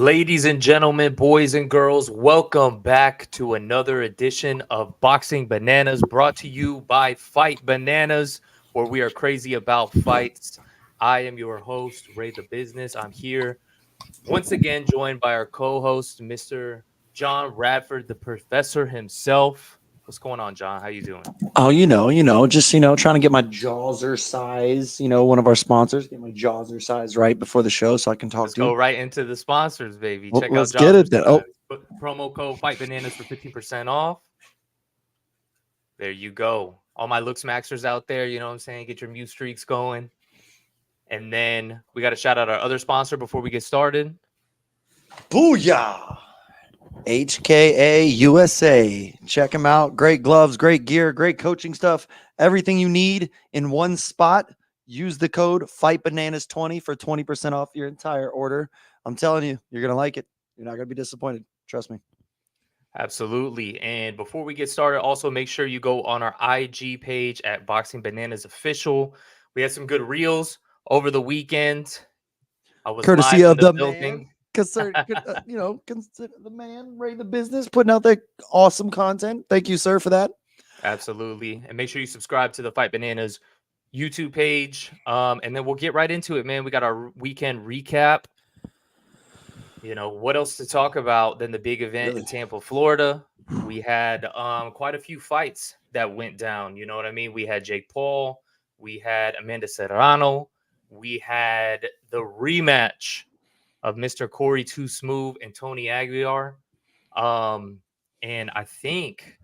Ladies and gentlemen, boys and girls, welcome back to another edition of Boxing Bananas brought to you by Fight Bananas, where we are crazy about fights. I am your host, Ray the Business. I'm here once again joined by our co-host, Mr. John Radford, the professor himself. What's going on, John? How you doing? Oh, just trying to get my jawser size. One of our sponsors, get my jawser size right before the show, so I can talk Let's to you. go right into the sponsors, baby. Well, Check out let's get it then. Oh, Jazzercise. Put promo code Fight Bananas for 15% off. There you go. All my Looks Maxers out there, you know what I'm saying? Get your mute streaks going. And then we got to shout out our other sponsor before we get started. booyah! HKA USA. Check them out. Great gloves, great gear, great coaching stuff. Everything you need in one spot. Use the code FightBananas20 for 20% off your entire order. I'm telling you, you're going to like it. You're not going to be disappointed. Trust me. Absolutely. And before we get started, also make sure you go on our IG page at Boxing Bananas Official. We had some good reels over the weekend. I was Courtesy live in of the the man. building. Consider the man, Ray the Business, putting out that awesome content. Thank you, sir, for that. Absolutely. And make sure you subscribe to the Fight Bananas YouTube page. And then we'll get right into it, man. We got our weekend recap. You know, what else to talk about than the big event in Tampa, Florida? We had quite a few fights that went down. You know what I mean? We had Jake Paul, we had Amanda Serrano, we had the rematch of Mr. Corey Too Smooth and Tony Aguilar. And I think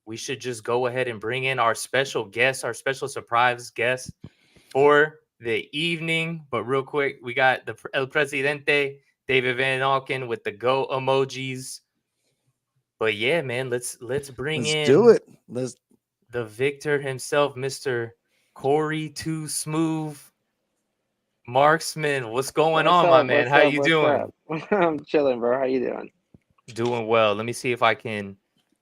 we should just go ahead and bring in our special guest, our special surprise guest for the evening. But real quick, we got the El Presidente, David Van Auken with the go emojis. But yeah, man, let's bring Let's in do it. Let's the victor himself, Mr. Corey Too Smooth Marksman. What's going What's on, my up? man? What's How up? you What's doing? up? I'm chilling, bro. How you doing? Doing well. Let me see if I can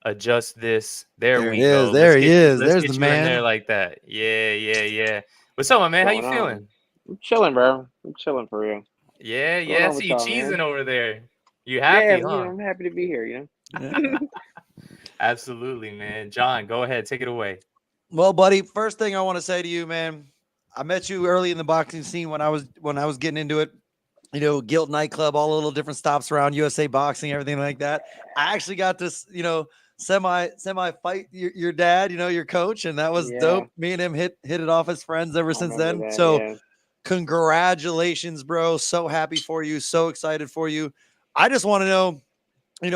adjust this. There there it we is. go. There he is. Let's There's the get you in there man. like that. Yeah. What's up, my What's man? How you going on? feeling? I'm chilling, bro. I'm chilling for real. What's going Yeah. I on see with you y'all, cheesing man? over there. You Yeah, happy, huh? I'm happy to be here. Yeah. Absolutely, man. John, go ahead. Take it away. Well, buddy, first thing I want to say to you, man, I met you early in the boxing scene when I was getting into it. Guilt nightclub, all the little different stops around USA Boxing, everything like that. I actually got this, semi fight your dad, your coach, and that was Yeah, dope. Me and him hit it off as friends ever I since remember then. that. So Yeah. congratulations, bro. So happy for you. So excited for you. I just want to know,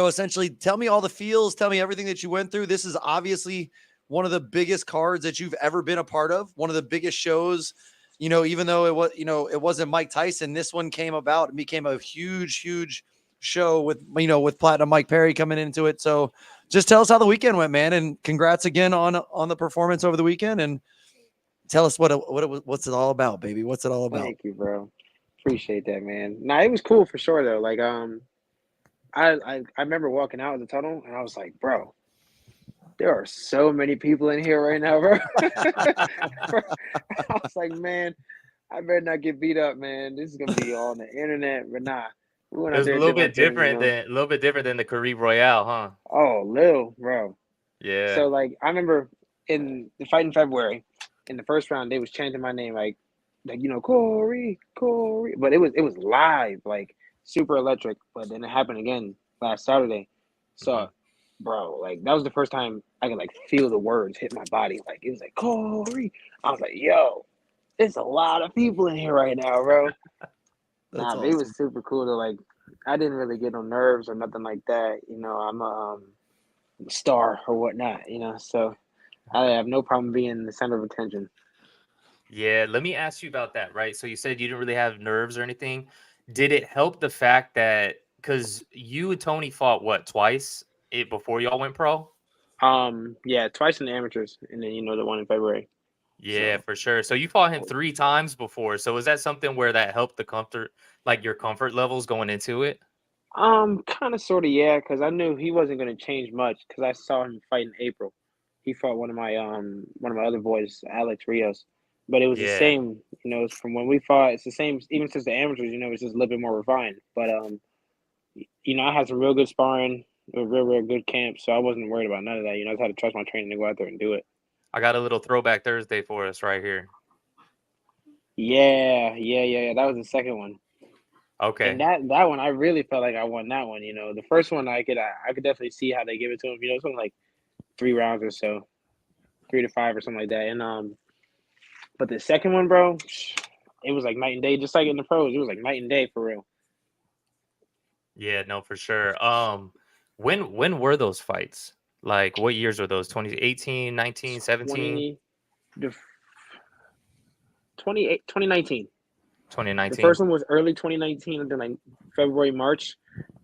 essentially tell me all the feels, tell me everything that you went through. This is obviously one of the biggest cards that you've ever been a part of, one of the biggest shows. Even though it wasn't Mike Tyson, this one came about and became a huge show with Platinum Mike Perry coming into it. So just tell us how the weekend went, man, and congrats again on the performance over the weekend, and tell us what's it all about, baby. What's it all about? Thank you, bro. Appreciate that, man. Nah, it was cool for sure though. Like, I remember walking out of the tunnel and I was like, bro, there are so many people in here right now, bro. I was like, man, I better not get beat up, man. This is gonna be on the internet, but nah. We went It out was there and did my thing, a little bit different than the Caribe Royale, huh? Oh, Lil, bro. Yeah. So like I remember in the fight in February, in the first round, they was chanting my name like Corey, Corey. But it was live, like super electric. But then it happened again last Saturday. hmm So, bro, like that was the first time I could like feel the words hit my body. Like it was like Corey. I was like, yo, there's a lot of people in here right now, bro. That's Nah, but it awesome. was super cool to like. I didn't really get no nerves or nothing like that. I'm a star or whatnot. So I have no problem being the center of attention. Yeah, let me ask you about that, right? So you said you didn't really have nerves or anything. Did it help the fact that because you and Tony fought what twice before y'all went pro? Yeah, twice in the amateurs, and then the one in February. Yeah, So, for sure. So you fought him 3 times before. So is that something where that helped the comfort, like your comfort levels going into it? kind of, sort of, yeah, because I knew he wasn't going to change much because I saw him fight in April. He fought one of my other boys, Alex Rios, but it was the Yeah. same. It's from when we fought. It's the same, even since the amateurs. It's just a little bit more refined. But I had some real good sparring, a real good camp, so I wasn't worried about none of that. I just had to trust my training to go out there and do it. I got a little throwback Thursday for us right here. Yeah. That was the second one. Okay. And that one, I really felt like I won that one. The first one, I could definitely see how they give it to him. Something like 3 rounds or so, 3 to 5 or something like that. And but the second one, bro, it was like night and day, just like in the pros. It was like night and day for real. Yeah, no, for sure. When were those fights? Like, what years were those? 2018, 19, 17? 2019. The 2019. first one was early 2019, and then like February, March,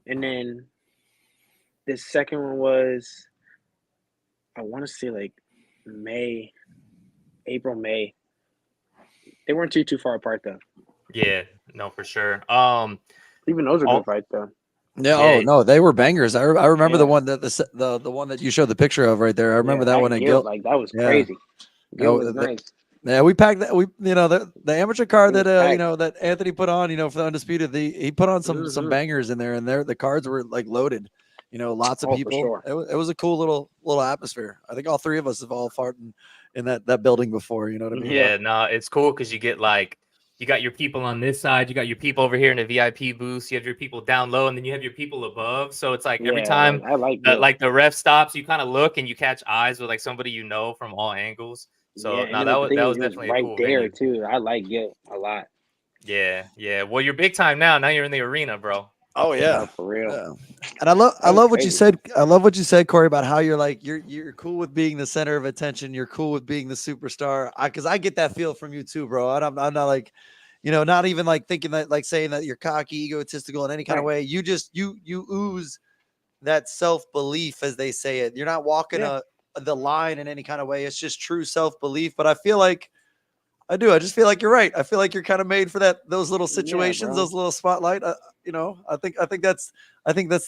and then the second one was, I want to say like April, May. They weren't too far apart though. Yeah, no, for sure. Even those are good fights though. Yeah. Yeah. Oh no, they were bangers. I remember the Yeah. one that the one that you showed the picture of right there. I remember that at one at Guilt, Guilt. like that was Yeah. crazy. Guilt Oh, was nice. Yeah, we packed that. The amateur card It that was packed. that Anthony put on, for the Undisputed, he put on some bangers in there, and the cards were like loaded. Lots of Oh, for people. sure. It was a cool little atmosphere. I think all three of us have all fought in that building before. You know what I mean? Yeah, no, it's cool because you get like, you got your people on this side, you got your people over here in the VIP booth, you have your people down low, and then you have your people above. So it's like every time I like that Guilt. like the ref stops, you kind of look and you catch eyes with like somebody from all angles. So Yeah, no, and that the was thing is, it was definitely a right cool there venue. too. I like Guilt a lot. Yeah, yeah. Well, you're big time now. Now you're in the arena, bro. Oh yeah, No, for real. yeah. And I love what you crazy. said. I love what you said, Corey, about how you're like you're cool with being the center of attention. You're cool with being the superstar. Because I get that feel from you too, bro. And I'm not like, not even like thinking that, like saying that you're cocky, egotistical in any kind of way. You just you ooze that self belief, as they say it. You're not walking the line in any kind of way. It's just true self belief. But I feel like I do. I just feel like you're right. I feel like you're kind of made for those little situations, those little spotlight. I think that's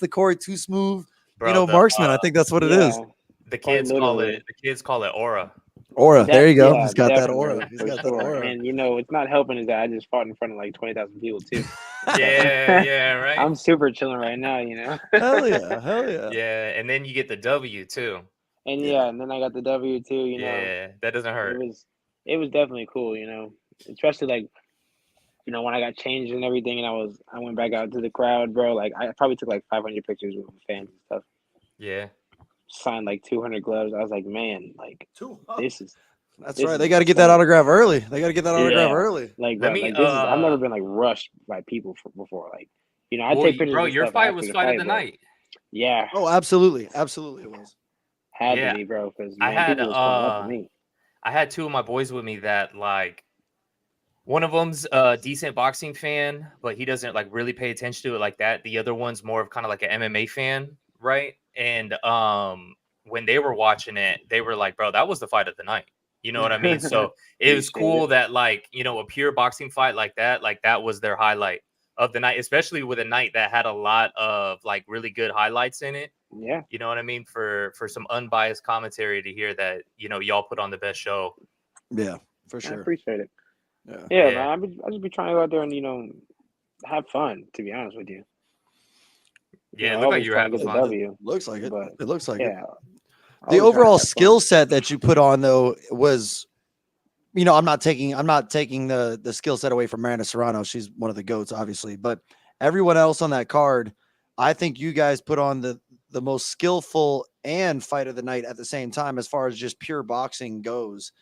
the Corey Too Smooth, Bro, Marksman. I think that's what it is. The kids call it aura. Aura. There you go. He's got that definitely, aura. He's got that aura. And it's not helping is that I just fought in front of like 20,000 people too. Yeah, right. I'm super chilling right now, Hell yeah. Yeah, and then you get the W too. And and then I got the W too. Yeah, that doesn't hurt. It was definitely cool, especially like, when I got changed and everything, and I went back out to the crowd, bro. Like I probably took like 500 pictures with fans and stuff. Yeah. Signed like 200 gloves. I was like, man, like this is. That's right. They got to get that autograph early. Early. Like, bro, like this is. I've never been like rushed by people before. Like, I take pictures. Bro, and your stuff fight after was the fight of the bro. night. Yeah. Oh, absolutely, absolutely, it was. Had to be, bro, because I had people was coming up to me. I had two of my boys with me that like. One of them's a decent boxing fan, but he doesn't like really pay attention to it like that. The other one's more of kind of like an MMA fan, right? And when they were watching it, they were like, "Bro, that was the fight of the night." You know what I mean? So it was cool that like, a pure boxing fight like that was their highlight of the night, especially with a night that had a lot of like really good highlights in it. Yeah. You know what I mean? For some unbiased commentary to hear that, y'all put on the best show. Yeah, for sure. I appreciate it. Yeah, man. I just be trying to go out there and have fun. To be honest with you. Yeah, look like you're having fun. Looks like it. It looks like it. The overall skill set that you put on though was, I'm not taking the skill set away from Miranda Serrano. She's one of the GOATs, obviously, but everyone else on that card, I think you guys put on the most skillful and fight of the night at the same time, as far as just pure boxing goes.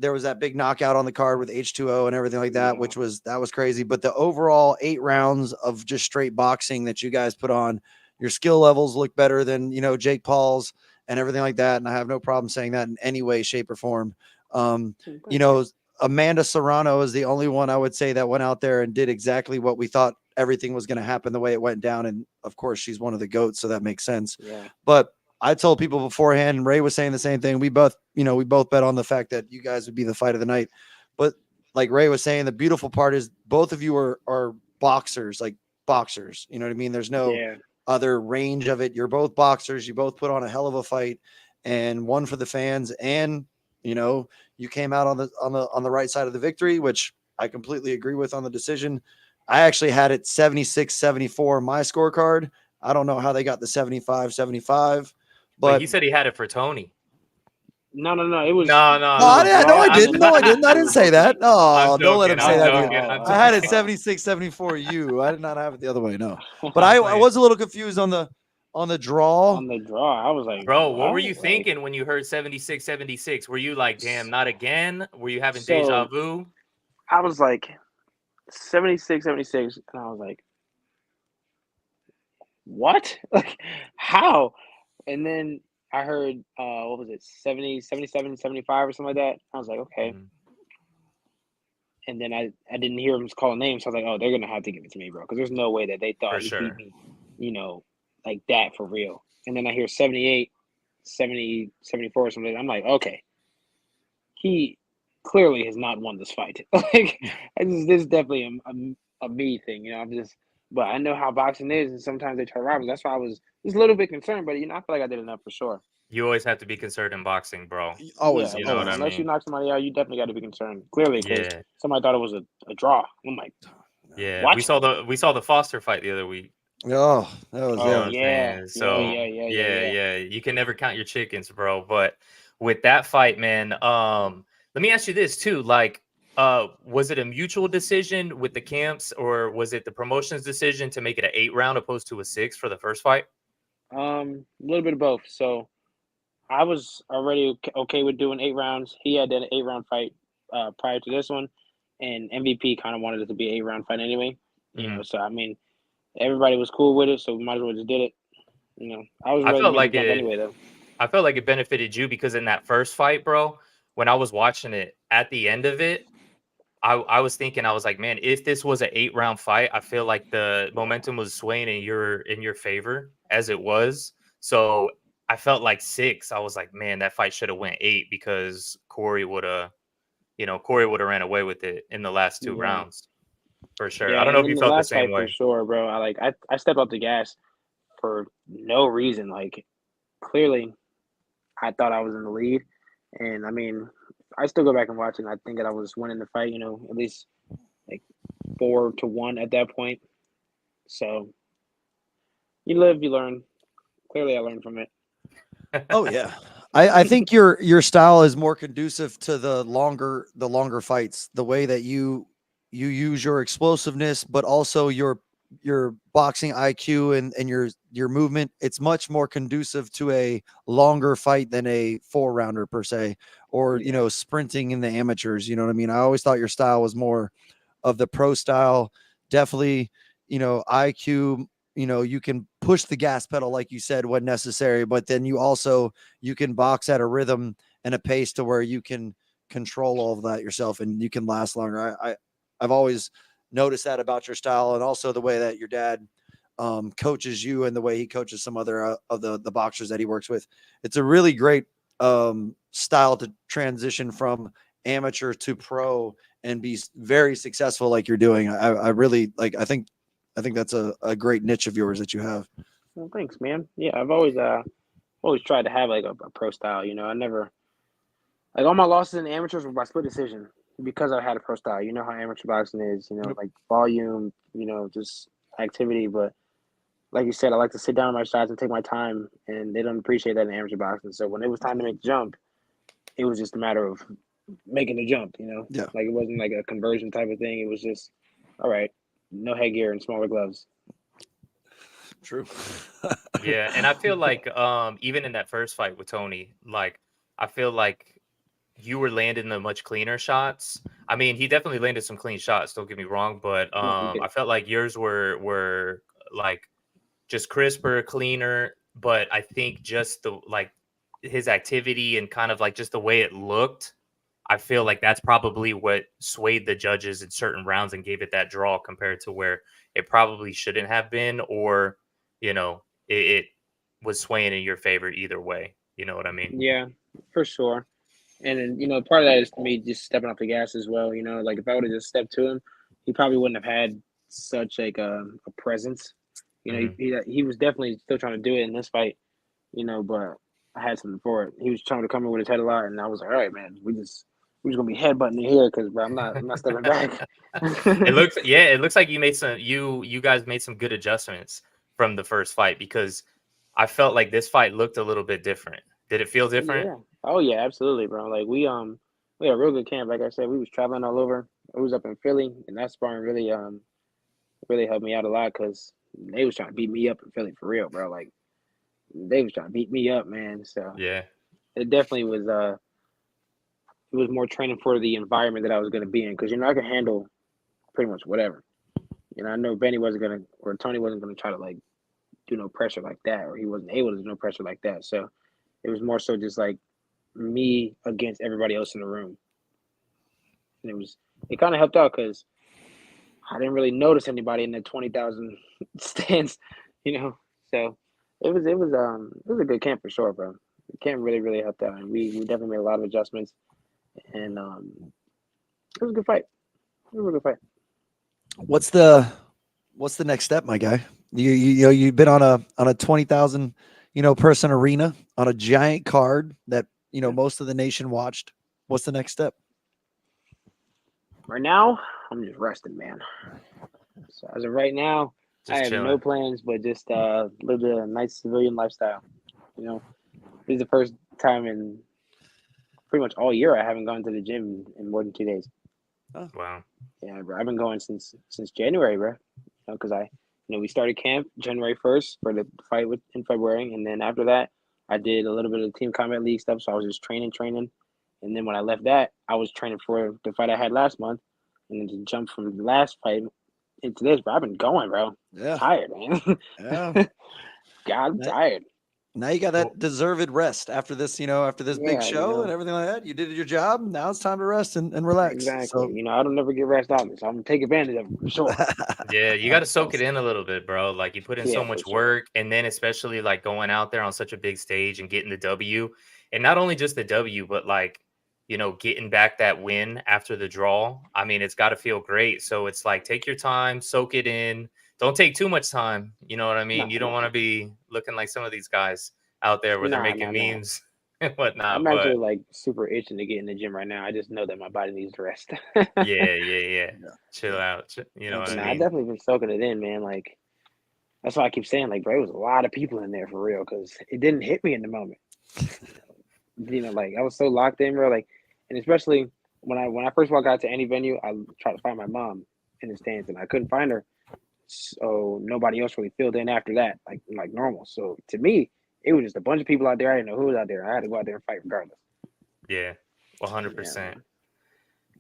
There was that big knockout on the card with H2O and everything like that, which was crazy. But the overall 8 rounds of just straight boxing that you guys put on, your skill levels look better than, Jake Paul's and everything like that. And I have no problem saying that in any way, shape, or form. Amanda Serrano is the only one I would say that went out there and did exactly what we thought everything was going to happen the way it went down. And of course, she's one of the GOATs, so that makes sense. Yeah. But I told people beforehand, and Ray was saying the same thing. We both bet on the fact that you guys would be the fight of the night. But like Ray was saying, the beautiful part is both of you are boxers, like boxers. You know what I mean? There's no other range of it. You're both boxers. You both put on a hell of a fight, and one for the fans. And you came out on the right side of the victory, which I completely agree with on the decision. I actually had it 76-74 my scorecard. I don't know how they got the 75-75, But but he said he had it for Tony. No. It was No, no, I didn't. No, I didn't. I didn't say that. No, I'm don't let him joking, say I'm that. joking, Either. I'm I had it joking. 76-74 you. I did not have it the other way. No, but I'm I playing. was a little confused on the draw. on the draw. I was like, Bro, what were you Like, thinking when you heard 76-76? Were you like, damn, not again? Were you having So- deja vu? I was like 76, and I was like, what? Like, how? And then I heard, what was it, 70, 77, 75 or something like that. I was like, okay. Mhm. And then I didn't hear him call names, so I was like, oh, they're gonna have to give it to me, bro, because there's no way that they thought For he sure. beat me, like that for real. And then I hear 78, 70, 74 or something. I'm like, okay, he clearly has not won this fight. Like, this is definitely a me thing, I'm just. But I know how boxing is, and sometimes they try to rob us. That's why I was just a little bit concerned, but I feel like I did enough for sure. You always have to be concerned in boxing, bro. Always, You know what I Unless you mean? knock somebody out, you definitely got to be concerned. Clearly, because Yeah, somebody thought it was a draw. I'm like, yeah. what? We saw the Foster fight the other week. Oh, that was You know Oh what I'm yeah, saying? So yeah. you can never count your chickens, bro. But with that fight, man, let me ask you this too. Like, was it a mutual decision with the camps, or was it the promotion's decision to make it an 8-round opposed to a 6 for the first fight? A little bit of both. So I was already okay with doing 8 rounds. He had done an 8 round fight prior to this one, and MVP kind of wanted it to be an 8 round fight anyway. Mhm. So I mean, everybody was cool with it, so we might as well just did it. I was I ready to felt make like the jump it. anyway, though. I felt like it benefited you because in that first fight, bro, when I was watching it at the end of it, I was thinking, I was like, man, if this was an 8-round fight, I feel like the momentum was swaying in your favor as it was. So I felt like 6. I was like, man, that fight should have went 8 because Corey would have ran away with it in the last 2 Yeah, rounds for sure. yeah. I don't know And if in you the felt the last same fight, for way. sure, bro. I stepped off the gas for no reason. Like, clearly, I thought I was in the lead, and I mean, I still go back and watch it. And I think that I was winning the fight. At least like 4-1 at that point. So you live, you learn. Clearly, I learned from it. Oh yeah. I think your style is more conducive to the longer fights. The way that you use your explosiveness, but also your boxing IQ and your movement. It's much more conducive to a longer fight than a 4-rounder per se, or Yeah. sprinting in the amateurs. You know what I mean? I always thought your style was more of the pro style. Definitely, IQ. You can push the gas pedal like you said when necessary, but then you can box at a rhythm and a pace to where you can control all of that yourself and you can last longer. I've always noticed that about your style, and also the way that your dad coaches you and the way he coaches some other of the boxers that he works with. It's a really great style to transition from amateur to pro and be very successful like you're doing. I really like. I think that's a great niche of yours that you have. Well, thanks, man. Yeah, I've always tried to have like a pro style. I never like all my losses in the amateurs were by split decision because I had a pro style. You know how amateur boxing is. Like volume. Just activity. But like you said, I like to sit down on my shots and take my time, and they don't appreciate that in amateur boxing. So when it was time to make the jump, it was just a matter of making the jump. Yeah, Like it wasn't like a conversion type of thing. It was just all right, no headgear and smaller gloves. true. Yeah, and I feel like even in that first fight with Tony, like I feel like you were landing the much cleaner shots. I mean, he definitely landed some clean shots, don't get me wrong, but No, he did. I felt like yours were like just crisper, cleaner, but I think just the like his activity and kind of like just the way it looked, I feel like that's probably what swayed the judges in certain rounds and gave it that draw compared to where it probably shouldn't have been, or it was swaying in your favor either way. You know what I mean? Yeah, for sure. And then, part of that is me just stepping off the gas as well. Like if I would have just stepped to him, he probably wouldn't have had such like a presence. Hmm. He was definitely still trying to do it in this fight. But I had something for it. He was trying to come in with his head a lot, and I was like, all right, man, we just we're just gonna be headbutting it here because, bro, I'm not stepping back. It looks like you guys made some good adjustments from the first fight, because I felt like this fight looked a little bit different. Did it feel different? Yeah. Oh yeah, absolutely, bro. Like we had a real good camp. Like I said, we was traveling all over. I was up in Philly, and that sparring really helped me out a lot because they was trying to beat me up in Philly for real, bro. Like they was trying to beat me up, man. So Yeah. it definitely was it was more training for the environment that I was gonna be in because I could handle pretty much whatever. I know Benny wasn't gonna or Tony wasn't gonna try to like do no pressure like that, or he wasn't able to do no pressure like that. So it was more so just like me against everybody else in the room. And it kind of helped out because I didn't really notice anybody in the 20,000 stands, So it was a good camp for sure, bro. The camp really helped out, and we definitely made a lot of adjustments, and it was a good fight. It was a good fight. What's the next step, my guy? You've been on a 20,000 person arena on a giant card that most of the nation watched. What's the next step? Right now, I'm just resting, man. So as of right now, I have no plans, but just live a nice civilian lifestyle. This is the first time in pretty much all year I haven't gone to the gym in more than 2 days. Oh. Wow. Yeah, bro. I've been going since January, bro. Because we started camp January 1st for the fight in February, and then after that, I did a little bit of Team Combat League stuff. So I was just training, and then when I left that, I was training for the fight I had last month, and then to jump from the last fight into this, bro. I've been going, bro. Yeah, tired, man. Yeah, God, I'm tired. Now you got that deserved rest after this, after this big show and everything like that. You did your job. Now it's time to rest and relax. Exactly. So, I don't never get rest out, so I'm gonna take advantage of it for sure. Yeah, you got to soak it in a little bit, bro. Like you put in so much work, and then especially like going out there on such a big stage and getting the W, and not only just the W, but like getting back that win after the draw. I mean, it's got to feel great. So it's like take your time, soak it in. Don't take too much time. You know what I mean? You don't want to be looking like some of these guys out there where they're making memes and whatnot. I'm actually like super itching to get in the gym right now. I just know that my body needs to rest. Yeah. Chill out. You know what I mean? I definitely been soaking it in, man. Like that's why I keep saying, like, bro, there was a lot of people in there for real because it didn't hit me in the moment. Like I was so locked in, bro. Like, and especially when I first walked out to any venue, I tried to find my mom in the stands and I couldn't find her. So nobody else really filled in after that, like normal. So to me, it was just a bunch of people out there. I didn't know who was out there. I had to go out there and fight regardless. Yeah, 100%.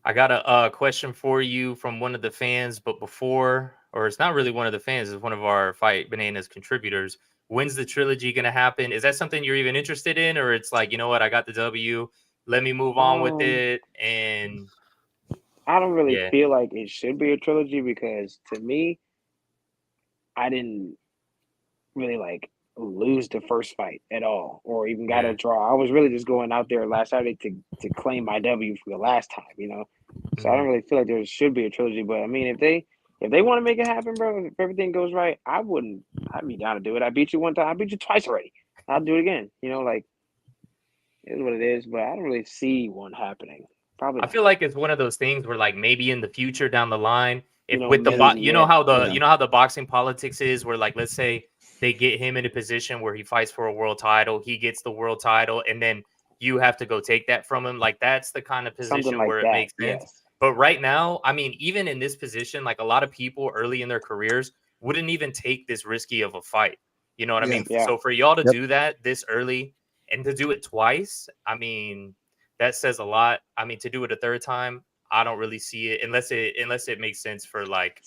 I got a question for you from one of the fans, but before, or it's not really one of the fans, it's one of our Fight Bananas contributors. When's the trilogy going to happen? Is that something you're even interested in? Or it's like, you know what, I got the W, let me move on with it. And I don't really feel like it should be a trilogy because to me, I didn't really like lose the first fight at all or even got a draw. I was really just going out there last Saturday to claim my W for the last time, So I don't really feel like there should be a trilogy. But I mean, if they want to make it happen, bro, if everything goes right, I'd be down to do it. I beat you one time, I beat you twice already. I'll do it again. Like it is what it is, but I don't really see one happening. Probably I feel like it's one of those things where like maybe in the future down the line, if with the maybe, how the boxing politics is, where like let's say they get him in a position where he fights for a world title, he gets the world title, and then you have to go take that from him. Like that's the kind of position where it makes sense. Yes. But right now, I mean, even in this position, like a lot of people early in their careers wouldn't even take this risky of a fight. You know what I mean? Yeah. So for y'all to do that this early and to do it twice, I mean, that says a lot. I mean, to do it a third time, I don't really see it unless it makes sense for like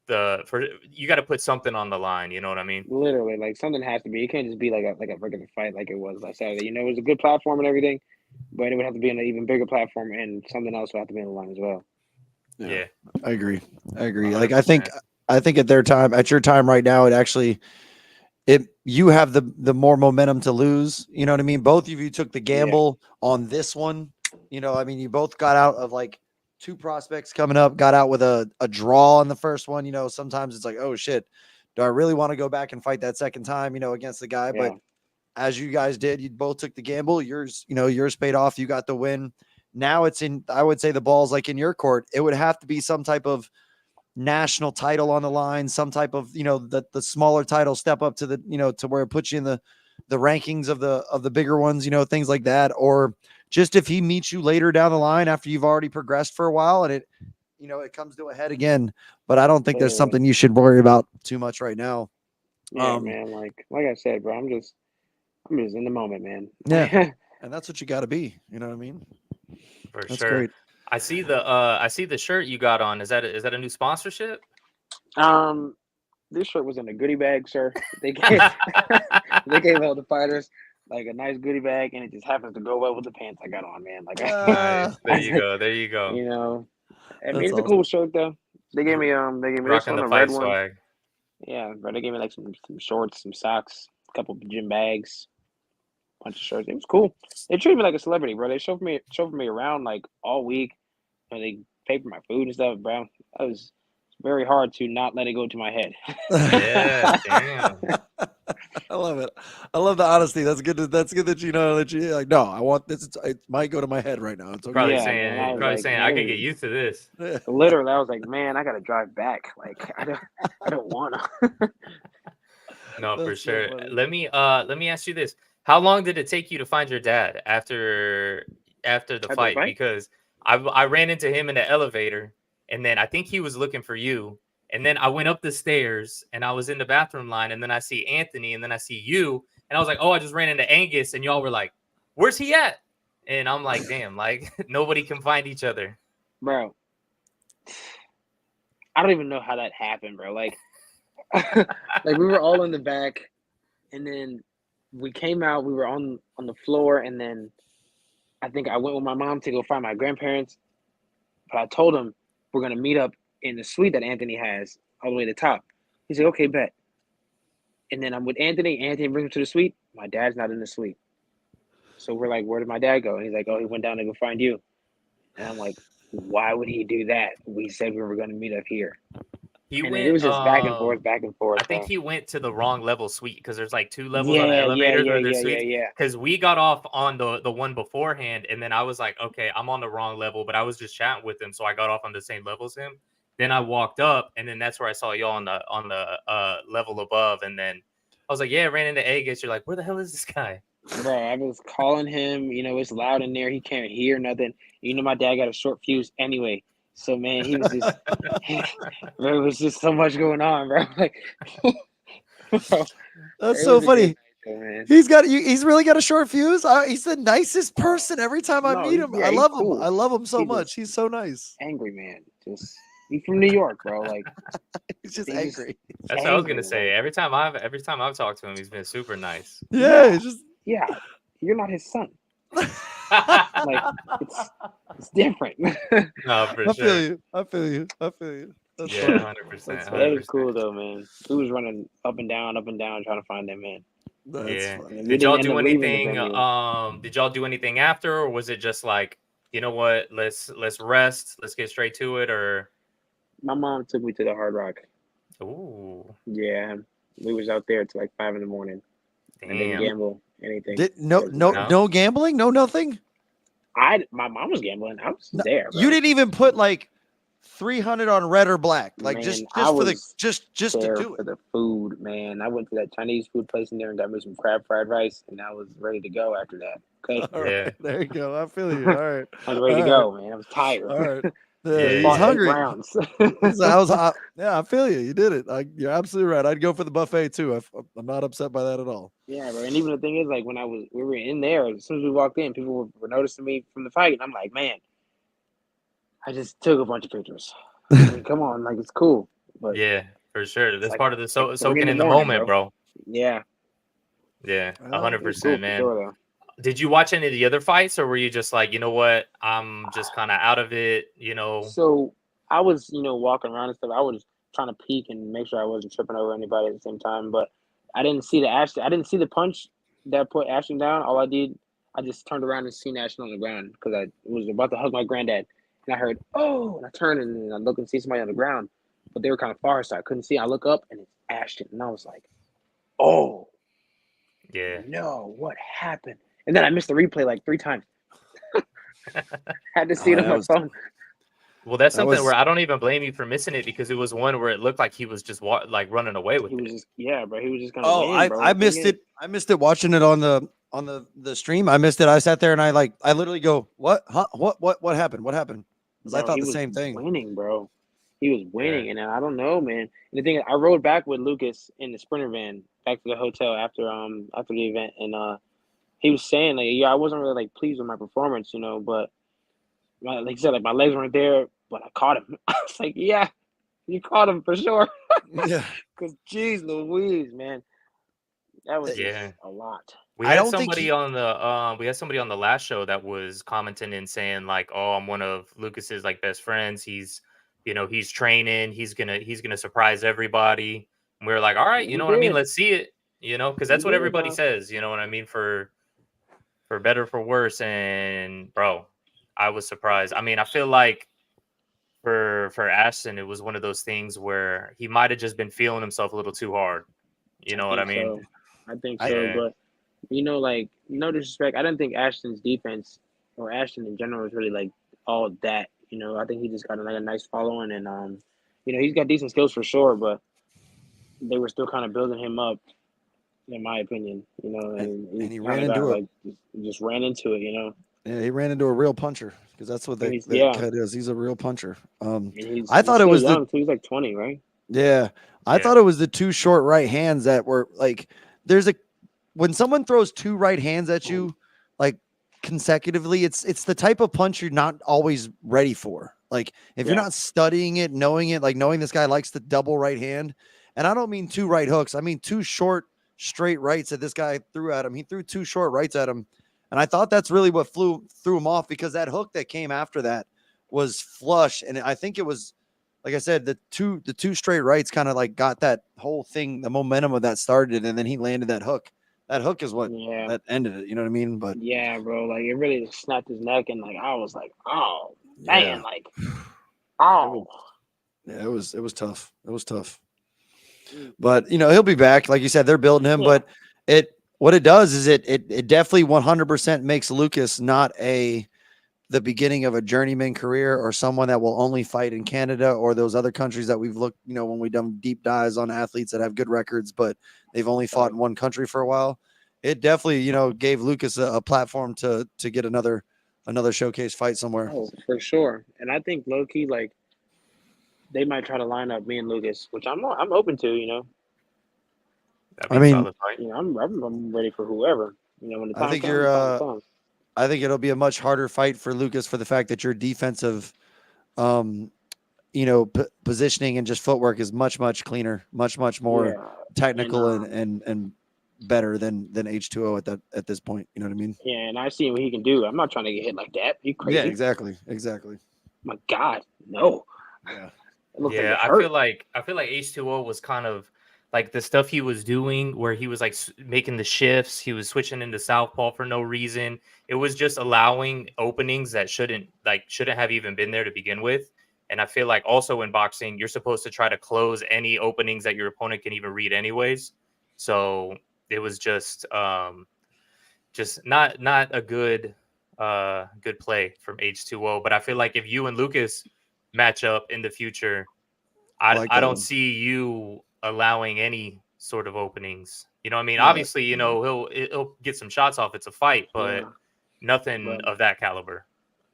you got to put something on the line. You know what I mean? Literally, like something has to be. It can't just be like a regular fight like it was last Saturday. It was a good platform and everything, but it would have to be on an even bigger platform, and something else would have to be on the line as well. Yeah. I agree. 100%. Like I think at your time right now, you have the more momentum to lose. You know what I mean? Both of you took the gamble on this one. I mean, you both got out of like two prospects coming up, got out with a draw in the first one. Sometimes it's like, oh shit, do I really want to go back and fight that second time, against the guy? Yeah. But as you guys did, you both took the gamble. Yours paid off. You got the win. Now it's in, I would say the ball's like in your court. It would have to be some type of national title on the line, some type of, the smaller title step up to the, to where it puts you in the rankings of the bigger ones, things like that. Or just if he meets you later down the line after you've already progressed for a while and it comes to a head again. But I don't think there's something you should worry about too much right now. Yeah, man. Like I said, bro, I'm just in the moment, man. Yeah. And that's what you got to be. You know what I mean? For That's sure. great. I see the shirt you got on. Is that a new sponsorship? This shirt was in a goodie bag, sir. They gave all the fighters like a nice goodie bag, and it just happens to go well with the pants I got on, man. Like, nice. There you go. There you go. I mean, it's a cool shirt though. They gave me this Rocking one, the a fight red one. swag. Yeah, but they gave me like some shorts, some socks, a couple of gym bags, bunch of shirts. It was cool. They treated me like a celebrity, bro. They chauffeured me around like all week. They paid for my food and stuff, bro. That was very hard to not let it go to my head. Yeah, damn. I love it. I love the honesty. That's good. That's good that that you're like, no, I want this. It might go to my head right now. It's okay. Probably Yeah, saying, man, I can get used to this. Literally, I was like, man, I gotta drive back. Like, I don't wanna. No, for That's so sure. funny. Let me ask you this: how long did it take you to find your dad after the fight? Because I ran into him in the elevator, and then I think he was looking for you. And then I went up the stairs, and I was in the bathroom line, and then I see Anthony, and then I see you, and I was like, oh, I just ran into Angus, and y'all were like, where's he at? And I'm like, damn, like nobody can find each other. Bro, I don't even know how that happened, bro. Like, like we were all in the back, and then we came out. We were on the floor, and then I think I went with my mom to go find my grandparents. But I told him we're gonna meet up in the suite that Anthony has all the way to the top. He said, okay, bet. And then I'm with Anthony. Anthony brings him to the suite. My dad's not in the suite. So we're like, where did my dad go? And he's like, oh, he went down to go find you. And I'm like, why would he do that? We said we were going to meet up here. It was just back and forth, back and forth. I think he went to the wrong level suite because there's like 2 levels on the elevators or the suites. Because we got off on the one beforehand, and then I was like, okay, I'm on the wrong level, but I was just chatting with him, so I got off on the same level as him. Then I walked up, and then that's where I saw y'all on the level above, and then I was like, yeah, I ran into Agus. You're like, where the hell is this guy? Bro, I was calling him. It's loud in there. He can't hear nothing. My dad got a short fuse anyway. So man, he was just there was just so much going on, bro. Like, bro, that's so funny. He's really got a short fuse. He's the nicest person every time I meet him. I love him. I love him so much. He's so nice. Angry man. He's from New York, bro. Like he's just angry. That's what I was gonna say. Every time I've talked to him, he's been super nice. Yeah, you're not his son. Like it's different. No, for sure. I feel you. That's 100%. That was cool though, man. He was running up and down, trying to find that man. Funny. Did y'all do anything? Did y'all do anything after, or was it just like, you know what? Let's rest. Let's get straight to it. Or my mom took me to the Hard Rock. Ooh. Yeah, we was out there till like 5 a.m. Damn. And didn't gamble anything. No gambling, no nothing. My mom was gambling. I was there. Bro. You didn't even put like 300 on red or black, like man, just for the just to do it for the food, man. I went to that Chinese food place in there and got me some crab fried rice, and I was ready to go after that. Okay, right, there you go. I feel you. All right, I was ready to go, man. I was tired. All right. He's hungry. I feel you. You did it. You're absolutely right. I'd go for the buffet too. I'm not upset by that at all. Yeah, bro. And even the thing is, like when we were in there, as soon as we walked in, people were noticing me from the fight, and I'm like, man, I just took a bunch of pictures. I mean, come on, like it's cool. But yeah, for sure. That's part of the soaking in the moment, bro. Yeah. Yeah, 100%, man. Sure, did you watch any of the other fights, or were you just like, you know what, I'm just kind of out of it, So I was, walking around and stuff. I was trying to peek and make sure I wasn't tripping over anybody at the same time, but I didn't see I didn't see the punch that put Ashton down. All I did, I just turned around and seen Ashton on the ground because I was about to hug my granddad, and I heard, oh, and I turned and I look and see somebody on the ground, but they were kind of far, so I couldn't see. I look up and it's Ashton, and I was like, oh, yeah, no, what happened? And then I missed the replay like 3 times. Had to see it on that my was phone. Well, that's that something was where I don't even blame you for missing it because it was one where it looked like he was just like running away with He was it. just bro. He was just gonna oh win, bro. I missed it. I missed it watching it on the stream. I missed it. I sat there and I literally go, what? Huh? What happened? What happened? Because I Bro, thought he the was same thing. winning, bro. He was Yeah. winning, and I don't know, man. And the thing is, I rode back with Lucas in the Sprinter van back to the hotel after the event, and he was saying like, yeah, I wasn't really like pleased with my performance, but like you said, like my legs weren't there, but I caught him. I was like, yeah, you caught him for sure. Yeah. Cause geez, Louise, man, that was just Yeah. a lot. We I had don't think somebody he on the last show that was commenting and saying like, "Oh, I'm one of Lucas's like best friends. He's, he's training. He's gonna surprise everybody." And we were like, "All right, And you he know what I mean? did. Let's see it." Because He that's what did, everybody bro. says. You know what I mean? For better for worse. And bro, I was surprised. I mean, I feel like for Ashton, it was one of those things where he might have just been feeling himself a little too hard. You I know what I think mean? so. I think I so, Yeah. but like no disrespect, I didn't think Ashton's defense or Ashton in general was really like all that. I think he just got like a nice following, and he's got decent skills for sure, but they were still kind of building him up, in my opinion. And and he he kind ran of got into a like just ran into it. yeah, he ran into a real puncher because that's what And he's that kid is. He's a real puncher. and he's I he's thought it still was the young too. He's like 20, right? yeah, I Yeah. thought it was the two short right hands that were like there's a when someone throws two right hands at you like consecutively, it's the type of punch you're not always ready for. Like if you're Yeah. not studying it, like knowing this guy likes the double right hand, and I don't mean two right hooks, I mean two short straight rights that this guy threw at him. He threw two short rights at him, and I thought that's really what threw him off because that hook that came after that was flush, and I think it was like I said, the two straight rights kind of like got that whole thing, the momentum of that started, and then he landed that hook. That hook is what Yeah. that ended it. You know what I mean? But Yeah, bro. Like it really just snapped his neck, and like I was like, oh yeah, man, like it was, oh. yeah, it was tough. It was tough. Mm. But he'll be back. Like you said, they're building him. Yeah. But what it does is it definitely 100% makes Lucas not the beginning of a journeyman career or someone that will only fight in Canada or those other countries that we've looked, when we've done deep dives on athletes that have good records, but they've only fought in one country for a while. It definitely, gave Lucas a platform to get another showcase fight somewhere. Oh, for sure. And I think low key, like they might try to line up me and Lucas, which I'm open to. That'd I be a mean, solid fight. I'm ready for whoever. When the I time think comes, the time comes. I think it'll be a much harder fight for Lucas for the fact that your defensive, positioning and just footwork is much, much cleaner, much, much more Yeah. technical And and better than H2O at this point. You know what I mean? yeah, and I see what he can do. I'm not trying to get hit like that. You crazy? Yeah, exactly. My God, no. Yeah. It looks like Yeah, it I hurt. feel like H2O was kind of like the stuff he was doing where he was like making the shifts, he was switching into southpaw for no reason. It was just allowing openings that shouldn't have even been there to begin with. And I feel like also in boxing, you're supposed to try to close any openings that your opponent can even read anyways. So it was just not a good play from H2O. But I feel like if you and Lucas match up in the future, Like I that don't one. see you allowing any sort of openings. You know what I mean? No, Obviously, he'll get some shots off. It's a fight, but Yeah, nothing but of that caliber.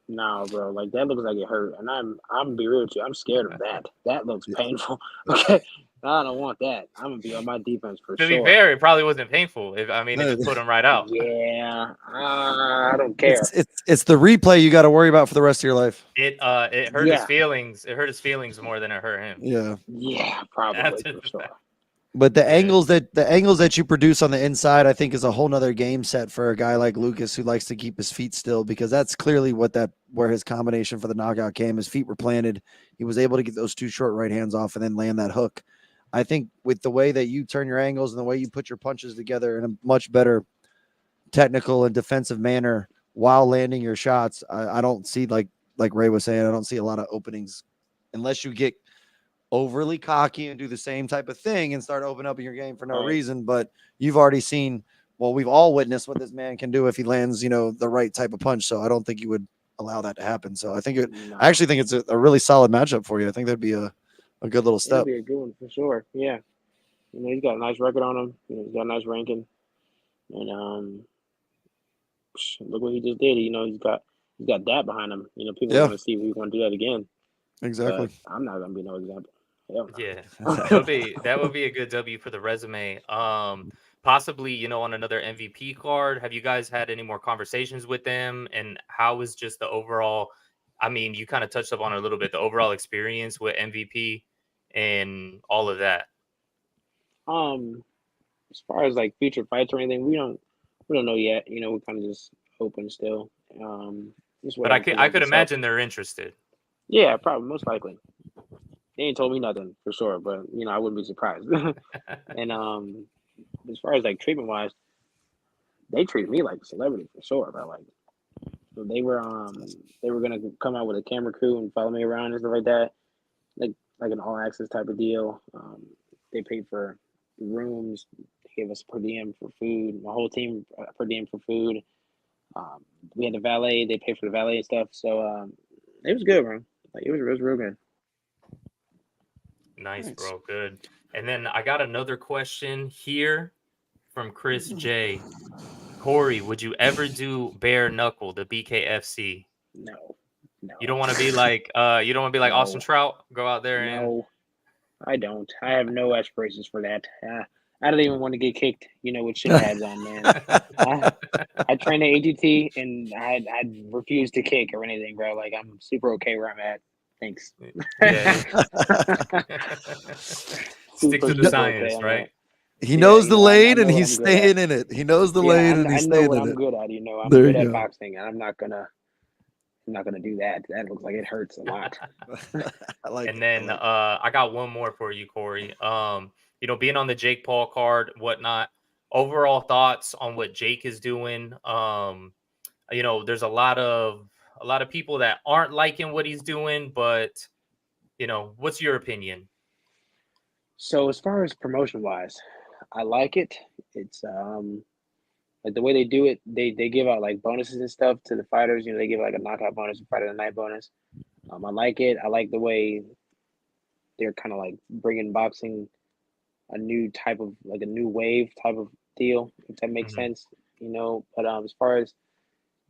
no, bro. Like that looks like it hurt, and I'm gonna be real with you. I'm scared of that. That looks Yeah. painful. Okay, I don't want that. I'm gonna be on my defense for To be sure. fair, it probably wasn't painful. It just put him right out. Yeah, I don't care. It's the replay you got to worry about for the rest of your life. It hurt his Yeah, feelings. It hurt his feelings more than it hurt him. Yeah. yeah, probably After for the sure. fact. But the Yeah. angles that you produce on the inside, I think, is a whole nother game set for a guy like Lucas who likes to keep his feet still, because that's clearly where his combination for the knockout came. His feet were planted. He was able to get those two short right hands off and then land that hook. I think with the way that you turn your angles and the way you put your punches together in a much better technical and defensive manner while landing your shots, I don't see like Ray was saying, I don't see a lot of openings unless you get overly cocky and do the same type of thing and start opening up your game for no Right. reason. But you've already seen, well, we've all witnessed what this man can do if he lands, the right type of punch. So I don't think you would allow that to happen. So I think No, I actually think it's a really solid matchup for you. I think that'd be a good little it'll step. be a good one for sure. Yeah, he's got a nice record on him. He's got a nice ranking, and look what he just did. He's got that behind him. People Yeah, want to see if he's going to do that again. exactly. But I'm not going to be no example. Hell no. Yeah, that would be a good W for the resume. Possibly, on another MVP card. Have you guys had any more conversations with them? And how is just the overall? I mean, you kind of touched up on it a little bit. The overall experience with MVP and all of that. Um, as far as like future fights or anything, we don't know yet. We're kind of just hoping still. Just But I whatever could I presents could itself. imagine they're interested. Yeah, probably most likely. They ain't told me nothing for sure, but I wouldn't be surprised. And as far as like treatment wise, they treat me like a celebrity for sure. But like they were gonna come out with a camera crew and follow me around and stuff like that, like an all access type of deal. They paid for the rooms, they gave us per diem for food, my whole team per diem for food. Um, we had the valet, they paid for the valet and stuff. So it was good, bro. Like it was real good. Nice, Nice. bro. Good. And then I got another question here from Chris J. Corey, would you ever do bare knuckle, the BKFC? No, no, You don't want to be like Austin no, Trout, go out there and no. I don't. I have no aspirations for that. I don't even want to get kicked, with shin pads on, man. I train at AGT and I refuse to kick or anything, bro. Like I'm super okay where I'm at. Thanks. yeah. Stick Super, to the super science, okay on right? that. He Yeah, knows the I lane and know what he's I'm good at. staying in it. He knows the Yeah, lane and I he's know staying what in I'm it. good at. I'm There good you at go. boxing, and I'm not gonna do that. That looks like it hurts a lot. I like And it. then I got one more for you, Corey. Being on the Jake Paul card, whatnot, overall thoughts on what Jake is doing. There's a lot of people that aren't liking what he's doing, but what's your opinion? So as far as promotion wise, I like it. It's like the way they do it. They give out like bonuses and stuff to the fighters. They give like a knockout bonus, a fighter of the night bonus. I like it. I like the way they're kind of like bringing boxing a new type of like a new wave type of deal, if that makes Hmm. sense. But as far as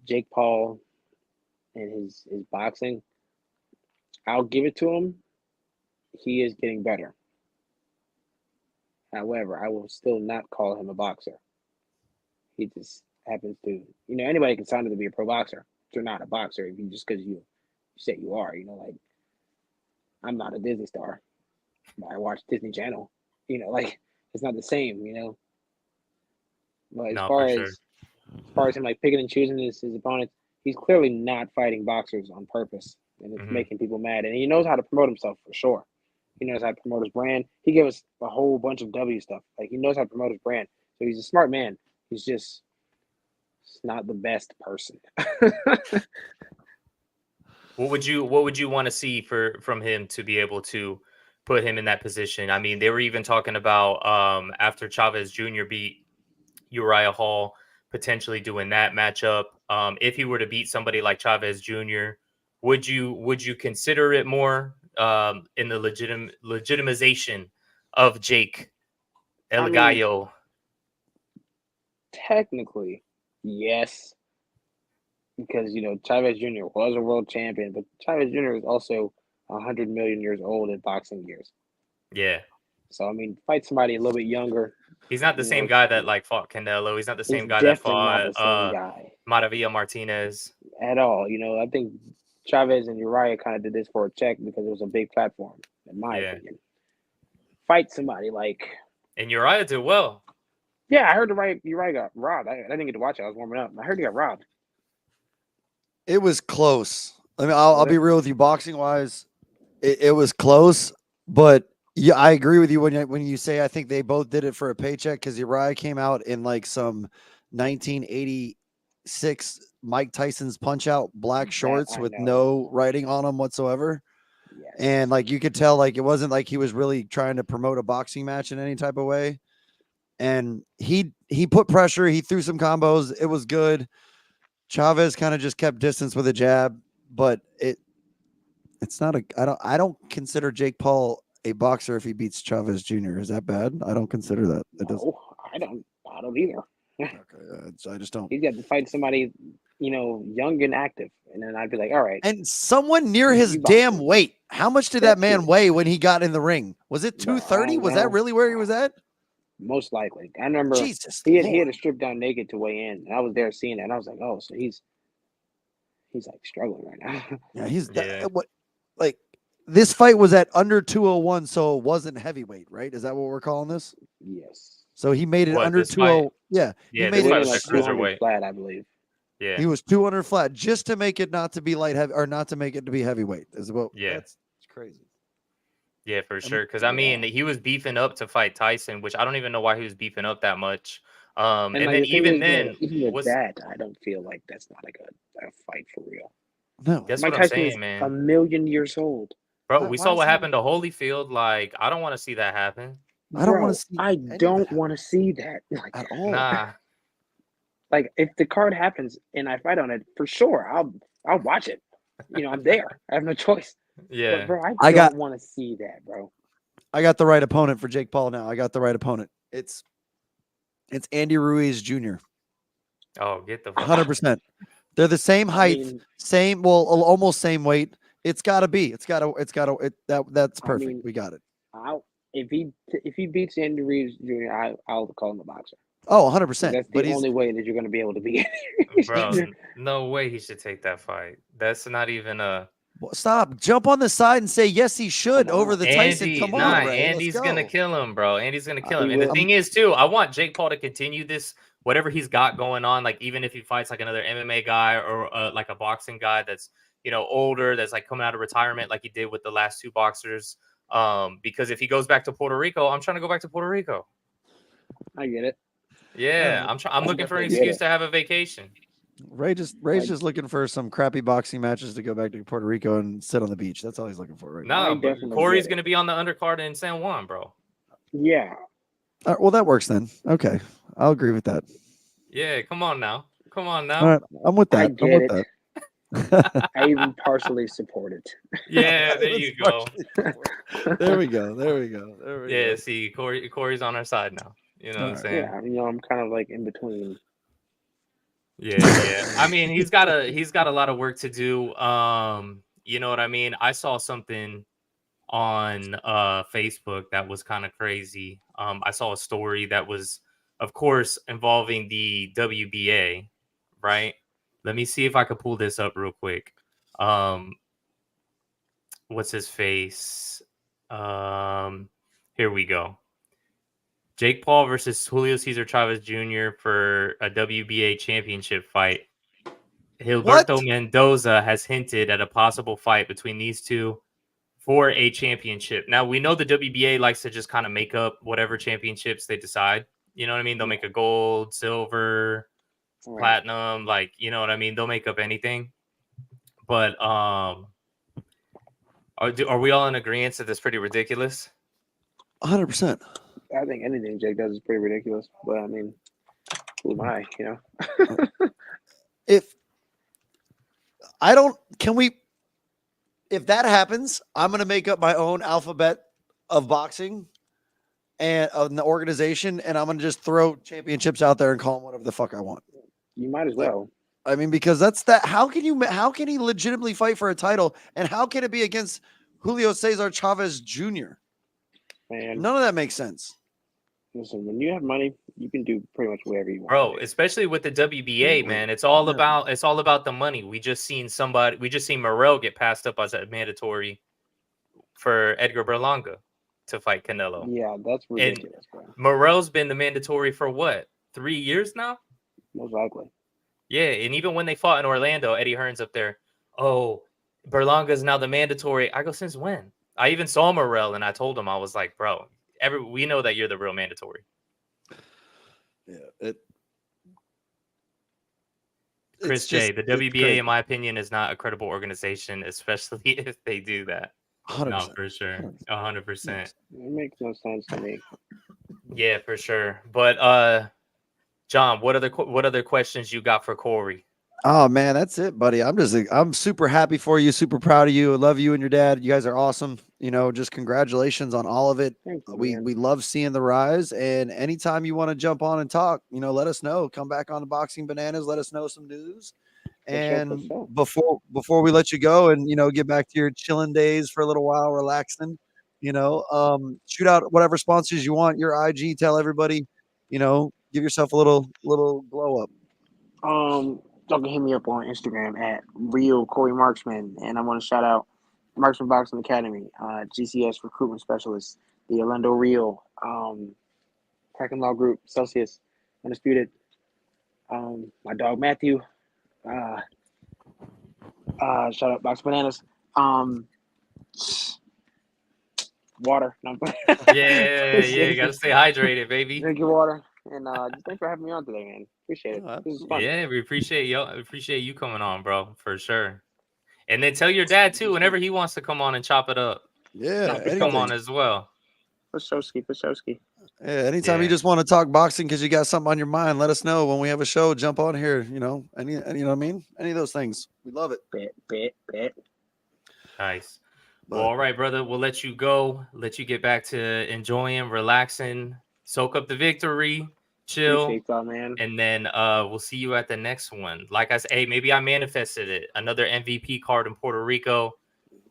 Jake Paul and his boxing, I'll give it to him. He is getting better. However, I will still not call him a boxer. He just happens to, anybody can sign up to be a pro boxer. You're not a boxer if you just because you say you are. Like I'm not a Disney star. But I watch Disney Channel. Like it's not the same. But as No, far for sure. as as far as him like picking and choosing his opponents, he's clearly not fighting boxers on purpose, and it's Hmm. making people mad. And he knows how to promote himself for sure. He knows how to promote his brand. He gave us a whole bunch of W stuff. Like he knows how to promote his brand. So he's a smart man. He's just not the best person. What would you want to see from him to be able to put him in that position? I mean, they were even talking about after Chavez Jr. beat Uriah Hall, potentially doing that matchup. If he were to beat somebody like Chavez Jr., would you consider it more in the legitimization of Jake I El mean, Gallo? technically, yes, because Chavez Jr. was a world champion, but Chavez Jr. is also 100 million years old in boxing years. Yeah, So I mean, fight somebody a little bit younger. he's not the You know, same guy that like fought Canelo. He's not the he's same guy that definitely not fought the same guy Maravilla Martinez. at all. I think Chavez and Uriah kind of did this for a check because it was a big platform, in my Yeah, opinion. Fight somebody like, and Uriah did well. yeah, I heard Uriah got robbed. I didn't get to watch it. I was warming up. I heard he got robbed. It was close. I mean, I'll Was be it? real with you. Boxing wise, it was close, but yeah, I agree with you when you say I think they both did it for a paycheck because Uriah came out in like some 1986 Mike Tyson's Punch Out black That shorts I with know. no writing on them whatsoever, Yes. and like you could tell like it wasn't like he was really trying to promote a boxing match in any type of way. And he put pressure. He threw some combos. It was good. Chavez kind of just kept distance with a jab, but it's not a. I don't consider Jake Paul a boxer if he beats Chavez Jr. Is that bad? I don't consider that. It doesn't. No, I don't either. Okay, I just don't. He's got to fight somebody, young and active, and then I'd be like, all right. And someone near his You damn boxing. weight. How much did That's that man it. weigh when he got in the ring? Was it Bro, I 230? don't Was that know. really where he was at? Most likely. I remember Jesus, he had Lord. to strip down naked to weigh in, and I was there seeing it, and I was like, oh, so he's like struggling right now. Yeah, he's Yeah. what like this fight was at under 201, so it wasn't heavyweight, right? Is that what we're calling this? Yes. So he made it What, under this 20. fight? Yeah, Yeah, he this made fight it was like at 200 cruiserweight. flat, I believe. Yeah. He was 200 flat just to make it not to be light heavy or not to make it to be heavyweight. Is what? Yeah. That's crazy. Yeah, for sure. Because I mean, he was beefing up to fight Tyson, which I don't even know why he was beefing up that much. And And like then the thing even is, then, bro, even with what's that, I don't feel like that's not like a fight for real. No, that's Mike what I'm Tyson is saying, a man. million years old. Bro, we why saw is what he- happened to Holyfield. Like, I don't want to see that happen. I don't Bro, want to see. I any of don't that want to see that. Like, at all. Nah. like if the card happens and I fight on it, for sure, I'll watch it. I'm there. I have no choice. Yeah. But bro, I I got- don't want to see that, bro. I got the right opponent for Jake Paul now. I got the right opponent. It's Andy Ruiz Jr. Oh, get the fuck 100%. They're the same height, mean- almost same weight. It's got to be. That's perfect. mean- We got it. If he beats Andy Reeves Jr., I'll call him a boxer. Oh, 100%. That's the only way that you're going to be able to beat. Bro, no way he should take that fight. That's not even a Stop. Jump on the side and say yes, he should Come on. over the Tyson. Andy. Come Nah, on, Ray. Andy's Let's gonna go. kill him, bro. Andy's gonna kill He him. And the will. thing is, too, I want Jake Paul to continue this, whatever he's got going on. Like, even if he fights like another MMA guy or like a boxing guy that's older, that's like coming out of retirement, like he did with the last two boxers. Because if he goes back to Puerto Rico, I'm trying to go back to Puerto Rico. I get it. Yeah, I'm looking for an excuse to have a vacation. Ray's just looking for some crappy boxing matches to go back to Puerto Rico and sit on the beach. That's all he's looking for right now. No, but definitely Corey's get it. gonna be on the undercard in San Juan, bro. Yeah. All right, well, that works then. Okay, I'll agree with that. Yeah, come on now. All right, I'm with that. I I'm get with it. that. I even partially support it. Yeah, there you go. There we go. Yeah, see, Corey's on our side now. You know what I'm saying? Yeah, I'm kind of like in between. Yeah. I mean, he's got a lot of work to do. You know what I mean? I saw something on Facebook that was kind of crazy. I saw a story that was, of course, involving the WBA, right? Let me see if I could pull this up real quick. What's his face? Here we go. Jake Paul versus Julio Cesar Chavez Jr. for a WBA championship fight. Gilberto Mendoza has hinted at a possible fight between these two for a championship. Now, we know the WBA likes to just kind of make up whatever championships they decide. You know what I mean? They'll make a gold, silver, platinum, like, you know what I mean? They'll make up anything. But are we all in agreement that that's pretty ridiculous? 100%. I think anything Jake does is pretty ridiculous. But I mean, who am I? If that happens, I'm going to make up my own alphabet of boxing and of the organization, and I'm going to just throw championships out there and call them whatever the fuck I want. You might as well. I mean, because that's that. How can he legitimately fight for a title, and how can it be against Julio Cesar Chavez Jr.? Man, None of that makes sense. listen, when you have money, you can do pretty much whatever you want. Bro, especially with the WBA, man. It's all about the money. We just seen Morrell get passed up as a mandatory for Edgar Berlanga to fight Canelo. Yeah, that's ridiculous, bro. Morrell's been the mandatory for what? 3 years now? Most likely. Yeah, and even when they fought in Orlando, Eddie Hearn's up there. Oh, Berlanga's now the mandatory. I go, since when? I even saw Morrell and I told him, I was like, bro, we know that you're the real mandatory. Yeah. Chris J, the WBA, in my opinion, is not a credible organization, especially if they do that. 100%. No, for sure. 100%. It makes no sense to me. Yeah, for sure. But John, what other questions you got for Corey? Oh man, that's it, buddy. I'm super happy for you, super proud of you. I love you and your dad. You guys are awesome. Just congratulations on all of it. Thank you, We man. we love seeing the rise. And anytime you want to jump on and talk, let us know. Come back on the Boxing Bananas. Let us know some news. For sure, for And sure. before we let you go and get back to your chilling days for a little while, relaxing, shoot out whatever sponsors you want. Your IG, tell everybody, give yourself a little glow up. Y'all can hit me up on Instagram at real Corey Marksman, and I want to shout out Marksman Boxing Academy, GCS recruitment specialist, the Orlando Real, Kraken Law Group, Celsius, Undisputed, my dog Matthew, uh, shout out Box Bananas, water. No, Yeah, yeah, you gotta stay hydrated, baby. drink your water, and just thanks for having me on today, man. Appreciate it. Oh, This is fun. Yeah, we appreciate you. Appreciate you coming on, bro, for sure. And then tell your dad too, whenever he wants to come on and chop it up, Yeah, he can come on anything. as well. For Showski. Yeah, anytime you Yeah, just want to talk boxing because you got something on your mind, let us know when we have a show. Jump on here, any you know what I mean? Any of those things. We love it. Bet. nice. Well, But all right, brother. We'll let you go. Let you get back to enjoying, relaxing, soak up the victory, chill. Appreciate y'all, man. And then we'll see you at the next one. Like I said, hey, maybe I manifested it. Another MVP card in Puerto Rico.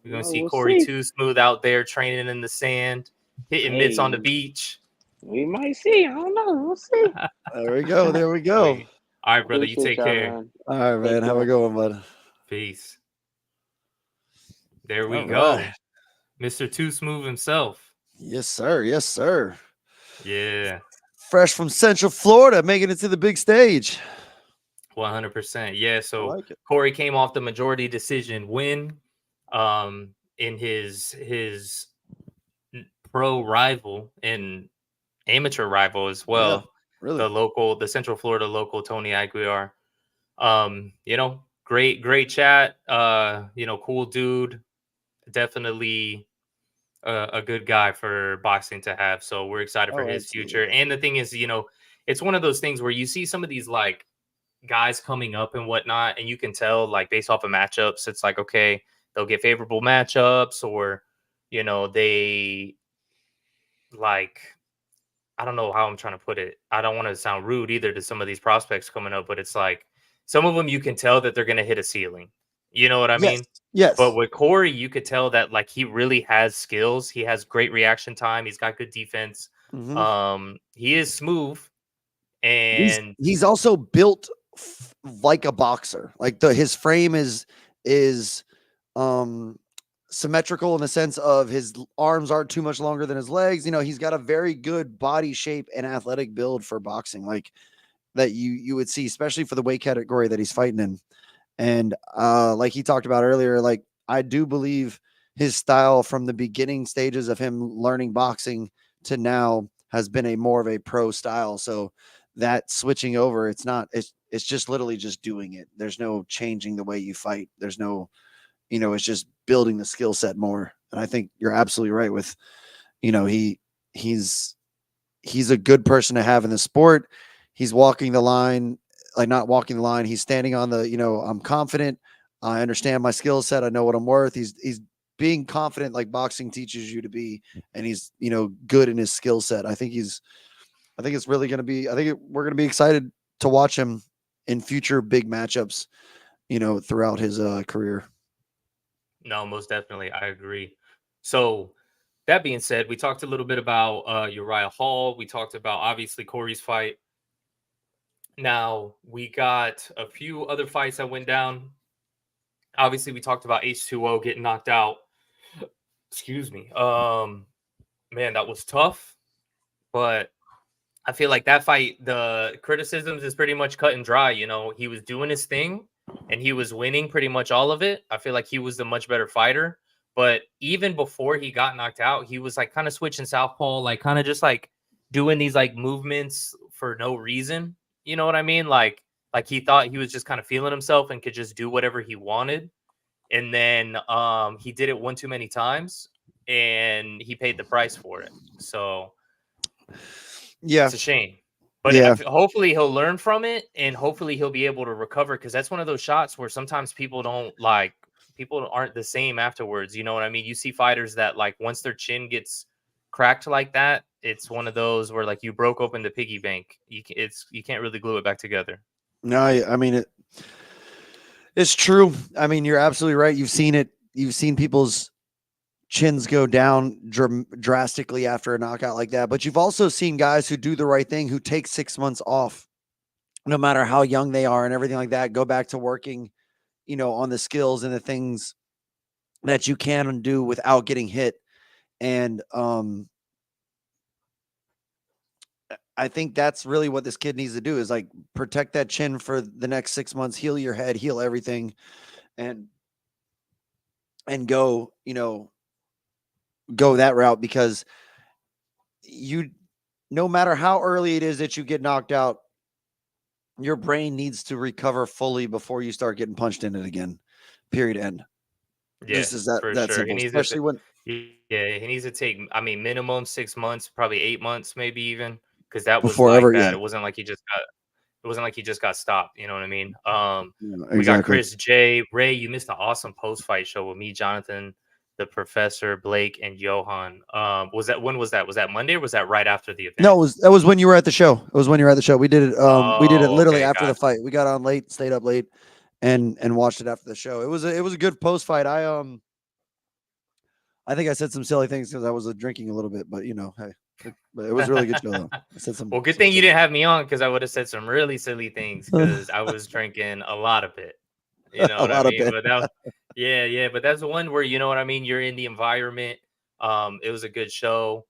We're gonna see We'll Corey see. Too Smooth out there training in the sand, hitting mitts on the Hey, beach. we might see. I don't know. We'll see. there we go. There we go. Sweet. All right, brother. You Appreciate take y'all, care. man. All right, man. Take Have a care. good one, bud. Peace. There we All go. right. Mr. Too Smooth himself. Yes, sir. Yes, sir. Yeah. Fresh from Central Florida, making it to the big stage. 100%. Yeah. I So like it. Corey came off the majority decision win in his pro rival and amateur rival as Yeah, well. really. The Central Florida local Tony Aguilar. Great chat. Cool dude. Definitely a good guy for boxing to have. So we're excited for Oh, his absolutely. future. And the thing is, it's one of those things where you see some of these like guys coming up and whatnot, and you can tell like based off of matchups, it's like, okay, they'll get favorable matchups, or they like, I don't know how I'm trying to put it. I don't want to sound rude either to some of these prospects coming up, but it's like some of them you can tell that they're going to hit a ceiling. You know what I Yes. mean? But Yes. with Corey, you could tell that like he really has skills. He has great reaction time. He's got good defense. hmm He is smooth, He's and he's also built like a boxer. Like his frame is um symmetrical in the sense of his arms aren't too much longer than his legs. He's got a very good body shape and athletic build for boxing, like that you would see, especially for the weight category that he's fighting in. And like he talked about earlier, like I do believe his style from the beginning stages of him learning boxing to now has been a more of a pro style. So that switching over, it's just literally just doing it. There's no changing the way you fight. There's no, it's just building the skill set more. And I think you're absolutely right with, he's he's a good person to have in the sport. He's walking the line, like not walking the line. He's standing on the, I'm confident. I understand my skill set. I know what I'm worth. He's being confident like boxing teaches you to be, and he's, good in his skill set. I think it's really going to be, we're going to be excited to watch him in future big matchups, throughout his career. no, most definitely, I agree. So that being said, we talked a little bit about Uriah Hall. We talked about obviously Corey's fight. Now we got a few other fights that went down. Obviously, we talked about H2O getting knocked out. Excuse me. Man, that was tough, but I feel like that fight, the criticisms is pretty much cut and dry. He was doing his thing and he was winning pretty much all of it. I feel like he was the much better fighter. But even before he got knocked out, he was like kind of switching southpaw, like kind of just like doing these like movements for no reason. You know what I mean? Like he thought he was just kind of feeling himself and could just do whatever he wanted. And then he did it one too many times and he paid the price for it. So Yeah. it's a shame. But Yeah. hopefully he'll learn from it, and hopefully he'll be able to recover, because that's one of those shots where sometimes people aren't the same afterwards. You know what I mean? You see fighters that, like, once their chin gets cracked like that, it's one of those where, like, you broke open the piggy bank. You can't really glue it back together. No, I mean it's true. I mean, you're absolutely right. You've seen it. You've seen people's chins go down drastically after a knockout like that. But you've also seen guys who do the right thing, who take 6 months off, no matter how young they are and everything like that, go back to working, on the skills and the things that you can do without getting hit. And I think that's really what this kid needs to do, is like protect that chin for the next 6 months, heal your head, heal everything, and go, go that route, because no matter how early it is that you get knocked out, your brain needs to recover fully before you start getting punched in it again. Period. End. Yeah, Just as for that sure. simple. Especially when He needs to take, I mean, minimum 6 months, probably 8 months, maybe even, because that was before like ever. that. Yeah. It wasn't like he just got stopped. You know what I mean? Yeah, We got exactly. Chris J. Ray, you missed an awesome post-fight show with me, Jonathan, the professor, Blake, and Johan. When was that? Was that Monday, or was that right after the event? No, that was when you were at the show. It was when you were at the show. We did it. We did it Oh, literally okay, after the gotcha. fight. We got on late, stayed up late, and watched it after the show. It was a good post fight. I think I said some silly things because I was drinking a little bit, but hey, but it was a really good show though. I said some. Well, good some thing you silly- didn't have me on, because I would have said some really silly things, because I was drinking a lot of it. You know a what I lot of mean? it. But yeah. But that's the one where, you know what I mean, you're in the environment. It was a good show.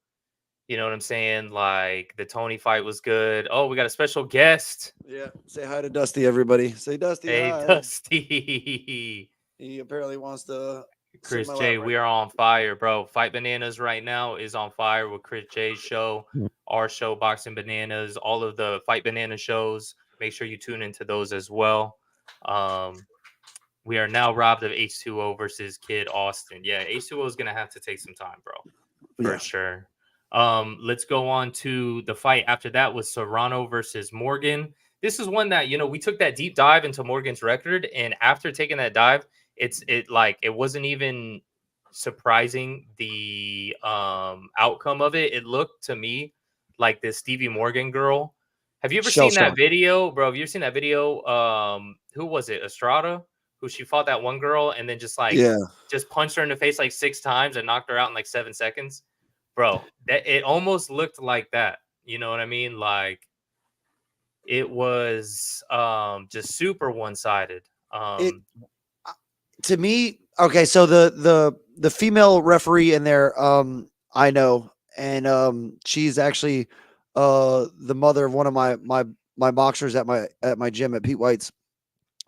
You know what I'm saying? Like, the Tony fight was good. Oh, we got a special guest. Yeah. Say hi to Dusty, everybody. Say Dusty Hey, hi. Dusty. He apparently wants to sit in Chris my J, lap we right are now. on fire, bro. Fight Bananas right now is on fire with Chris J's show, our show, Boxing Bananas, all of the Fight Banana shows. Make sure you tune into those as well. We are now robbed of H2O versus Kid Austin. Yeah, H2O is going to have to take some time, bro, for Yeah. sure. Let's go on to the fight after that was Serrano versus Morgan. This is one that, we took that deep dive into Morgan's record, and after taking that dive, it wasn't even surprising, the outcome of it. It looked to me like this Stevie Morgan girl. Have you ever Shell seen that shock. video, bro? Have you ever seen that video? Who was it? Estrada, who she fought that one girl and then just Yeah. punched her in the face like 6 times and knocked her out in like 7 seconds. Bro, that it almost looked like that. You know what I mean? Like, it was just super one-sided. It to me, okay, so the female referee in there, I know, and she's actually the mother of one of my boxers at my gym at Pete White's.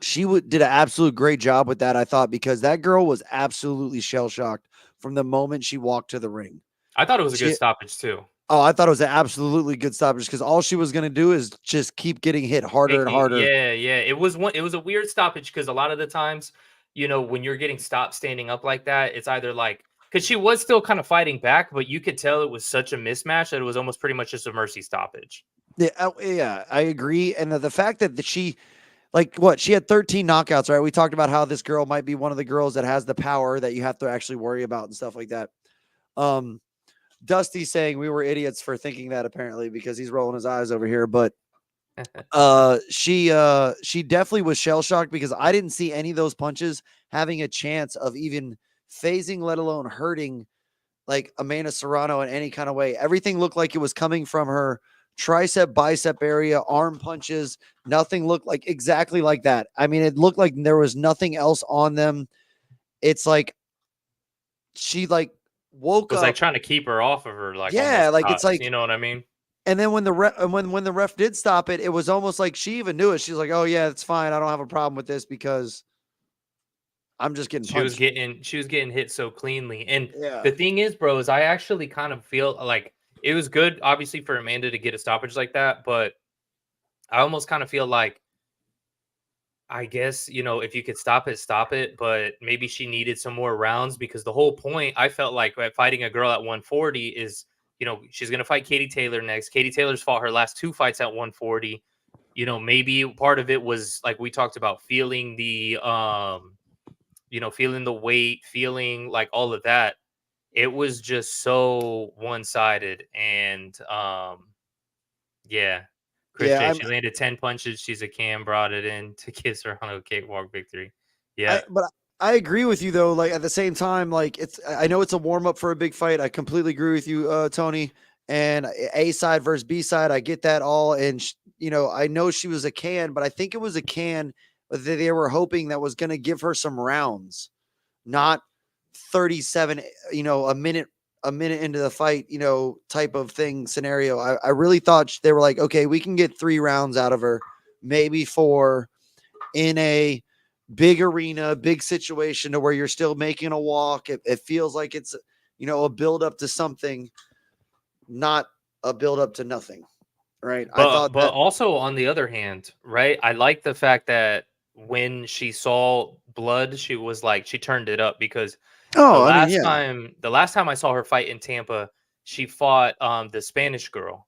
She did an absolute great job with that, I thought, because that girl was absolutely shell shocked from the moment she walked to the ring. I thought it was a good She stoppage too. Oh, I thought it was an absolutely good stoppage, because all she was going to do is just keep getting hit harder and harder. Yeah. It was a weird stoppage, because a lot of the times, when you're getting stopped standing up like that, it's either like, because she was still kind of fighting back, but you could tell it was such a mismatch that it was almost pretty much just a mercy stoppage. Yeah, I agree. And the fact that she, she had 13 knockouts, right? We talked about how this girl might be one of the girls that has the power that you have to actually worry about and stuff like that. Dusty saying we were idiots for thinking that, apparently, because he's rolling his eyes over here. But she definitely was shell shocked, because I didn't see any of those punches having a chance of even phasing, let alone hurting, like Amanda Serrano in any kind of way. Everything looked like it was coming from her tricep, bicep area, arm punches. Nothing looked like exactly like that. I mean, it looked like there was nothing else on them. It's like she woke It was up. like trying to keep her off of her, like, Yeah, almost like it's shots, like, you know what I mean? and then when the ref did stop it, it was almost like she even knew it. She's like, "Oh yeah, it's fine. I don't have a problem with this because I'm just getting She was punched." getting hit so cleanly. And Yeah. the thing is, bro, is I actually kind of feel like it was good, obviously, for Amanda to get a stoppage like that, but I almost kind of feel like, I guess, if you could stop it, stop it. But maybe she needed some more rounds, because the whole point, I felt like, fighting a girl at 140 is she's going to fight Katie Taylor next. Katie Taylor's fought her last 2 fights at 140. Maybe part of it was like we talked about, feeling the feeling the weight, feeling like all of that. It was just so one-sided. And yeah, Chris Yeah, J, she landed 10 punches. She's a Cam, brought it in to kiss her on a cakewalk victory. Yeah. but I agree with you though. Like at the same time, like I know it's a warm up for a big fight. I completely agree with you, Tony. And A side versus B side, I get that all. And I know she was a can, but I think it was a can that they were hoping that was going to give her some rounds, not 37. A minute into the fight, type of thing scenario. I really thought they were like, okay, we can get 3 rounds out of her, maybe 4, in a big arena, big situation to where you're still making a walk. It feels like it's, a build up to something, not a build up to nothing. Right. I thought But that. also on the other hand, right? I like the fact that when she saw blood, she was like, she turned it up, because Oh, I mean, yeah. the last time I saw her fight in Tampa, she fought the Spanish girl,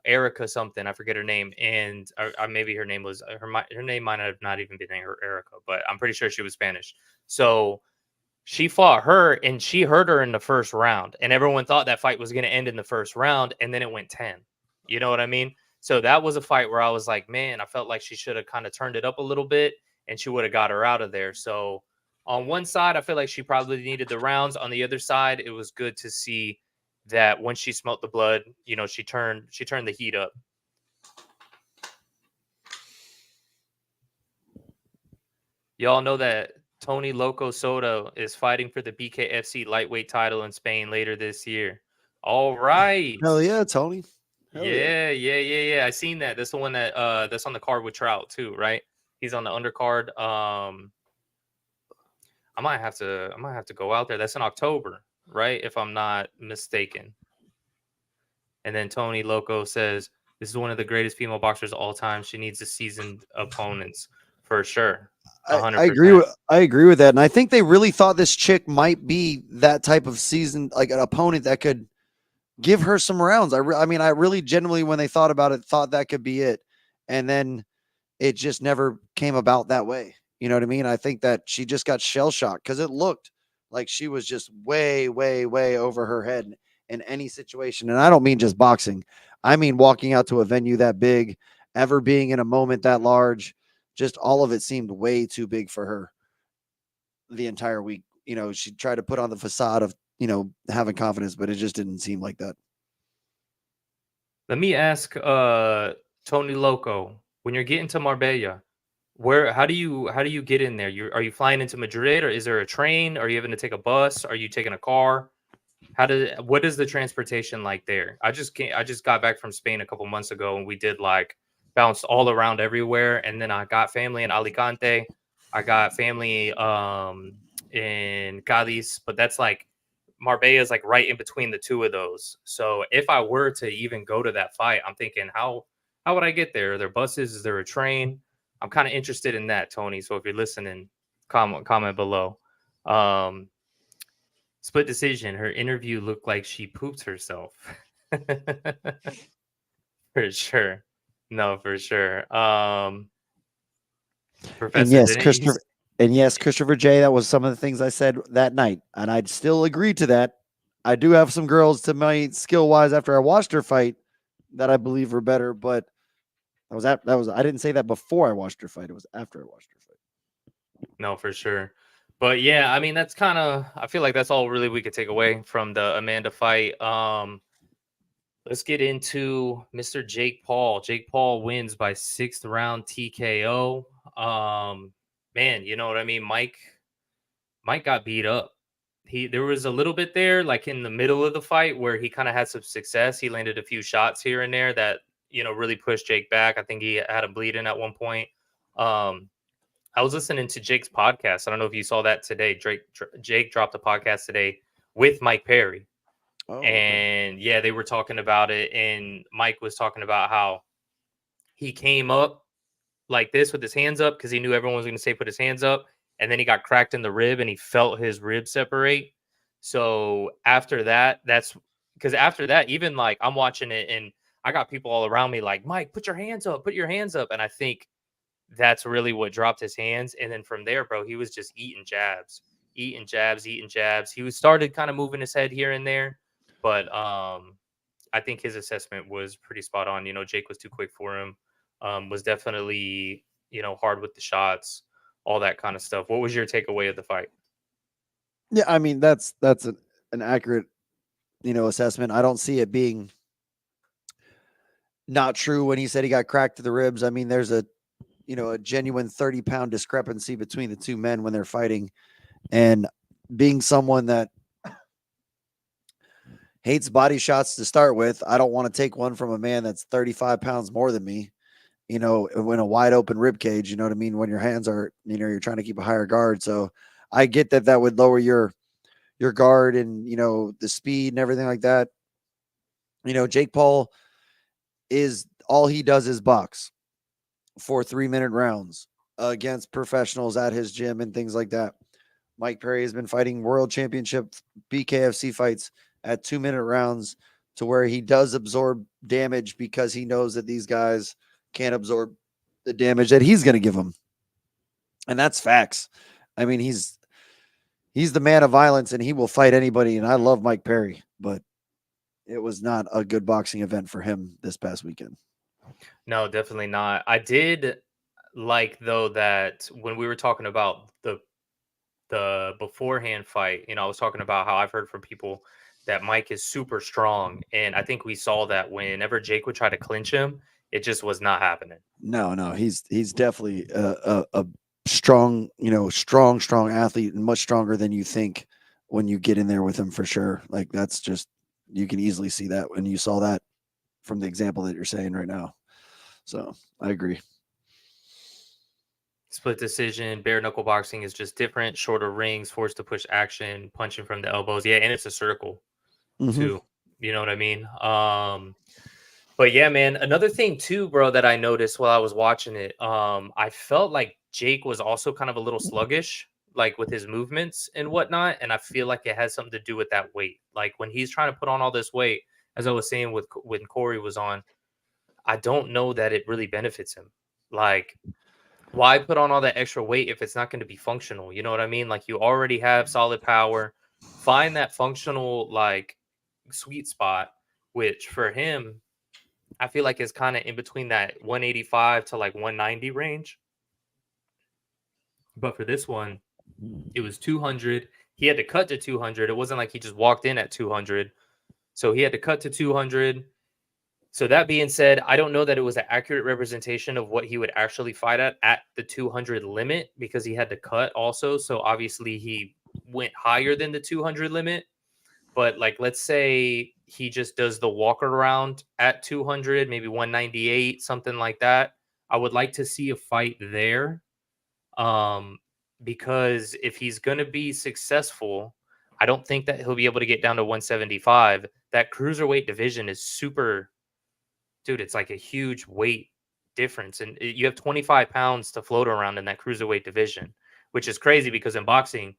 Erica something, I forget her name, and maybe her name was her name might have not even been Erica, but I'm pretty sure she was Spanish. So she fought her and she hurt her in the first round, and everyone thought that fight was going to end in the first round, and then it went 10. You know what I mean? So that was a fight where I was like, man, I felt like she should have kind of turned it up a little bit, and she would have got her out of there. So on one side, I feel like she probably needed the rounds. On the other side, it was good to see that when she smelt the blood, she turned the heat up. Y'all know that Tony Loco Soto is fighting for the BKFC lightweight title in Spain later this year. All right. Hell yeah, Tony. Hell Yeah. I seen that. That's the one that's on the card with Trout too, right? He's on the undercard. I might have to go out there. That's in October, right? If I'm not mistaken. And then Tony Loco says, this is one of the greatest female boxers of all time. She needs a seasoned opponents for sure. 100%. I agree with that. And I think they really thought this chick might be that type of season, like an opponent that could give her some rounds. I really genuinely, when they thought about it, thought that could be it. And then it just never came about that way. You know what I mean? I think that she just got shell shocked because it looked like she was just way, way, way over her head in any situation. And I don't mean just boxing. I mean walking out to a venue that big, ever being in a moment that large, just all of it seemed way too big for her the entire week. She tried to put on the facade of, having confidence, but it just didn't seem like that. Let me ask Tony Loco, when you're getting to Marbella, how do you get in there? Are you flying into Madrid, or is there a train? Are you having to take a bus? Are you taking a car? What is the transportation like there? I just got back from Spain a couple months ago, and we did bounced all around everywhere. And then I got family in Alicante. I got family in Cadiz, but that's Marbella is right in between the two of those. So if I were to even go to that fight, I'm thinking, how would I get there? Are there buses? Is there a train? I'm kind of interested in that, Tony. So if you're listening, comment below. Split decision. Her interview looked like she pooped herself. For sure. No, for sure. Professor, And yes, Christopher J, that was some of the things I said that night, and I'd still agree to that. I do have some girls to my skill wise after I watched her fight that I believe were better, but I didn't say that before I watched her fight. It was after I watched her fight. No, for sure. But yeah, I mean, that's I feel like that's all really we could take away from the Amanda fight. Let's get into Mr. Jake Paul. Jake Paul wins by 6th round TKO. Man, you know what I mean? Mike got beat up. There was a little bit there, in the middle of the fight, where he kind of had some success. He landed a few shots here and there that, really pushed Jake back. I think he had him bleeding at one point. I was listening to Jake's podcast. I don't know if you saw that today. Jake dropped a podcast today with Mike Perry. Oh, and okay. Yeah, they were talking about it. And Mike was talking about how he came up like this with his hands up because he knew everyone was going to say put his hands up. And then he got cracked in the rib and he felt his rib separate. So after that, that's because after that, even like I'm watching it and I got people all around me like, Mike, put your hands up, put your hands up. And I think that's really what dropped his hands. And then from there, bro, he was just eating jabs, eating jabs, eating jabs. He was started kind of moving his head here and there, but I think his assessment was pretty spot on. You know, Jake was too quick for him. Was definitely, you know, hard with the shots, all that kind of stuff. What was your takeaway of the fight? Yeah, I mean that's an accurate, assessment. I don't see it being not true when he said he got cracked to the ribs. I mean, there's a genuine 30-pound discrepancy between the two men when they're fighting. And being someone that hates body shots to start with, I don't want to take one from a man that's 35 pounds more than me, in a wide open rib cage, you know what I mean? When your hands are, you're trying to keep a higher guard. So I get that would lower your guard and, the speed and everything like that. Jake Paul all he does is box for 3-minute rounds against professionals at his gym and things like that. Mike Perry has been fighting world championship BKFC fights at 2-minute rounds to where he does absorb damage because he knows that these guys can't absorb the damage that he's going to give them. And that's facts. I mean, he's the man of violence and he will fight anybody. And I love Mike Perry, but it was not a good boxing event for him this past weekend. No, definitely not. I did like though that when we were talking about the beforehand fight, I was talking about how I've heard from people that Mike is super strong, and I think we saw that whenever Jake would try to clinch him, it just was not happening. No, he's definitely a strong, strong athlete and much stronger than you think when you get in there with him for sure. Like that's just, you can easily see that when you saw that from the example that you're saying right now. So I agree. Split decision, bare knuckle boxing is just different. Shorter rings, forced to push action, punching from the elbows. Yeah, and it's a circle too. You know what I mean? But yeah, man, another thing too, bro, that I noticed while I was watching it, I felt like Jake was also kind of a little sluggish, like with his movements and whatnot. And I feel like it has something to do with that weight. Like when he's trying to put on all this weight, as I was saying with when Corey was on, I don't know that it really benefits him. Like, why put on all that extra weight if it's not going to be functional? You know what I mean? Like you already have solid power. Find that functional like sweet spot, which for him, I feel like is kind of in between that 185 to like 190 range. But for this one, it was 200. He had to cut to 200. It wasn't like he just walked in at 200. So he had to cut to 200. So that being said, I don't know that it was an accurate representation of what he would actually fight at the 200 limit because he had to cut also. So obviously he went higher than the 200 limit. But like, let's say he just does the walk around at 200, maybe 198, something like that. I would like to see a fight there. Because if he's going to be successful, I don't think that he'll be able to get down to 175. That cruiserweight division is super, dude, it's like a huge weight difference. And you have 25 pounds to float around in that cruiserweight division, which is crazy because in boxing,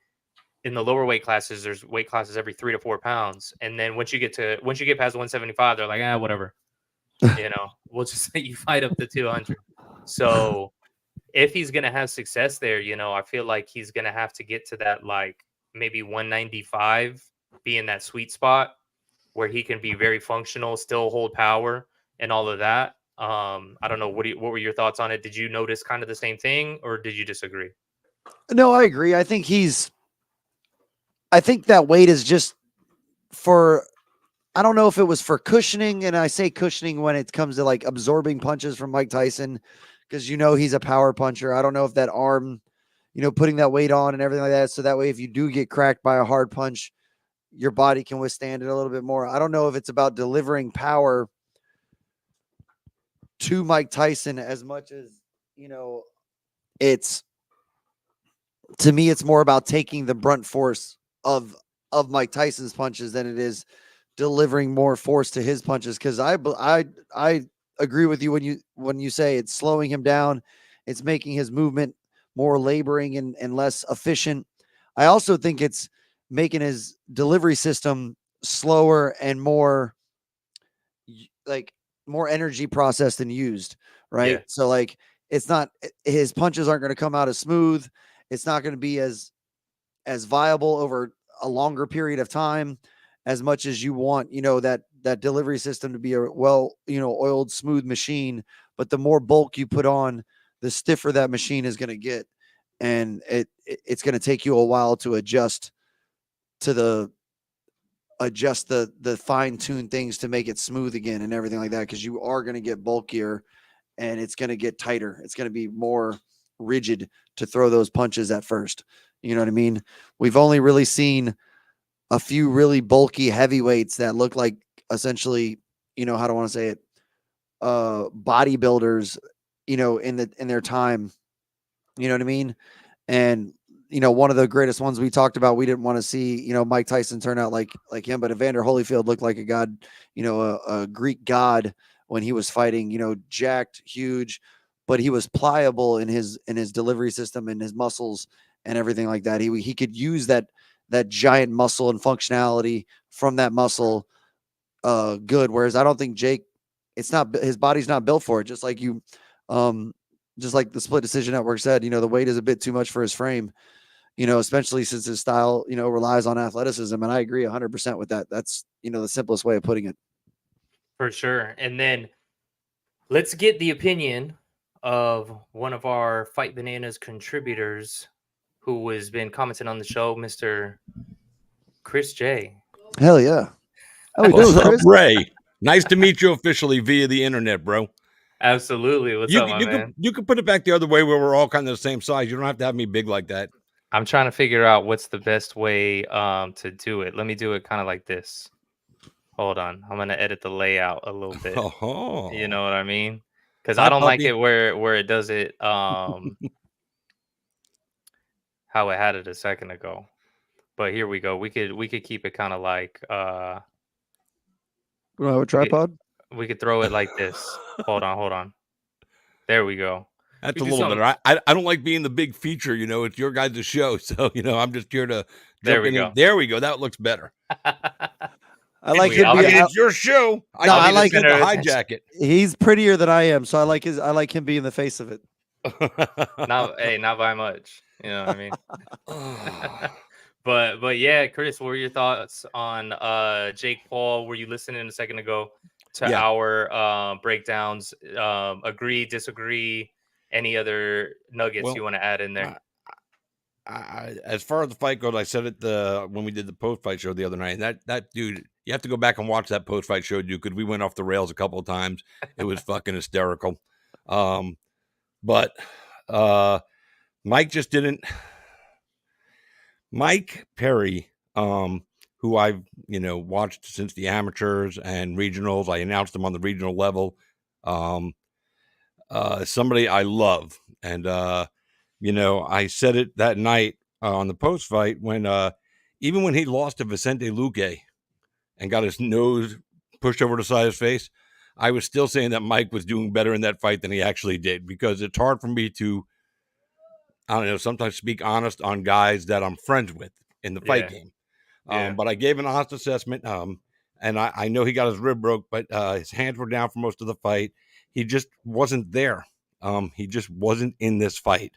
in the lower weight classes, there's weight classes every 3 to 4 pounds. And then once you get past 175, they're like, whatever, we'll just let you fight up to 200. So if he's going to have success there, I feel like he's going to have to get to that, like maybe 195, be in that sweet spot where he can be very functional, still hold power and all of that. I don't know. What were your thoughts on it? Did you notice kind of the same thing or did you disagree? No, I agree. I think that weight is just for, I don't know if it was for cushioning, and I say cushioning when it comes to like absorbing punches from Mike Tyson, because he's a power puncher. I don't know if that arm, putting that weight on and everything like that, so that way if you do get cracked by a hard punch, your body can withstand it a little bit more. I don't know if it's about delivering power to Mike Tyson as much as, it's, to me, it's more about taking the brunt force of Mike Tyson's punches than it is delivering more force to his punches. Because I agree with you when you say it's slowing him down, it's making his movement more laboring and less efficient. I also think it's making his delivery system slower and more like more energy processed and used, right? Yeah. So like it's not his punches aren't going to come out as smooth. It's not going to be as viable over a longer period of time as much as you want, that delivery system to be a well, oiled, smooth machine. But the more bulk you put on, the stiffer that machine is going to get. And it's going to take you a while to adjust to the fine-tuned things to make it smooth again and everything like that, because you are going to get bulkier and it's going to get tighter. It's going to be more rigid to throw those punches at first. You know what I mean? We've only really seen a few really bulky heavyweights that look like essentially, how do I want to say it? Bodybuilders, in their time. You know what I mean? And one of the greatest ones we talked about, we didn't want to see, Mike Tyson turn out like him, but Evander Holyfield looked like a god, a Greek god when he was fighting, jacked, huge, but he was pliable in his delivery system and his muscles and everything like that. He could use that giant muscle and functionality from that muscle good. Whereas I don't think Jake, his body's not built for it. Just like just like the Split Decision Network said, the weight is a bit too much for his frame, especially since his style, relies on athleticism. And I agree 100% with that. That's, the simplest way of putting it. For sure. And then let's get the opinion of one of our Fight Bananas contributors who has been commenting on the show, Mr. Chris J. Hell yeah. Oh, what's up, Ray? Nice to meet you officially via the internet, bro. Absolutely. What's up, my man? You can put it back the other way where we're all kind of the same size. You don't have to have me big like that. I'm trying to figure out what's the best way to do it. Let me do it kind of like this. Hold on. I'm going to edit the layout a little bit. Oh. You know what I mean? Because I don't like it where it does it how it had it a second ago. But here we go. We could keep it kind of like we don't have a tripod? We could throw it like this. Hold on. There we go. That's a little better. I don't like being the big feature, it's your guys' show. So, I'm just here to There we go. There we go. That looks better. I like him. It's your show. I like him to hijack it. He's prettier than I am, so I like him being the face of it. Not by much. You know what I mean? But yeah, Chris, what were your thoughts on Jake Paul? Were you listening a second ago to our breakdowns? Agree, disagree? Any other nuggets you want to add in there? As far as the fight goes, I said it when we did the post-fight show the other night. And that dude, you have to go back and watch that post-fight show, dude, because we went off the rails a couple of times. It was fucking hysterical. But Mike just didn't. Mike Perry, who I've watched since the amateurs and regionals. I announced him on the regional level. Somebody I love, and I said it that night on the post fight when even when he lost to Vicente Luque and got his nose pushed over the side of his face, I was still saying that Mike was doing better in that fight than he actually did, because it's hard for me to, I don't know, sometimes speak honest on guys that I'm friends with in the fight game. But I gave an honest assessment. And I know he got his rib broke, but his hands were down for most of the fight. He just wasn't there. He just wasn't in this fight.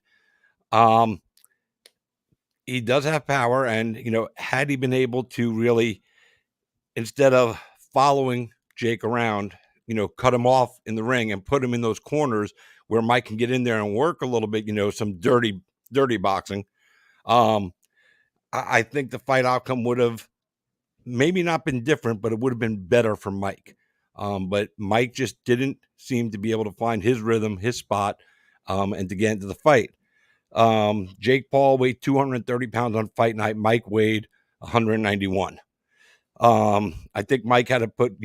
He does have power, and had he been able to really, instead of following Jake around, cut him off in the ring and put him in those corners where Mike can get in there and work a little bit, some dirty boxing. I think the fight outcome would have maybe not been different, but it would have been better for Mike. But Mike just didn't seem to be able to find his rhythm, his spot, and to get into the fight. Jake Paul weighed 230 pounds on fight night. Mike weighed 191. I think Mike had to put,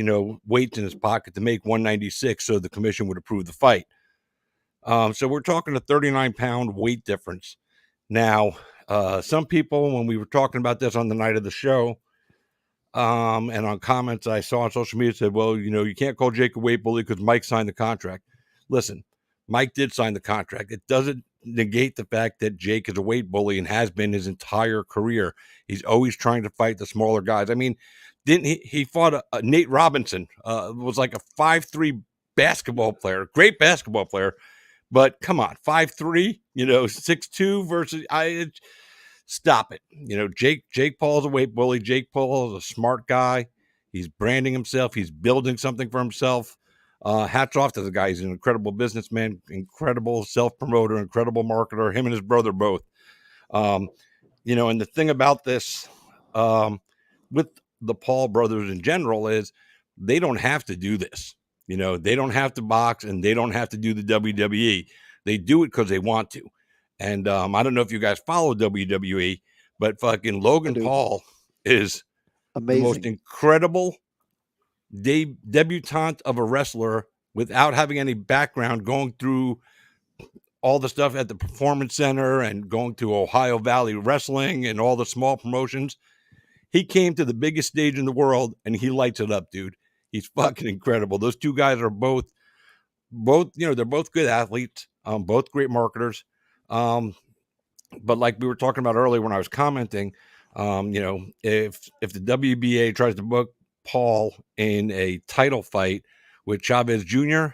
weights in his pocket to make 196 so the commission would approve the fight. So we're talking a 39-pound weight difference. Now, some people, when we were talking about this on the night of the show, and on comments I saw on social media, said, well, you can't call Jake a weight bully because Mike signed the contract. Listen, Mike did sign the contract. It doesn't negate the fact that Jake is a weight bully and has been his entire career. He's always trying to fight the smaller guys. I mean, didn't he fought a Nate Robinson, was like a 5'3" basketball player, great basketball player, but come on, 5'3", 6'2" versus stop it. Jake Paul's a weight bully. Jake Paul is a smart guy. He's branding himself. He's building something for himself. Hats off to the guy. He's an incredible businessman, incredible self-promoter, incredible marketer, him and his brother both. And the thing about this with the Paul brothers in general is they don't have to do this. They don't have to box and they don't have to do the WWE. They do it because they want to. And I don't know if you guys follow WWE, but fucking Logan Paul is amazing, the most incredible debutante of a wrestler without having any background, going through all the stuff at the Performance Center and going to Ohio Valley Wrestling and all the small promotions. He came to the biggest stage in the world and he lights it up, dude. He's fucking incredible. Those two guys are both, they're both good athletes, both great marketers. But like we were talking about earlier when I was commenting, if the WBA tries to book Paul in a title fight with Chavez Jr.,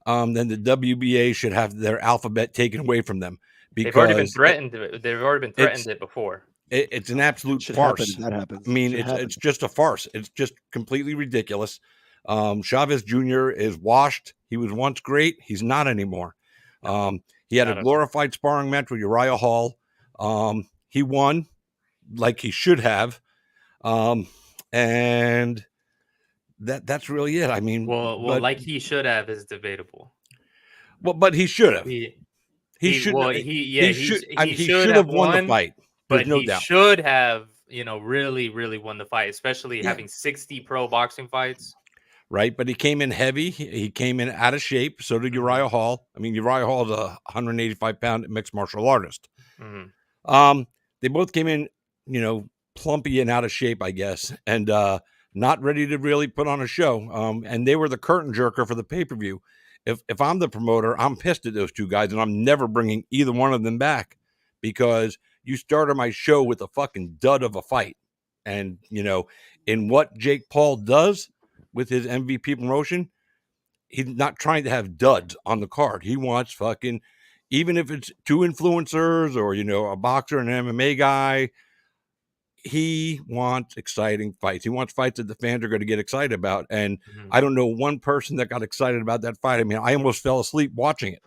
then the WBA should have their alphabet taken away from them. Because they've already been threatened. They've already been threatened it before. It's an absolute farce. That happens. I mean, it's just a farce. It's just completely ridiculous. Chavez Jr. is washed. He was once great. He's not anymore. He had a glorified sparring match with Uriah Hall. He won like he should have. And that's really it. I mean, like he should have is debatable. Well, but he should have. He should have won the fight. But no doubt. Should have, really, really won the fight, especially having 60 pro boxing fights. Right, but he came in heavy. He came in out of shape. So did Uriah Hall. I mean, Uriah Hall is a 185-pound mixed martial artist. Mm-hmm. They both came in, plumpy and out of shape, I guess, and not ready to really put on a show. And they were the curtain jerker for the pay-per-view. If I'm the promoter, I'm pissed at those two guys, and I'm never bringing either one of them back because you started my show with a fucking dud of a fight. And, in what Jake Paul does with his MVP promotion, he's not trying to have duds on the card. He wants fucking, even if it's two influencers or, a boxer and an MMA guy, he wants exciting fights. He wants fights that the fans are going to get excited about. And I don't know one person that got excited about that fight. I mean, I almost fell asleep watching it.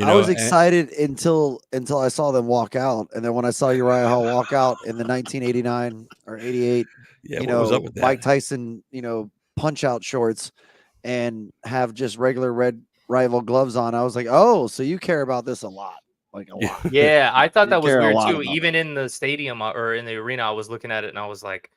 I was excited until I saw them walk out. And then when I saw Uriah Hall walk out in the 1989 or 88, what was up with that? Mike Tyson, punch out shorts and have just regular red rival gloves on, I was like, oh, so you care about this a lot. Like a lot. Yeah, I thought that was weird too. Even in the stadium or in the arena, I was looking at it and I was like,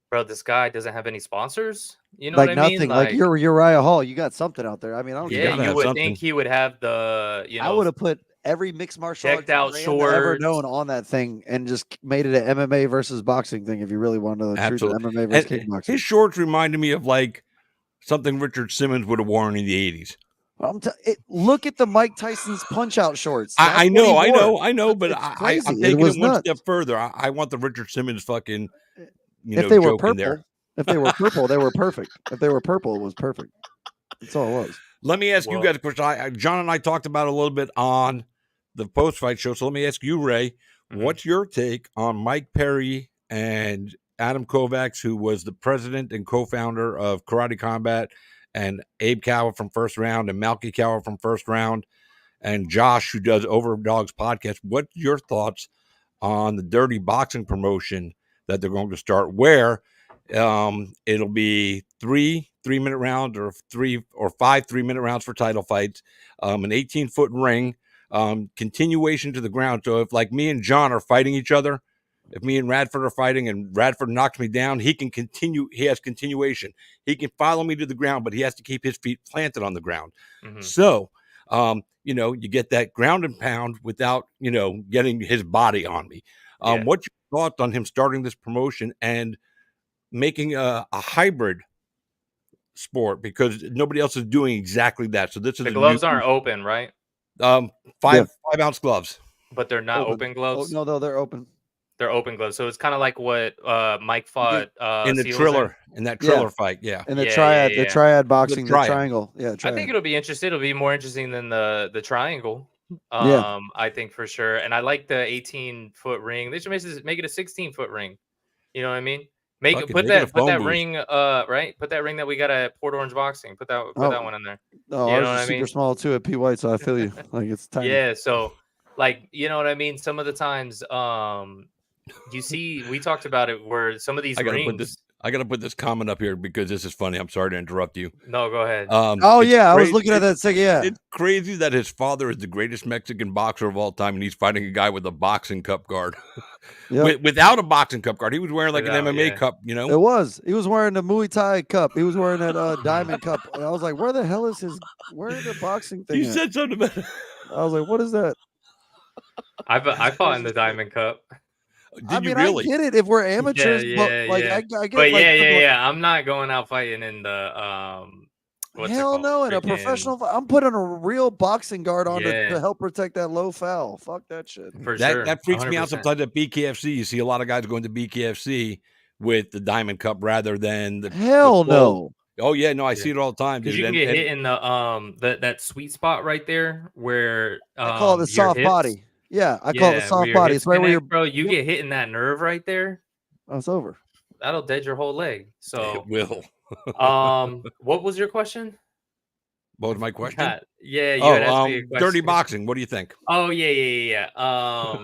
bro, this guy doesn't have any sponsors. You know like what I nothing. mean? Like you're Uriah Hall. You got something out there. I mean, I don't you would think he would have the, I would have put every mixed martial decked out shorts ever known on that thing and just made it an MMA versus boxing thing if you really wanted to know the truth of MMA versus kickboxing. His shorts reminded me of like something Richard Simmons would have worn in the 80s. Look at the Mike Tyson's punch out shorts. I know, but I'm taking it one step further. I want the Richard Simmons fucking, if they were purple, if they were purple, they were perfect. If they were purple, it was perfect. That's all it was. Let me ask you guys a question. John and I talked about it a little bit on the post-fight show. So let me ask you, Ray, what's your take on Mike Perry and Adam Kovacs, who was the president and co-founder of Karate Combat, and Abe Cower from First Round and Malky Cower from First Round, and Josh, who does Overdogs podcast? What's your thoughts on the Dirty Boxing promotion that they're going to start, where it'll be 3 3-minute rounds or 3 or 5 3-minute rounds for title fights, an 18-foot ring, continuation to the ground. So if like me and John are fighting each other, if me and Radford are fighting and Radford knocks me down, he can continue. He has continuation. He can follow me to the ground, but he has to keep his feet planted on the ground. So, you get that ground and pound without, getting his body on me. What's your thoughts on him starting this promotion and making a hybrid sport because nobody else is doing exactly that. So this is The a gloves new aren't open, right? 5 ounce gloves. But they're not open Oh gloves. no, they're open. They're open gloves. So it's kind of like what Mike fought In the Seals Triller, in that Triller fight, And the Yeah, the triad boxing, the triad. triangle. Yeah, I triad. think it'll be interesting. It'll be more interesting than the triangle. Yeah. I think for sure. And I like the 18-foot ring. They should make it a 16-foot ring. You know what I mean? Put it a phone that booth. ring right. Put that ring that we got at Port Orange Boxing. Put that one in there. Oh, You know ours what is I super mean? small too at P White, so I feel you. Like it's tiny. Yeah. So like you know what I mean. Some of the times, you see, we talked about it where some of these rings. I gotta put this comment up here because this is funny. I'm sorry to interrupt you. No, go ahead. Oh It's yeah, I was crazy- looking at that second. Yeah, It's crazy that his father is the greatest Mexican boxer of all time, and he's fighting a guy with a boxing cup guard. Yep. Without a boxing cup guard, he was wearing like Without, an MMA yeah. cup. You know, it was. He was wearing the Muay Thai cup. He was wearing that diamond cup. And I was like, where the hell is his? Where the boxing thing? you at? said something about. I was like, what is that? I fought in the Diamond Cup. Did you really? I get it if we're amateurs, yeah, but like yeah. I get. But like, yeah. I'm not going out fighting in the what's it Hell called? no! In a Freaking- professional, I'm putting a real boxing guard on Yeah. to help protect that low foul. Fuck that shit. for sure. That freaks me out 100%. sometimes at BKFC. You see a lot of guys going to BKFC with the Diamond Cup rather than the Hell the full- no. Oh yeah, no, I Yeah. see it all the time, Because dude. you can And- get hit in the that sweet spot right there where I call it the your soft hips- body. Yeah, I call it the where soft your body. hips It's right where connect, you're. bro. You Yep. get hit in that nerve right there. Oh, it's over. That'll dead your whole leg. it So, will. what was your question? What was my question? Yeah, you had asked me a dirty question. boxing. What do you think? Oh yeah.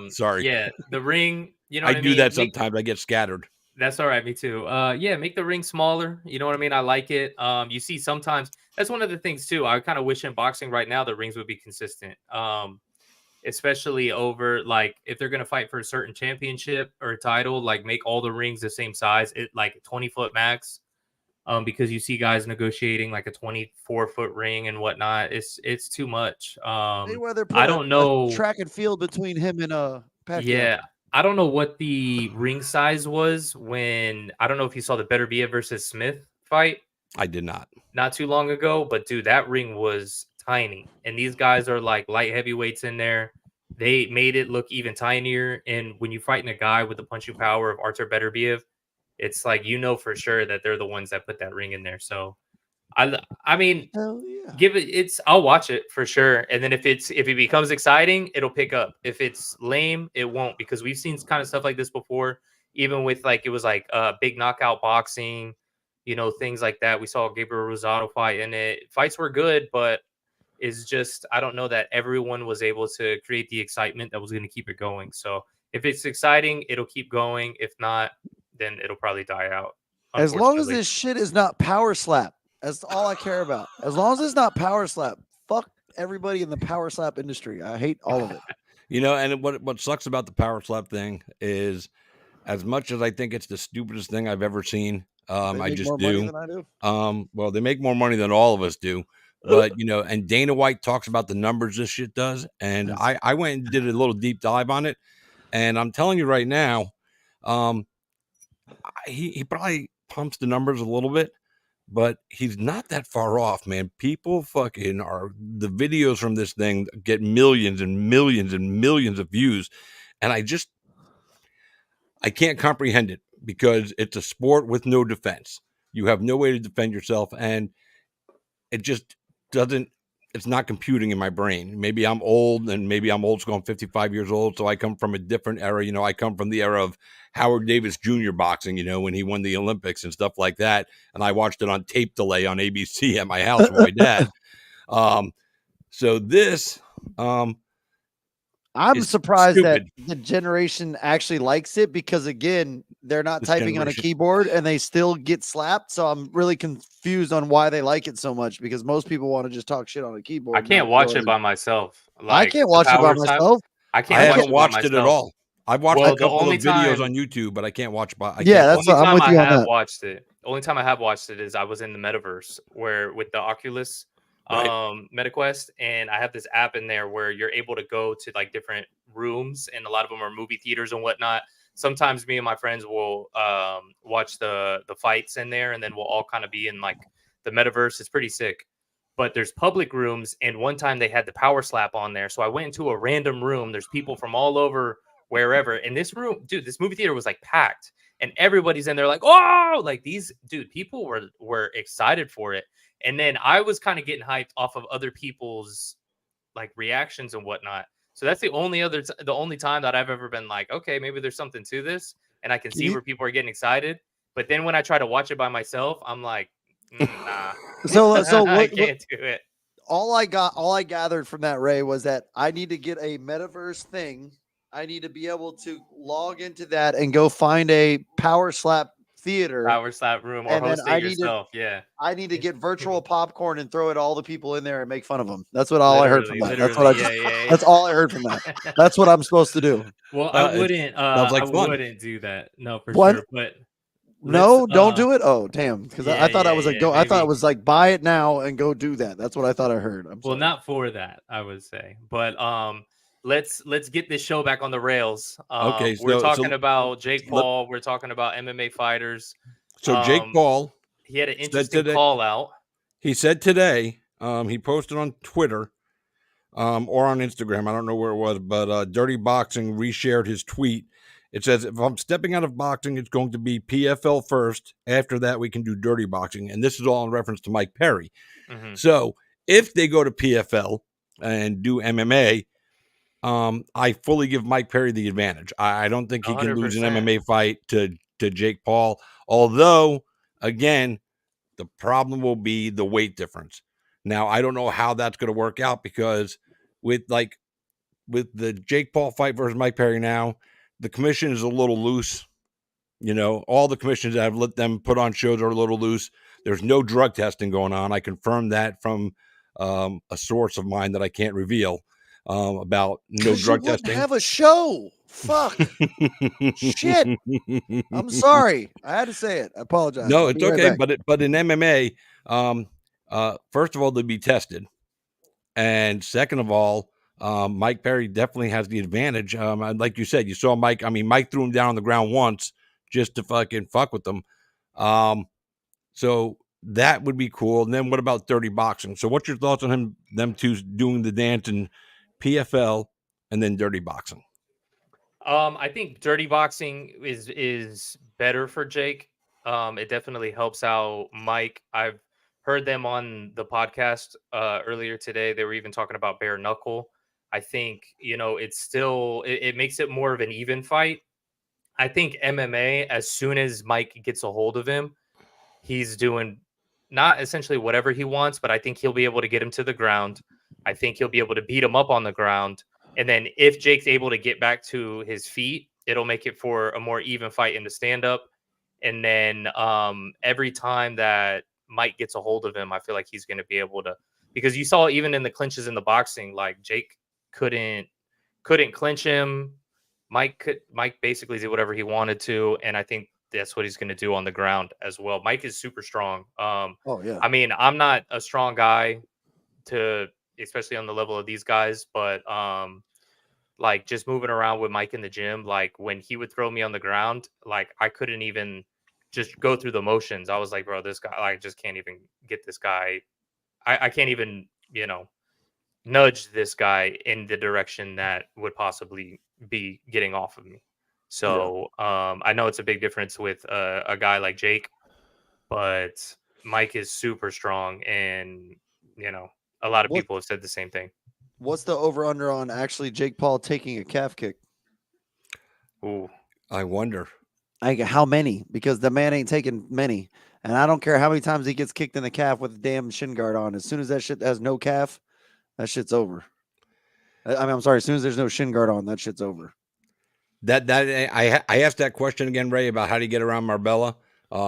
Sorry. Yeah, the ring. You know I what I do mean? that sometimes. I get scattered. That's all right, me too. Yeah, make the ring smaller. You know what I mean? I like it. You see sometimes that's one of the things too. I kind of wish in boxing right now the rings would be consistent. Especially over like if they're gonna fight for a certain championship or a title, like make all the rings the same size, it like 20-foot max. Because you see guys negotiating like a 24-foot ring and whatnot. It's too much. Mayweather put I don't know. track and field between him and Pacquiao. Yeah, I don't know what the ring size was when I don't know if you saw the Beterbiev versus Smith fight I did not. not too long ago, but dude, that ring was tiny, and these guys are like light heavyweights in there. They made it look even tinier, and when you fighting a guy with the punching power of Artur Beterbiev, it's like you know for sure that they're the ones that put that ring in there. So, I mean, Hell yeah. give it. I'll watch it for sure, and then if it becomes exciting, it'll pick up. If it's lame, it won't because we've seen kind of stuff like this before. Even with like it was like big knockout boxing, you know, things like that. We saw Gabriel Rosado fight, and fights were good, but it's just I don't know that everyone was able to create the excitement that was going to keep it going. So if it's exciting, it'll keep going. If not, then it'll probably die out. As long as unfortunately. this shit is not power slap, that's all I care about. As long as it's not power slap, fuck everybody in the power slap industry. I hate all of it. You know, and what sucks about the power slap thing is, as much as I think it's the stupidest thing I've ever seen, They I make just more money do. than I do. Well, they make more money than all of us do, but you know, and Dana White talks about the numbers this shit does, and Yes. I went and did a little deep dive on it, and I'm telling you right now, he probably pumps the numbers a little bit, but he's not that far off, man. People fucking are the videos from this thing get millions and millions and millions of views, and I can't comprehend it because it's a sport with no defense. You have no way to defend yourself, and it just doesn't. It's not computing in my brain. Maybe I'm old, and maybe I'm old school. I'm 55 years old, so I come from a different era. You know, I come from the era of Howard Davis Jr. boxing. You know, when he won the Olympics and stuff like that, and I watched it on tape delay on ABC at my house with my dad. So this, I'm It's surprised stupid. that the generation actually likes it because again, they're not This typing on a generation. keyboard and they still get slapped. So I'm really confused on why they like it so much because most people want to just talk shit on a keyboard. I can't not watch really- it by myself. I Like, can't the watch it by power slap, myself. I I can't haven't watch watched it at myself. all. I've watched Well, a the couple of only videos time- on YouTube, but I can't watch. Yeah, The that's only what I'm time with I you on have that. watched it. Only time I have watched it is I was in the metaverse where with the Oculus Right. MetaQuest, and I have this app in there where you're able to go to like different rooms, and a lot of them are movie theaters and whatnot. Sometimes me and my friends will watch the fights in there, and then we'll all kind of be in like the metaverse is pretty sick. But there's public rooms, and one time they had the power slap on there. So I went into a random room. There's people from all over wherever. And this room, dude, this movie theater was like packed. And everybody's in there like, oh, like these, dude, people were excited for it. And then I was kind of getting hyped off of other people's like reactions and whatnot. So that's the only time that I've ever been like, okay, maybe there's something to this, and I can see where people are getting excited. But then when I try to watch it by myself, I'm like, nah. So I what can't do it. all I gathered from that, Ray, was that I need to get a metaverse thing. I need to be able to log into that and go find a power slap theater. Power slap room or And then host I it need to- yourself. Yeah. I need to get virtual popcorn and throw it at all the people in there and make fun of them. That's what all I heard from that. That's what That's all I heard from that. That's what I'm supposed to do. Well, I wouldn't. sounds like I fun. wouldn't do that. No, for What? sure. But No, let's, don't do it. Oh, damn! Because I yeah, thought I was like, go. I thought maybe. it was like, buy it now and go do that. That's what I thought I heard. I'm Well, sorry. not for that, I would say. But let's get this show back on the rails. Okay, We're so- talking so about Jake let- Paul. We're talking about MMA fighters. So Jake Paul, He had an interesting today- call out. he said today, he posted on Twitter or on Instagram, I don't know where it was, but Dirty Boxing reshared his tweet. It says, if I'm stepping out of boxing, it's going to be PFL first. After that, we can do dirty boxing. And this is all in reference to Mike Perry. Mhm. So if they go to PFL and do MMA, I fully give Mike Perry the advantage. I don't think he can lose an 100%. MMA fight to Jake Paul. Although, again, the problem will be the weight difference. Now, I don't know how that's going to work out because with the Jake Paul fight versus Mike Perry now, the commission is a little loose. You know, all the commissions that have let them put on shows are a little loose. There's no drug testing going on. I confirmed that from a source of mine that I can't reveal about no 'Cause drug you wouldn't testing. have a show. Fuck. Shit. I'm sorry. I had to say it. I apologize. No, I'll it's be right okay. back. But in MMA, first of all, they'll be tested, and second of all, Mike Perry definitely has the advantage. Like you said, you saw Mike. I mean, Mike threw him down on the ground once just to fucking fuck with them. So that would be cool. And then what about dirty boxing? So what's your thoughts on them two doing the dance in PFL and then dirty boxing? I think dirty boxing is better for Jake. It definitely helps out Mike. I've heard them on the podcast earlier today. They were even talking about bare knuckle. I think, it's still, it makes it more of an even fight. I think MMA, as soon as Mike gets a hold of him, he's doing not essentially whatever he wants, but I think he'll be able to get him to the ground. I think he'll be able to beat him up on the ground. And then if Jake's able to get back to his feet, it'll make it for a more even fight in the stand-up. And then every time that Mike gets a hold of him, I feel like he's going to be able to, because you saw even in the clinches in the boxing, like Jake couldn't clinch him. Mike basically did whatever he wanted to, and I think that's what he's going to do on the ground as well. Mike is super strong. Oh, yeah. I mean, I'm not a strong guy especially on the level of these guys, but like just moving around with Mike in the gym, like when he would throw me on the ground, like I couldn't even just go through the motions. I was like, bro, this guy, I just can't even get this guy. I can't even, nudge this guy in the direction that would possibly be getting off of me. So I know it's a big difference with a guy like Jake, but Mike is super strong, and a lot of people have said the same thing. What's the over-under on actually Jake Paul taking a calf kick? Ooh, I wonder. How many? Because the man ain't taking many. And I don't care how many times he gets kicked in the calf with a damn shin guard on. As soon as that shit has no calf, that shit's over. I'm sorry. As soon as there's no shin guard on, that shit's over. I asked that question again, Ray, about how do you get around Marbella.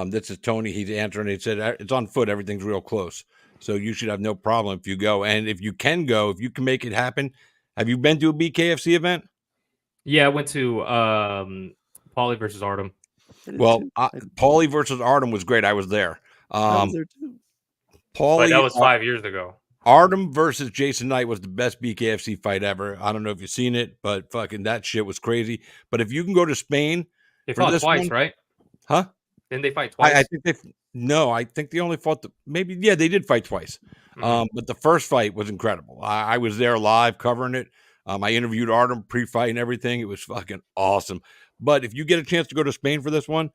This is Tony. He's answering. He said it's on foot. Everything's real close, so you should have no problem if you go. And if you can go, if you can make it happen. Have you been to a BKFC event? yeah, I went to Paulie versus Artem. Well, Paulie versus Artem was great. I was there. I was there too. But that Paulie was 5 years ago. Artem versus Jason Knight was the best BKFC fight ever. I don't know if you've seen it, but fucking that shit was crazy. But if you can go to Spain, They for fought this twice, one- right? huh? Didn't they fight twice? I think No, I think they only fought maybe, yeah, they did fight twice. Mhm. But the first fight was incredible. I was there live covering it. I interviewed Artem pre-fight and everything. It was fucking awesome. But if you get a chance to go to Spain for this one,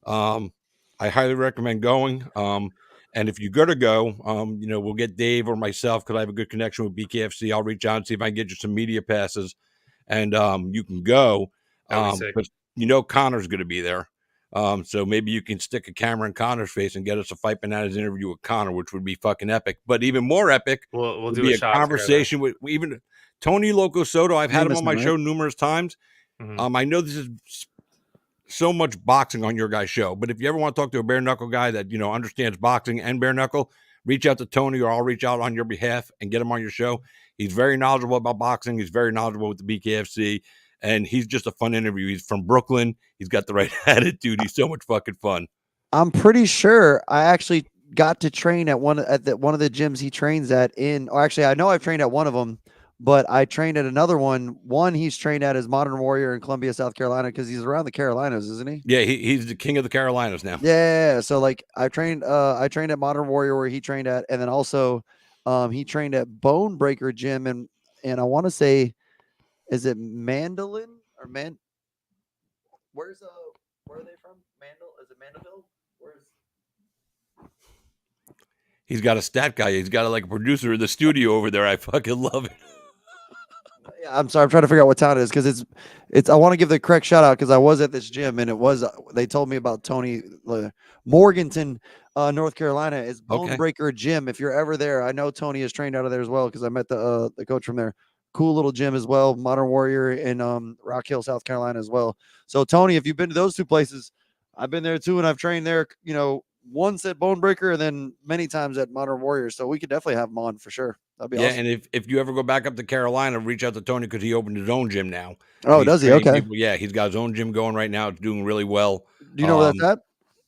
um, I highly recommend going. And if you're gonna go, we'll get Dave or myself because I have a good connection with BKFC. I'll reach out and see if I can get you some media passes, and you can go. That would be sick. Because Connor's gonna be there. So maybe you can stick a camera in Connor's face and get us a Fight Bananas interview with Connor, which would be fucking epic. But even more epic We'll would do be a a shot together. conversation with even Tony Loco Soto. I've had him on my Jameson, show numerous times. Mhm. I know this is so much boxing on your guys' show, but if you ever want to talk to a bare knuckle guy that understands boxing and bare knuckle, reach out to Tony, or I'll reach out on your behalf and get him on your show. He's very knowledgeable about boxing. He's very knowledgeable with the BKFC, and he's just a fun interview. He's from Brooklyn. He's got the right attitude. He's so much fucking fun. I'm pretty sure I actually got to train at one of the gyms he trains at or actually I know I've trained at one of them, but I trained at another one. One he's trained at is Modern Warrior in Columbia, South Carolina, because he's around the Carolinas, isn't he? Yeah, he's the king of the Carolinas now. Yeah. So like I trained at Modern Warrior where he trained at, and then also he trained at Bone Breaker Gym and I want to say, is it Mandolin or where are they from? Is it Mandeville? He's got a stat guy. He's got like a producer in the studio over there. I fucking love it. Yeah, I'm sorry. I'm trying to figure out what town it is because it's. I want to give the correct shout out because I was at this gym and it was. They told me about Tony Morganton, North Carolina. Is Bone Okay. Breaker Gym. If you're ever there, I know Tony is trained out of there as well because I met the coach from there. Cool little gym as well. Modern Warrior in Rock Hill, South Carolina as well. So Tony, if you've been to those two places, I've been there too, and I've trained there. Once at Bone Breaker and then many times at Modern Warrior. So we could definitely have him on for sure. That'd be awesome. And if you ever go back up to Carolina, reach out to Tony because he opened his own gym now. Oh, does he? Okay. People. Yeah, he's got his own gym going right now. It's doing really well. Do you know where that's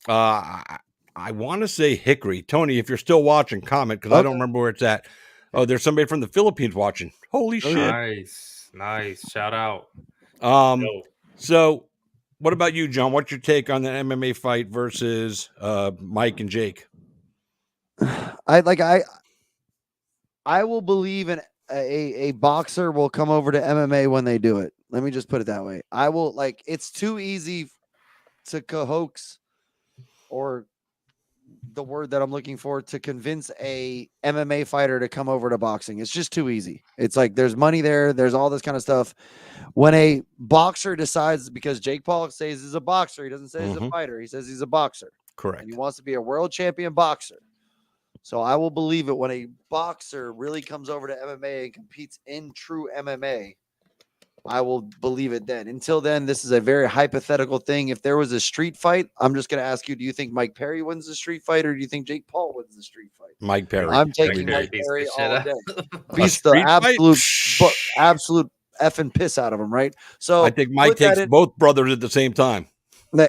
at? I want to say Hickory. Tony, if you're still watching, comment because I don't remember where it's at. Oh, there's somebody from the Philippines watching. Holy shit. Nice. Shout out. So what about you, John? What's your take on the MMA fight versus Mike and Jake? I will believe in a boxer will come over to MMA when they do it. Let me just put it that way. I will it's too easy to coax, or the word that I'm looking for, to convince a MMA fighter to come over to boxing. It's just too easy. It's like there's money there. There's all this kind of stuff. When a boxer decides, because Jake Paul says he's a boxer, he doesn't say he's a fighter. He says he's a boxer. Correct. And he wants to be a world champion boxer. So I will believe it when a boxer really comes over to MMA and competes in true MMA. I will believe it then. Until then, this is a very hypothetical thing. If there was a street fight, I'm just going to ask you, do you think Mike Perry wins the street fight, or do you think Jake Paul wins the street fight? Mike Perry. I'm taking Mike Perry all day. Beats the absolute effing piss out of him, right? So I think Mike takes both brothers at the same time.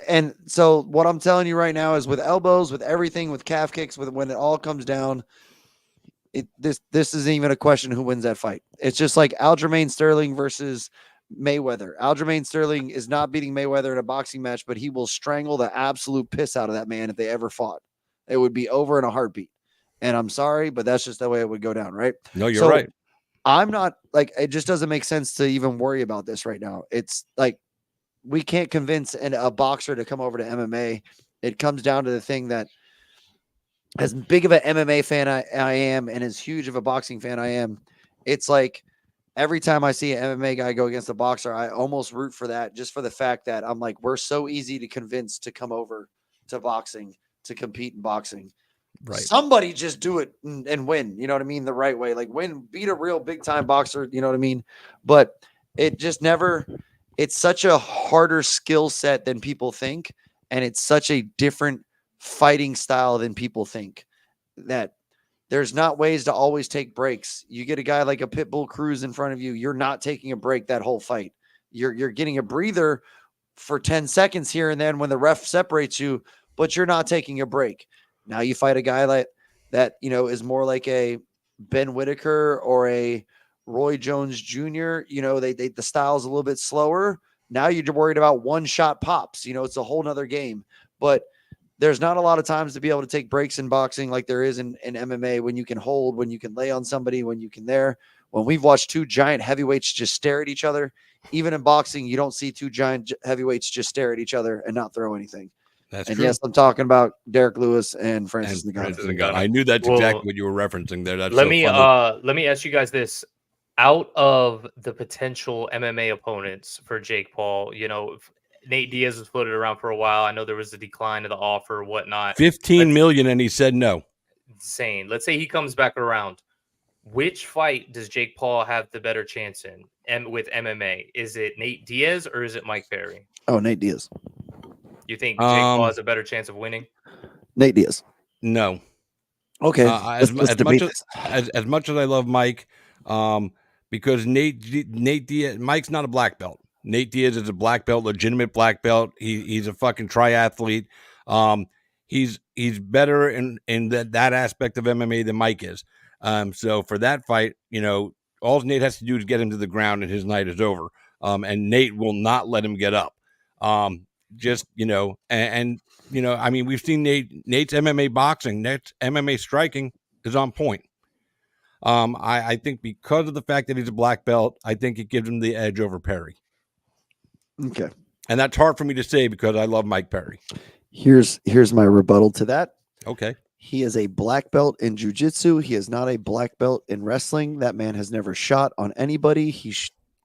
And so what I'm telling you right now is, with elbows, with everything, with calf kicks, when it all comes down, this isn't even a question who wins that fight. It's just like Aljamain Sterling versus Mayweather. Aljamain Sterling is not beating Mayweather in a boxing match, but he will strangle the absolute piss out of that man if they ever fought. It would be over in a heartbeat. And I'm sorry, but that's just the way it would go down, right? No, you're right. I'm not it just doesn't make sense to even worry about this right now. It's like, we can't convince a boxer to come over to MMA. It comes down to the thing that, as big of an MMA fan I am, and as huge of a boxing fan I am, it's like every time I see an MMA guy go against a boxer, I almost root for that, just for the fact that I'm like, we're so easy to convince to come over to boxing, to compete in boxing. Right. Somebody just do it and win, you know what I mean? The right way, like beat a real big time boxer, you know what I mean? But it just never... It's such a harder skill set than people think, and it's such a different fighting style than people think, that there's not ways to always take breaks. You get a guy like a Pitbull Cruz in front of you, you're not taking a break that whole fight. You're getting a breather for 10 seconds here and then when the ref separates you, but you're not taking a break. Now you fight a guy like that, is more like a Ben Whitaker or a Roy Jones Jr., the style's a little bit slower. Now you're worried about one shot pops. It's a whole nother game. But there's not a lot of times to be able to take breaks in boxing like there is in MMA, when you can hold, when you can lay on somebody, when you can when we've watched two giant heavyweights just stare at each other. Even in boxing, you don't see two giant heavyweights just stare at each other and not throw anything. That's and true. yes, I'm talking about Derek Lewis and Francis And Ngannou. Francis Ngannou. I knew that's Well, exactly what you were referencing there. That's let so me funny. let me ask you guys this. Out of the potential MMA opponents for Jake Paul, Nate Diaz was floated around for a while. I know there was a decline of the offer, whatnot. 15 million, and he said no. Insane. Let's say he comes back around. Which fight does Jake Paul have the better chance in? And with MMA, is it Nate Diaz or is it Mike Perry? Oh, Nate Diaz. You think Jake Paul has a better chance of winning? Nate Diaz. No. Okay. As much as I love Mike, because Nate Diaz, Mike's not a black belt. Nate Diaz is a black belt, legitimate black belt. He's a fucking triathlete. He's better in that aspect of MMA than Mike is. So for that fight, all Nate has to do is get him to the ground and his night is over. And Nate will not let him get up. I mean, we've seen Nate's MMA boxing, Nate's MMA striking is on point. I think because of the fact that he's a black belt, I think it gives him the edge over Perry. Okay. And that's hard for me to say because I love Mike Perry. Here's my rebuttal to that. Okay. He is a black belt in jiu-jitsu. He is not a black belt in wrestling. That man has never shot on anybody. He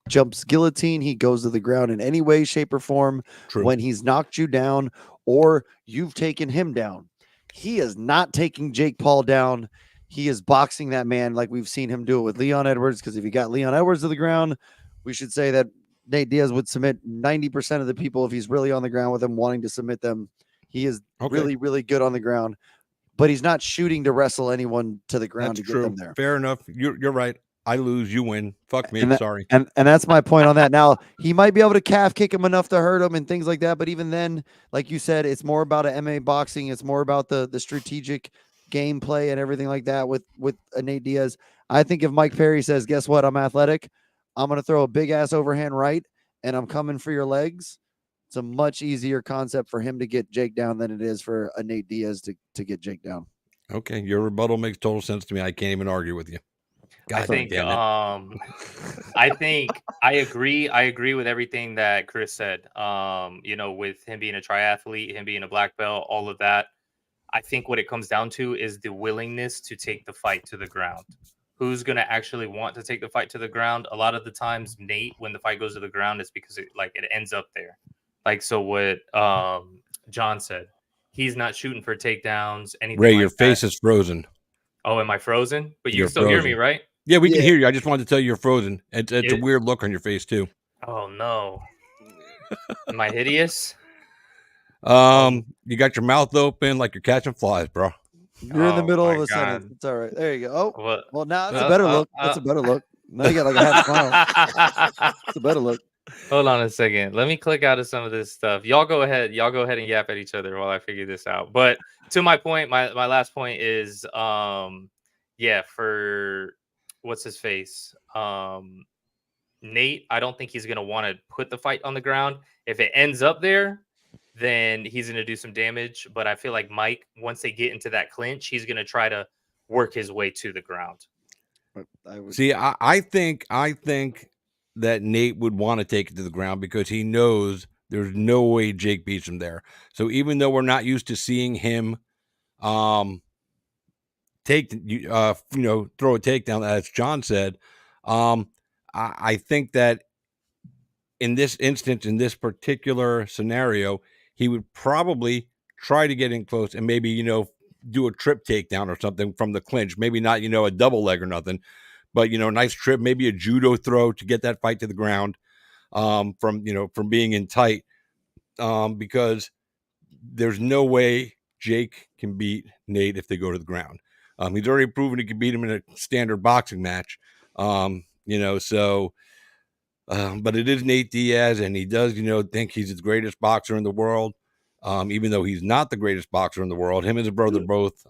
jumps guillotine. He goes to the ground in any way, shape, or form. True. When he's knocked you down or you've taken him down. He is not taking Jake Paul down. He is boxing that man like we've seen him do it with Leon Edwards, because if you got Leon Edwards to the ground, we should say that Nate Diaz would submit 90% of the people if he's really on the ground with him, wanting to submit them. He is really, really good on the ground, but he's not shooting to wrestle anyone to the ground. That's to true. Get them there. Fair enough. You're right. I lose, you win. Fuck me. Sorry. And that's my point on that. Now, he might be able to calf kick him enough to hurt him and things like that. But even then, like you said, it's more about an MMA boxing. It's more about the strategic gameplay and everything like that with Nate Diaz. I think if Mike Perry says, guess what? I'm athletic. I'm going to throw a big ass overhand right and I'm coming for your legs. It's a much easier concept for him to get Jake down than it is for a Nate Diaz to get Jake down. Okay. Your rebuttal makes total sense to me. I can't even argue with you. I think I agree. I agree with everything that Chris said. With him being a triathlete, him being a black belt, all of that. I think what it comes down to is the willingness to take the fight to the ground. Who's going to actually want to take the fight to the ground? A lot of the times, Nate, when the fight goes to the ground, it's because it ends up there. So what John said, he's not shooting for takedowns. Anything. Ray, your face is frozen. Oh, am I frozen? But you can still hear me, right? Yeah, we can hear you. I just wanted to tell you you're frozen. It's a weird look on your face too. Oh no. Am I hideous? You got your mouth open like you're catching flies, bro. You're in the middle of a sentence. It's all right. There you go. Oh, well, now that's a better look. That's a better look. Now you got like a half smile. It's a better look. Hold on a second. Let me click out of some of this stuff. Y'all go ahead and yap at each other while I figure this out. But to my point, my last point is, for what's his face? Nate, I don't think he's going to want to put the fight on the ground. If it ends up there, then he's going to do some damage. But I feel like Mike, once they get into that clinch, he's going to try to work his way to the ground. I think that Nate would want to take it to the ground because he knows there's no way Jake beats him there. So even though we're not used to seeing him throw a takedown, as John said, I think that in this instance, in this particular scenario, he would probably try to get in close and maybe, do a trip takedown or something from the clinch. Maybe not, a double leg or nothing, but, nice trip, maybe a judo throw to get that fight to the ground from being in tight because there's no way Jake can beat Nate if they go to the ground. He's already proven he can beat him in a standard boxing match, but it is Nate Diaz, and he does, think he's the greatest boxer in the world, even though he's not the greatest boxer in the world. Him and his brother both.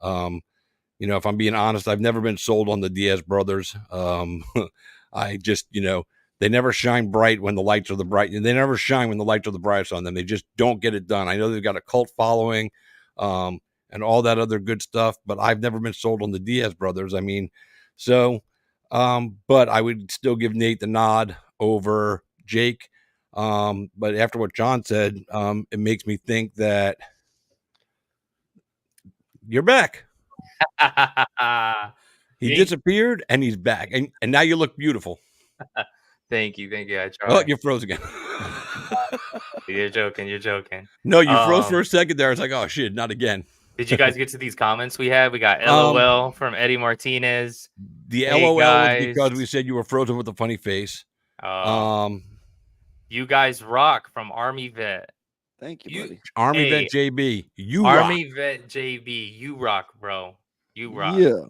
If I'm being honest, I've never been sold on the Diaz brothers. I just, they never shine bright when the lights are the bright. They never shine when the lights are the brightest on them. They just don't get it done. I know they've got a cult following. and all that other good stuff. But I've never been sold on the Diaz brothers. I mean, so, but I would still give Nate the nod over Jake. But after what John said, it makes me think that you're back. He disappeared and he's back. And now you look beautiful. Thank you. I tried. Oh, you froze again. You're joking. No, you froze for a second there. It's like, oh shit, not again. Did you guys get to these comments we had? We got LOL from Eddie Martinez. The Hey, LOL guys. is because we said you were frozen with a funny face. You guys rock from Army Vet. Thank you, buddy. Army Vet JB. You Army rock. Vet JB. You rock, bro. You rock. Yeah.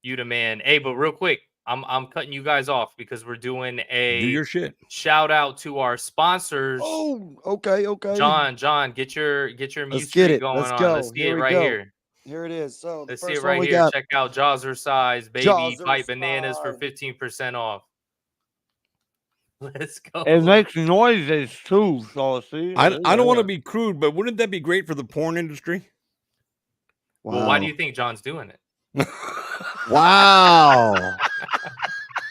You the man. Hey, but real quick, I'm cutting you guys off because we're doing a Do your shit. shout out to our sponsors. Oh, okay. John, get your Let's get it. going Let's on. go. Let's see Here it we right go. here. Here it is. So Let's see it right here. Check out Jazzercise, baby. Bite bananas for 15% off. Let's go. It makes noises too. So see, I don't want to be crude, but wouldn't that be great for the porn industry? Well, why do you think John's doing it? Wow.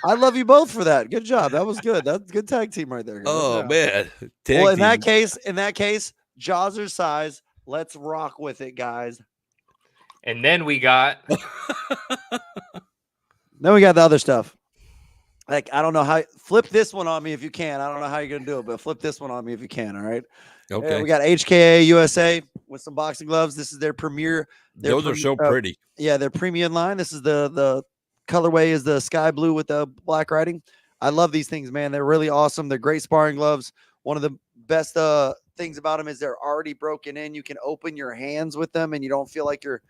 I love you both for that. Good job. That was good. That's a good tag team right there. Oh man. Well, in that case, Jazzercise, let's rock with it, guys. And then we got the other stuff. Like, I don't know how. Flip this one on me if you can. I don't know how you're gonna do it, but flip this one on me if you can. All right. Okay. We got HKA USA with some boxing gloves. This is their premier. Those are so pretty. Yeah, their premium line. This is the colorway is the sky blue with the black writing. I love these things, man. They're really awesome. They're great sparring gloves. One of the best things about them is they're already broken in. You can open your hands with them, and you don't feel like you're,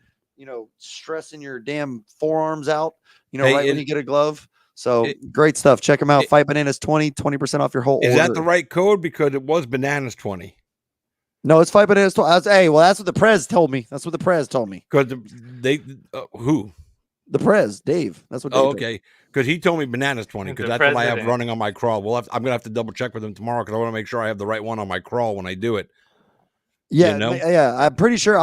stressing your damn forearms out. When you get a glove. So great stuff. Check them out. Fight Bananas 20% off your whole order. Is that the right code? Because it was Bananas 20. No, it's Fight Bananas 20. Hey, well, that's what the Prez told me. Because who? The Prez, Dave. That's what Dave told me. Okay. Because he told me Bananas 20, because that's what I have running on my crawl. I'm gonna have to double check with him tomorrow because I want to make sure I have the right one on my crawl when I do it. Yeah, yeah. I'm pretty sure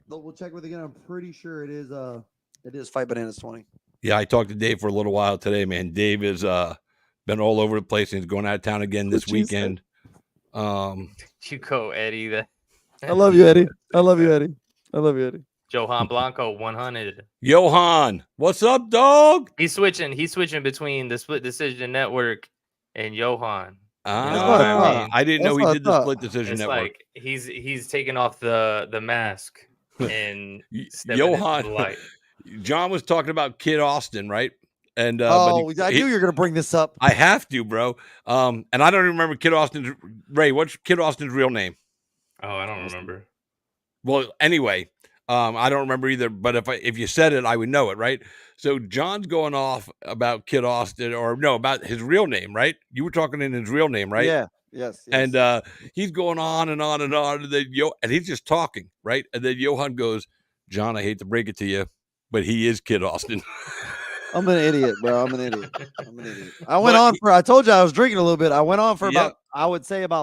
we'll check with it again. I'm pretty sure it is Fight Bananas 20. Yeah, I talked to Dave for a little while today, man. Dave has been all over the place and he's going out of town again this weekend. You go, Eddie. I love you, Eddie. Johan Blanco 100. Johan, what's up, dog? He's switching between the Split Decision Network and Johan. I didn't know he did the Split Decision Network. Like he's taking off the mask and Johan. Into the light. John was talking about Kid Austin, right? And I knew you were gonna bring this up. I have to, bro. And I don't remember Kid Austin's what's Kid Austin's real name? Oh, I don't remember. Well, anyway, I don't remember either. But if you said it, I would know it, right? So John's going off about Kid Austin, about his real name, right? You were talking in his real name, right? Yeah. Yes. And he's going on and on and on, and then and he's just talking, right? And then Johan goes, "John, I hate to break it to you, but he is Kid Austin." I'm an idiot, bro. I'm an idiot. I told you I was drinking a little bit. I went on for about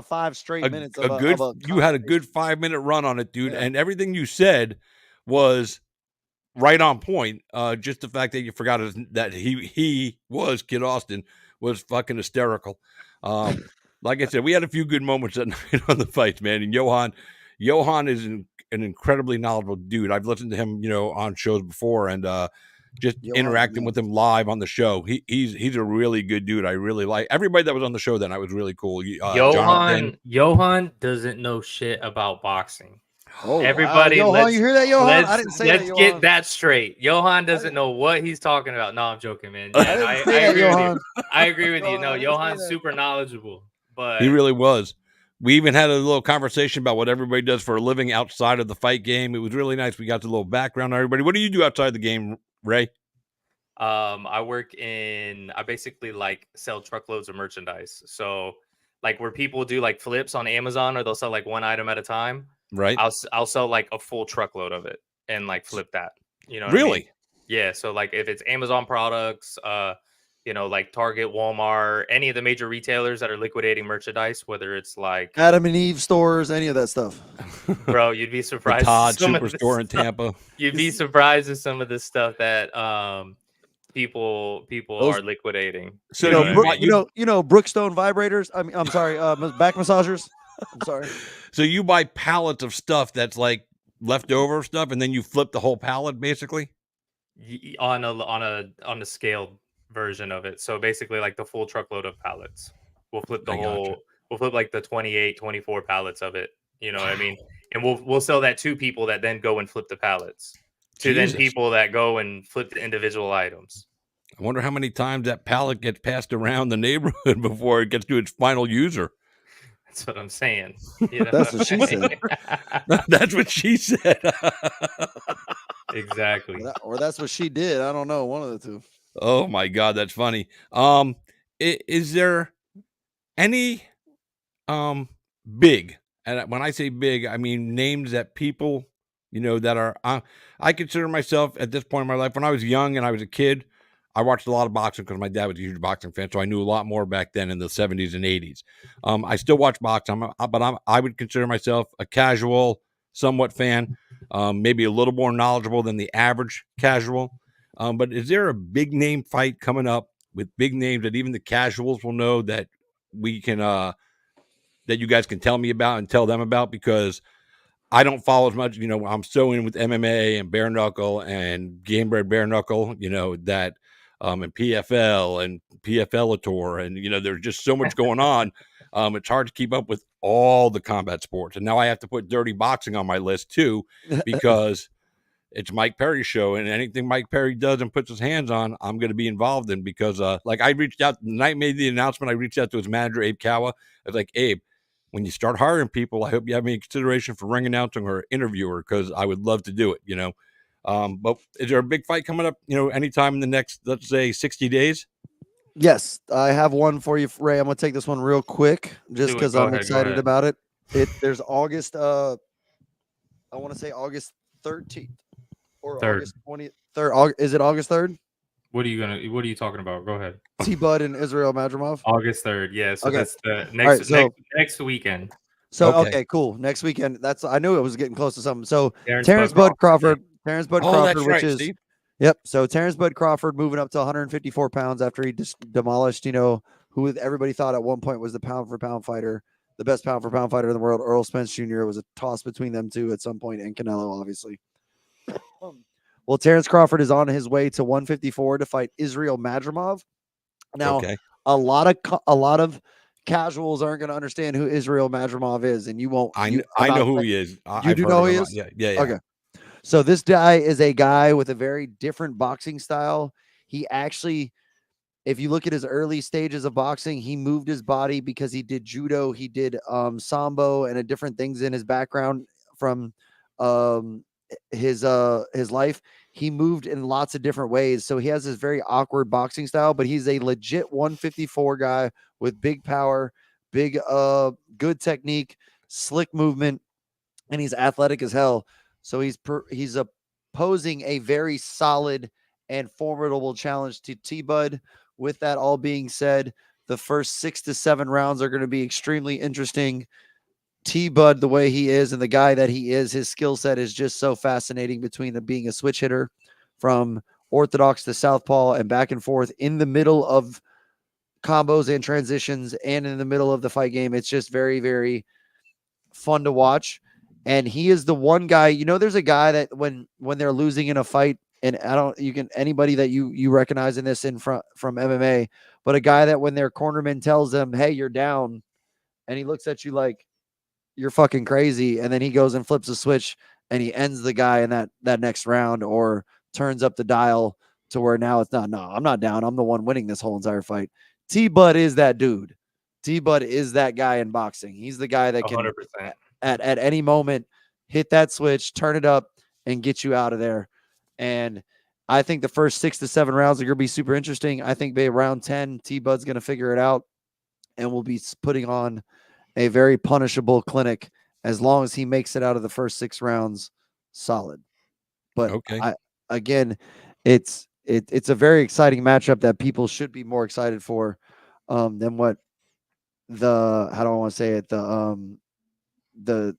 5 straight minutes. You had a good 5-minute run on it, dude. Yeah. And everything you said was right on point. Just the fact that you forgot that he was Kid Austin was fucking hysterical. Like I said, we had a few good moments that night on the fights, man. And Johan is an incredibly knowledgeable dude. I've listened to him, on shows before, and just interacting with him live on the show. He's a really good dude. I really like everybody that was on the show. Then I was really cool. Johan doesn't know shit about boxing. Oh, everybody, wow. Johan, you hear that, Johan? I didn't say that. Let's get that straight. Johan doesn't know what he's talking about. No, I'm joking, man. Yeah, I agree with you. I agree with you. No, Johan's super knowledgeable, but he really was. We even had a little conversation about what everybody does for a living outside of the fight game. It was really nice. We got the little background on everybody. What do you do outside the game, Ray? I basically sell truckloads of merchandise. So where people do flips on Amazon, or they'll sell one item at a time. Right. I'll sell a full truckload of it and flip that. You know what really? I mean? Yeah. So if it's Amazon products, you know, like Target, Walmart, any of the major retailers that are liquidating merchandise, whether it's like, Adam and Eve stores, any of that stuff. bro, you'd be The surprised. Todd Some of this Superstore in stuff. Tampa. You'd be surprised at some of the stuff that people Those- are liquidating. So You know what I mean? Brookstone vibrators. I mean, I'm sorry, back massagers. I'm sorry. So you buy pallets of stuff that's like leftover stuff, and then you flip the whole pallet, basically. On a scaled version of it. So basically, like the full truckload of pallets. We'll flip the I gotcha. whole. We'll flip like the 28, 24 pallets of it. You know what I mean? And we'll sell that to people that then go and flip the pallets. To then Jesus. people that go and flip the individual items. I wonder how many times that pallet gets passed around the neighborhood before it gets to its final user. That's what I'm saying. You know? That's what she said. That's what she said. Exactly. Or that's what she did. I don't know. One of the two. Oh my God, that's funny. Is there any big, and when I say big, I mean names that people, you know, that are I consider myself at this point in my life, when I was young and I was a kid, I watched a lot of boxing because my dad was a huge boxing fan, so I knew a lot more back then in the 70s and 80s. I still watch boxing, but I would consider myself a casual, somewhat fan, maybe a little more knowledgeable than the average casual. But is there a big name fight coming up with big names that even the casuals will know that we can, that you guys can tell me about and tell them about? Because I don't follow as much, you know, I'm so in with MMA and bare knuckle and game bred bare knuckle, you know, that, and PFL and PFLator, and, you know, there's just so much going on. It's hard to keep up with all the combat sports. And now I have to put dirty boxing on my list too, because it's Mike Perry's show, and anything Mike Perry does and puts his hands on, I'm going to be involved in, because like I reached out the night made the announcement. I reached out to his manager, Abe Kawa. I was like, Abe, when you start hiring people, I hope you have any consideration for ring announcing or interviewer, because I would love to do it, you know. But is there a big fight coming up, you know, anytime in the next, let's say, 60 days? Yes, I have one for you, Ray. I'm gonna take this one real quick, just Do it. because Go I'm ahead, go excited ahead. about it. There's August. I want to say August 13th or Third. August 23rd. Is it August 3rd? What are you talking about? Go ahead. T Bud and Israel Madrimov. August 3rd. Yeah. So Okay. that's the right, so- next weekend. So Okay. okay, cool. Next weekend. I knew it was getting close to something. So Terrence Terrence Bud Crawford. Terrence Bud Oh, Crawford, that's which right, is Steve. Yep. So Terrence Bud Crawford moving up to 154 pounds after he just demolished, you know, who everybody thought at one point was the pound for pound fighter, the best pound for pound fighter in the world. Earl Spence Jr. It was a toss between them two at some point, and Canelo, obviously. Well, Terrence Crawford is on his way to 154 to fight Israel Madrimov. Now, Okay. a lot of casuals aren't going to understand who Israel Madrimov is, and you won't. I I'm know not- who he is. You do know who he is? Yeah. Okay. So this guy is a guy with a very different boxing style. He actually, if you look at his early stages of boxing, he moved his body because he did judo, he did sambo, and different things in his background from his life. He moved in lots of different ways. So he has this very awkward boxing style, but he's a legit 154 guy with big power, big good technique, slick movement, and he's athletic as hell. So he's posing a very solid and formidable challenge to T-Bud. With that all being said, the first 6 to 7 rounds are going to be extremely interesting. T-Bud, the way he is and the guy that he is, his skill set is just so fascinating, between being a switch hitter from orthodox to southpaw and back and forth in the middle of combos and transitions and in the middle of the fight game. It's just very, very fun to watch. And he is the one guy, you know, there's a guy that when they're losing in a fight, and anybody that you recognize in this from MMA, but a guy that when their cornerman tells them, hey, you're down, and he looks at you like you're fucking crazy, and then he goes and flips a switch and he ends the guy in that next round, or turns up the dial to where now it's not, no, I'm not down, I'm the one winning this whole entire fight. T-Bud is that dude. T-Bud is that guy in boxing. He's the guy that can 100%. at any moment hit that switch, turn it up, and get you out of there. And I think the first 6 to 7 rounds are going to be super interesting. I think by round 10, T-Bud's going to figure it out, and we'll be putting on a very punishable clinic as long as he makes it out of the first 6 rounds solid. But Okay. again, it's it's a very exciting matchup that people should be more excited for than what how do I want to say it, the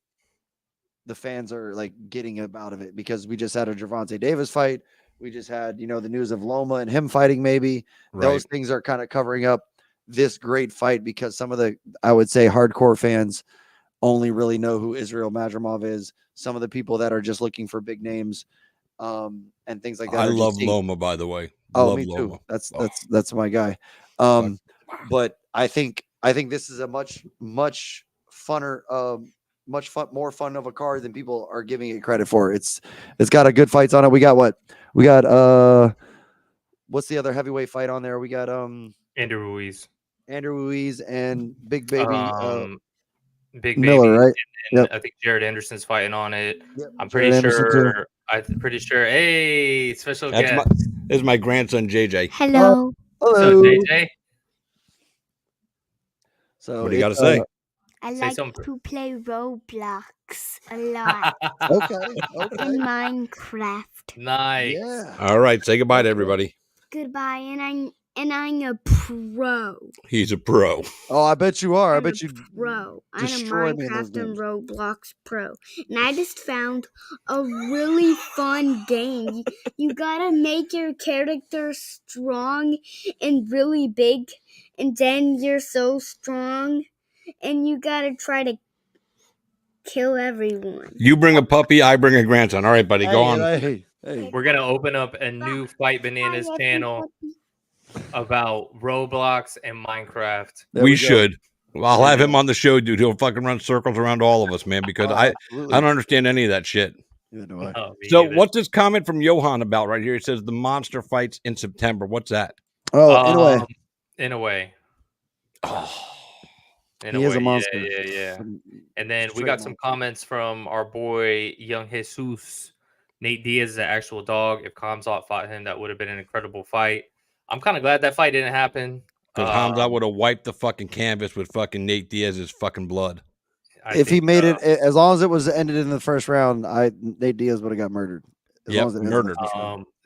fans are like getting out of it, because we just had a Gervonta Davis fight. We just had, the news of Loma and him fighting. Maybe those things are kind of covering up this great fight, because some of the, I would say, hardcore fans only really know who Israel Madrimov is. Some of the people that are just looking for big names and things like that. I love Loma, by the way. Oh, love me too. Loma. That's my guy. But I think this is a much funner, more fun of a card than people are giving it credit for. It's got a good fights on it. We got what's the other heavyweight fight on there? We got Andrew Ruiz and Big Baby Big Miller, Baby, right? and I think Jared Anderson's fighting on it. Yep, I'm Jared pretty Anderson sure. I'm pretty sure. Hey, special guest. This is my grandson JJ. Hello. Hello. So JJ, So What do you got to say? I Say like something. to play Roblox a lot Okay. and Minecraft. Nice. Yeah. All right, say goodbye to everybody. Goodbye, and I'm a pro. He's a pro. Oh, I bet you are. I I'm bet a you pro. I'm a destroy me in those Minecraft and games. Roblox pro. And I just found a really fun game. You gotta make your character strong and really big, and then you're so strong, and you gotta try to kill everyone. You bring a puppy, I bring a grandson. All right, buddy, go on. Hey. We're gonna open up a new Fight Bananas channel about Roblox and Minecraft. There We go. should. Well, I'll have him on the show, dude. He'll fucking run circles around all of us, man, because I don't understand any of that shit. Neither do I. Oh, me So neither. what's this comment from Johan about right here? It says the monster fights in September. What's that? Oh, anyway. In a way. Oh, In He a is way. a monster. Yeah. And then we Straight got some monster. comments from our boy Young Jesus. Nate Diaz is an actual dog. If Kamzat fought him, that would have been an incredible fight. I'm kind of glad that fight didn't happen. because Hamza would have wiped the fucking canvas with fucking Nate Diaz's fucking blood. If he made it, as long as it was ended in the first round, Nate Diaz would have got murdered. Yeah, murdered.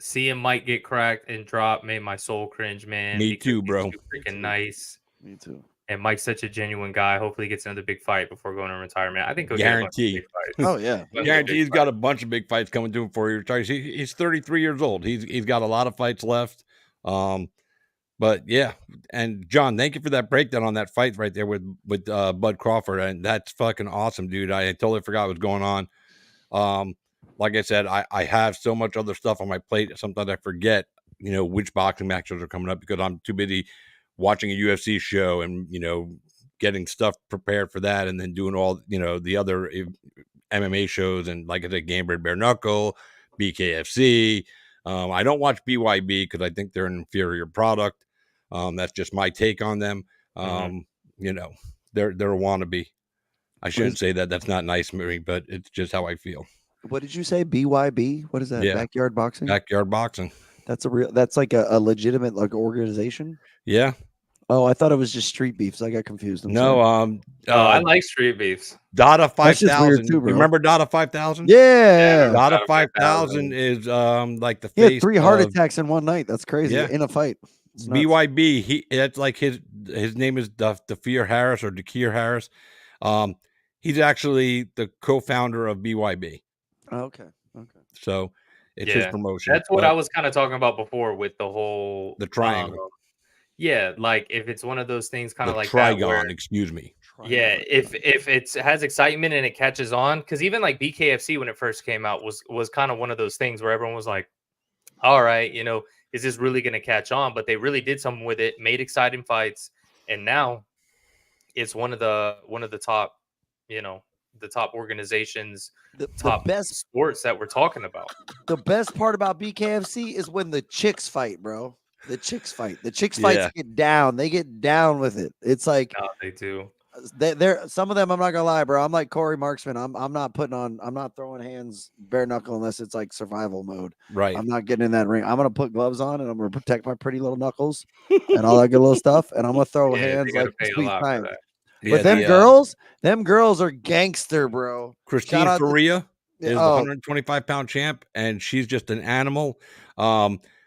Seeing Mike get cracked and drop made my soul cringe, man. Me too, bro. He's too freaking nice. Me too. And Mike's such a genuine guy. Hopefully, he gets another big fight before going to retirement. I think he'll Guarantee. get a bunch of big fights. Oh yeah, Guarantee he's got a bunch of big fights coming to him for you. He's 33 years old. He's got a lot of fights left. But yeah, and John, thank you for that breakdown on that fight right there with Bud Crawford, and that's fucking awesome, dude. I totally forgot what was going on. Like I said, I have so much other stuff on my plate. Sometimes I forget, which boxing matches are coming up because I'm too busy watching a UFC show and getting stuff prepared for that, and then doing all the other MMA shows, and like I said, Game Bread Bare Knuckle, BKFC. I don't watch BYB because I think they're an inferior product. That's just my take on them. They're a wannabe. I shouldn't say that. That's not nice, Mary, but it's just how I feel. What did you say? BYB? What is that? Yeah. Backyard boxing? Backyard boxing. That's like a legitimate organization? Yeah. Oh, I thought it was just street beefs. I got confused. I like street beefs. Dada 5000. Too, you remember Dada 5000? Yeah. Dada 5000 is like the face. He had 3 heart attacks in one night. That's crazy. Yeah. In a fight. BYB. It's like his name is Dafir Harris or Dakir Harris. He's actually the co-founder of BYB. Oh, okay. So it's his promotion. That's what I was kind of talking about before with the whole triangle. Yeah, like if it's one of those things kind of like Trigon, that where, excuse me. Yeah, if it has excitement and it catches on, because even like BKFC when it first came out was kind of one of those things where everyone was like, all right, is this really going to catch on? But they really did something with it, made exciting fights, and now it's one of the top, the top organizations, top best sports that we're talking about. The best part about BKFC is when the chicks fight, bro. The chicks fight. The chicks fights get down. They get down with it. It's like they do. They're some of them. I'm not gonna lie, bro. I'm like Corey Marksman. I'm not throwing hands bare knuckle unless it's like survival mode. Right. I'm not getting in that ring. I'm gonna put gloves on and I'm gonna protect my pretty little knuckles and all that good little stuff. And I'm gonna throw hands like sweet time. But them girls are gangster, bro. Christine Faria is the 125-pound champ, and she's just an animal.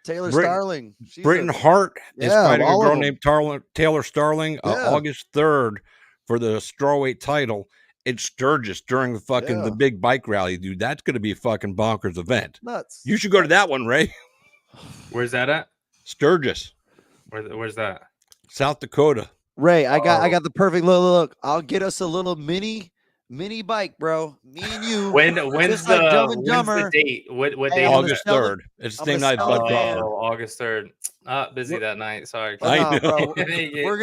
Taylor Brit- Starling. She's Britain a, Hart is yeah, fighting a all of girl them. named Taylor Starling Yeah. August 3rd for the strawweight title in Sturgis during the Yeah. big bike rally, dude. That's going to be a fucking bonkers event. Nuts. You should go to that one, Ray. Where's that at? Sturgis, Where's that? South Dakota. Ray, I Oh. got the perfect look. I'll get us a little mini bike, bro. Me and you. When's Just the like Dumb and when's the Dumber. date? What Hey, date? I'm gonna August sell it. 3rd. It's the I'm same gonna night as sell Bud it, man. Crawford. August 3rd. Busy that night. Sorry. But I no, know. bro. We're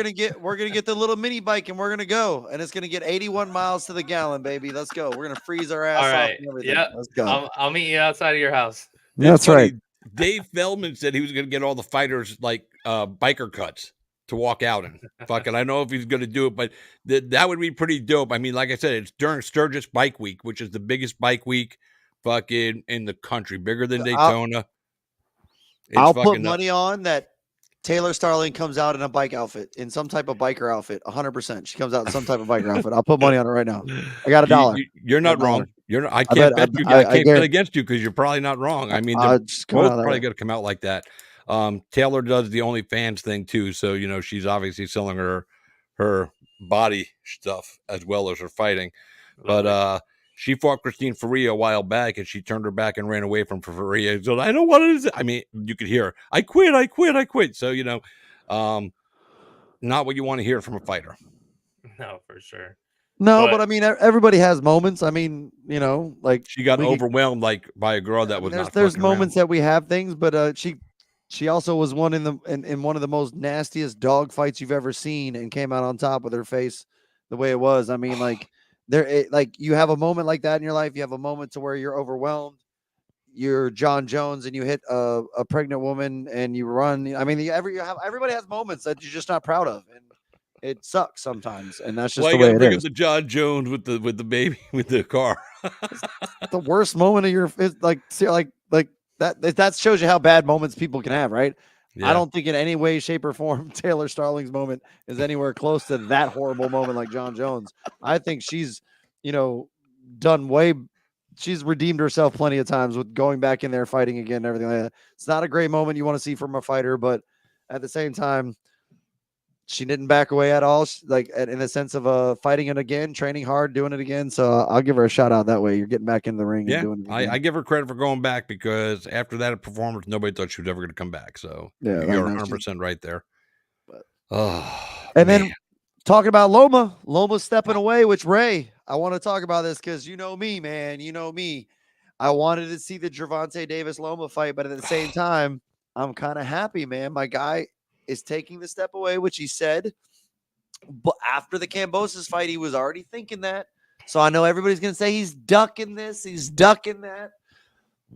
gonna get the little mini bike and we're gonna go. And it's gonna get 81 miles to the gallon, baby. Let's go. We're gonna freeze our ass All off right. and everything. Yeah. Let's go. I'll meet you outside of your house. It's funny, Dave Feldman said he was going to get all the fighters like biker cuts to walk out in. Fucking, I don't know if he's going to do it, but that would be pretty dope. I mean, like I said, it's during Sturgis Bike Week, which is the biggest bike week fucking in the country, bigger than Daytona. I'll put money on that. Taylor Starling comes out in a bike outfit, in some type of biker outfit. 100%. She comes out in some type of biker outfit. I'll put money on it right now. I got $1. You're not wrong. You're not, I can't bet against you because you're probably not wrong. I mean, they're both probably going to come out like that. Taylor does the OnlyFans thing too, so you know she's obviously selling her body stuff as well as her fighting. But she fought Christine Faria a while back, and she turned her back and ran away from Faria. So I don't want to. I mean, you could hear her, I quit. So you know, not what you want to hear from a fighter. No, for sure. No, but I mean, everybody has moments. I mean, you know, like she got overwhelmed like by a girl that was not. There's moments that we have things, but she also was one in one of the most nastiest dog fights you've ever seen, and came out on top with her face the way it was. I mean, like like you have a moment like that in your life. You have a moment to where you're overwhelmed. You're John Jones and you hit a pregnant woman and you run. I mean, everybody has moments that you're just not proud of, and it sucks sometimes. And that's just the way it is. The John Jones with the baby with the car. The worst moment of your like that shows you how bad moments people can have, right? Yeah. I don't think in any way, shape, or form Taylor Starling's moment is anywhere close to that horrible moment like John Jones. I think she's, you know, she's redeemed herself plenty of times with going back in there, fighting again, and everything like that. It's not a great moment you want to see from a fighter, but at the same time, she didn't back away at all. Like in the sense of fighting it again, training hard, doing it again. So I'll give her a shout out that way. You're getting back in the ring and doing it again. I give her credit for going back because after that performance, nobody thought she was ever going to come back. So yeah, you're 100% right there. Then talking about Loma stepping away, which Ray, I want to talk about this because you know me, man. You know me. I wanted to see the Gervonta Davis Loma fight, but at the same time, I'm kind of happy, man. My guy is taking the step away, which he said. But after the Kambosos fight, he was already thinking that. So I know everybody's going to say he's ducking this, he's ducking that.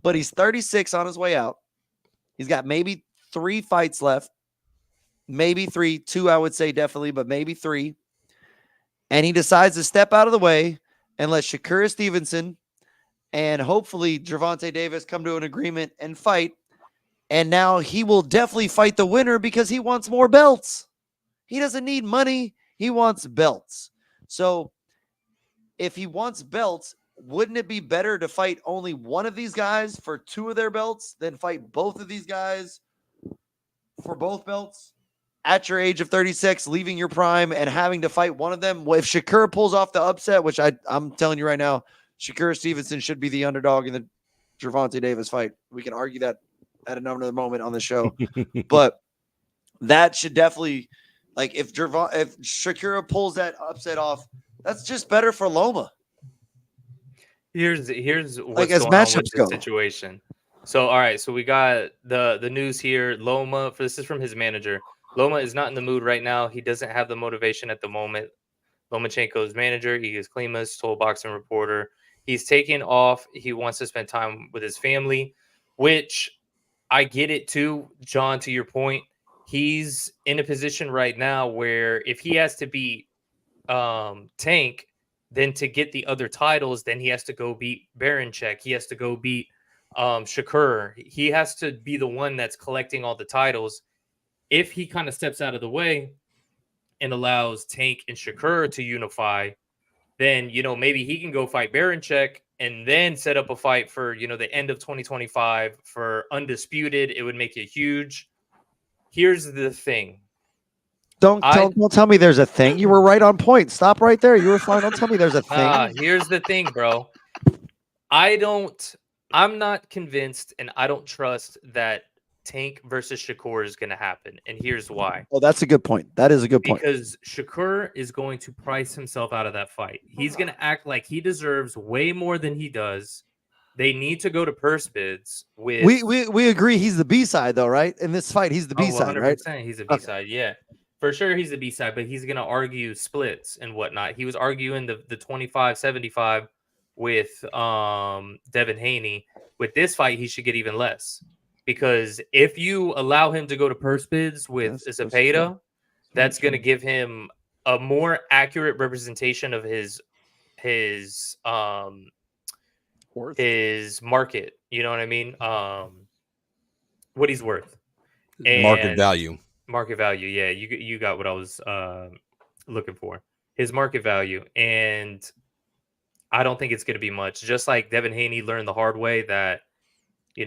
But he's 36 on his way out. He's got maybe 3 fights left. Maybe 3. 2, I would say definitely, but maybe 3. And he decides to step out of the way and let Shakira Stevenson and hopefully Gervonta Davis come to an agreement and fight. And now he will definitely fight the winner because he wants more belts. He doesn't need money. He wants belts. So if he wants belts, wouldn't it be better to fight only one of these guys for 2 of their belts than fight both of these guys for both belts at your age of 36, leaving your prime and having to fight one of them? If Shakira pulls off the upset, which I'm telling you right now, Shakira Stevenson should be the underdog in the Gervonta Davis fight. We can argue that at another moment on the show, but that should definitely, like, if Shakira pulls that upset off, that's just better for Loma. Here's what's like, as going on with matchups the go. situation. So all right, so we got the news here. Loma, this is from his manager. Loma is not in the mood right now. He doesn't have the motivation at the moment. Lomachenko's manager, Igor Klimas, told Boxing Reporter he's taking off. He wants to spend time with his family, which I get it too, John, to your point. He's in a position right now where if he has to beat Tank, then to get the other titles, then he has to go beat Baranchek. He has to go beat Shakur. He has to be the one that's collecting all the titles. If he kind of steps out of the way and allows Tank and Shakur to unify, then, maybe he can go fight Baranchek and then set up a fight for, the end of 2025 for undisputed. It would make it huge. Here's the thing. Don't tell me there's a thing. You were right on point. Stop right there. You were fine. Don't tell me there's a thing. Here's the thing, bro. I'm not convinced, and I don't trust that Tank versus Shakur is going to happen. And here's why. Oh, that's a good point. That is a good point. Because Shakur is going to price himself out of that fight. He's going to act like he deserves way more than he does. They need to go to purse bids with. We agree he's the B side though, right? In this fight, he's the B side, right? He's a B side, yeah. For sure, he's the B side, but he's going to argue splits and whatnot. He was arguing the 25-75 with Devin Haney. With this fight, he should get even less. Because if you allow him to go to purse bids with Zepeda, that's going to give him a more accurate representation of his market. You know what I mean? What he's worth. And market value. Market value, yeah. You got what I was looking for. His market value. And I don't think it's going to be much. Just like Devin Haney learned the hard way that, a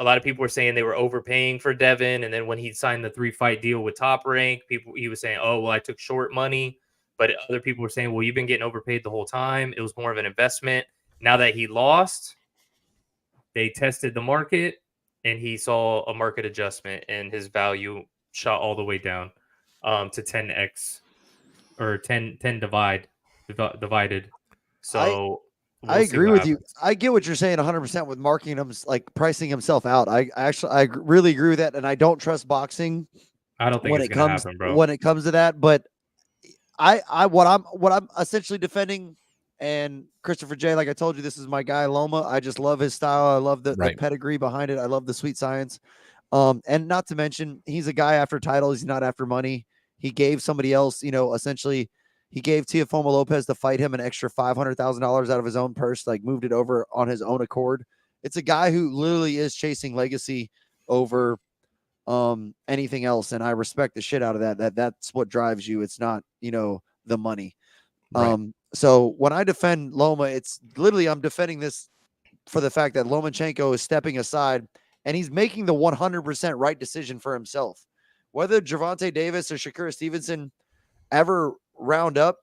lot of people were saying they were overpaying for Devin. And then when he signed the 3-fight deal with Top Rank, he was saying, oh, well, I took short money. But other people were saying, well, you've been getting overpaid the whole time. It was more of an investment. Now that he lost, they tested the market and he saw a market adjustment and his value shot all the way down to 10x or 10 divided. So I agree with you. I get what you're saying 100% with marking him, like pricing himself out. I really agree with that, and I don't trust boxing. I don't think it's going to happen, bro. When it comes to that, but what I'm essentially defending, and Christopher J, like I told you, this is my guy Loma. I just love his style. I love the pedigree behind it. I love the sweet science. And not to mention, he's a guy after titles. He's not after money. He gave somebody else, essentially. He gave Teofimo Lopez to fight him an extra $500,000 out of his own purse, like moved it over on his own accord. It's a guy who literally is chasing legacy over anything else. And I respect the shit out of that. That's what drives you. It's not, the money. Right. So when I defend Loma, it's literally, I'm defending this for the fact that Lomachenko is stepping aside and he's making the 100% right decision for himself. Whether Gervonta Davis or Shakur Stevenson ever round up,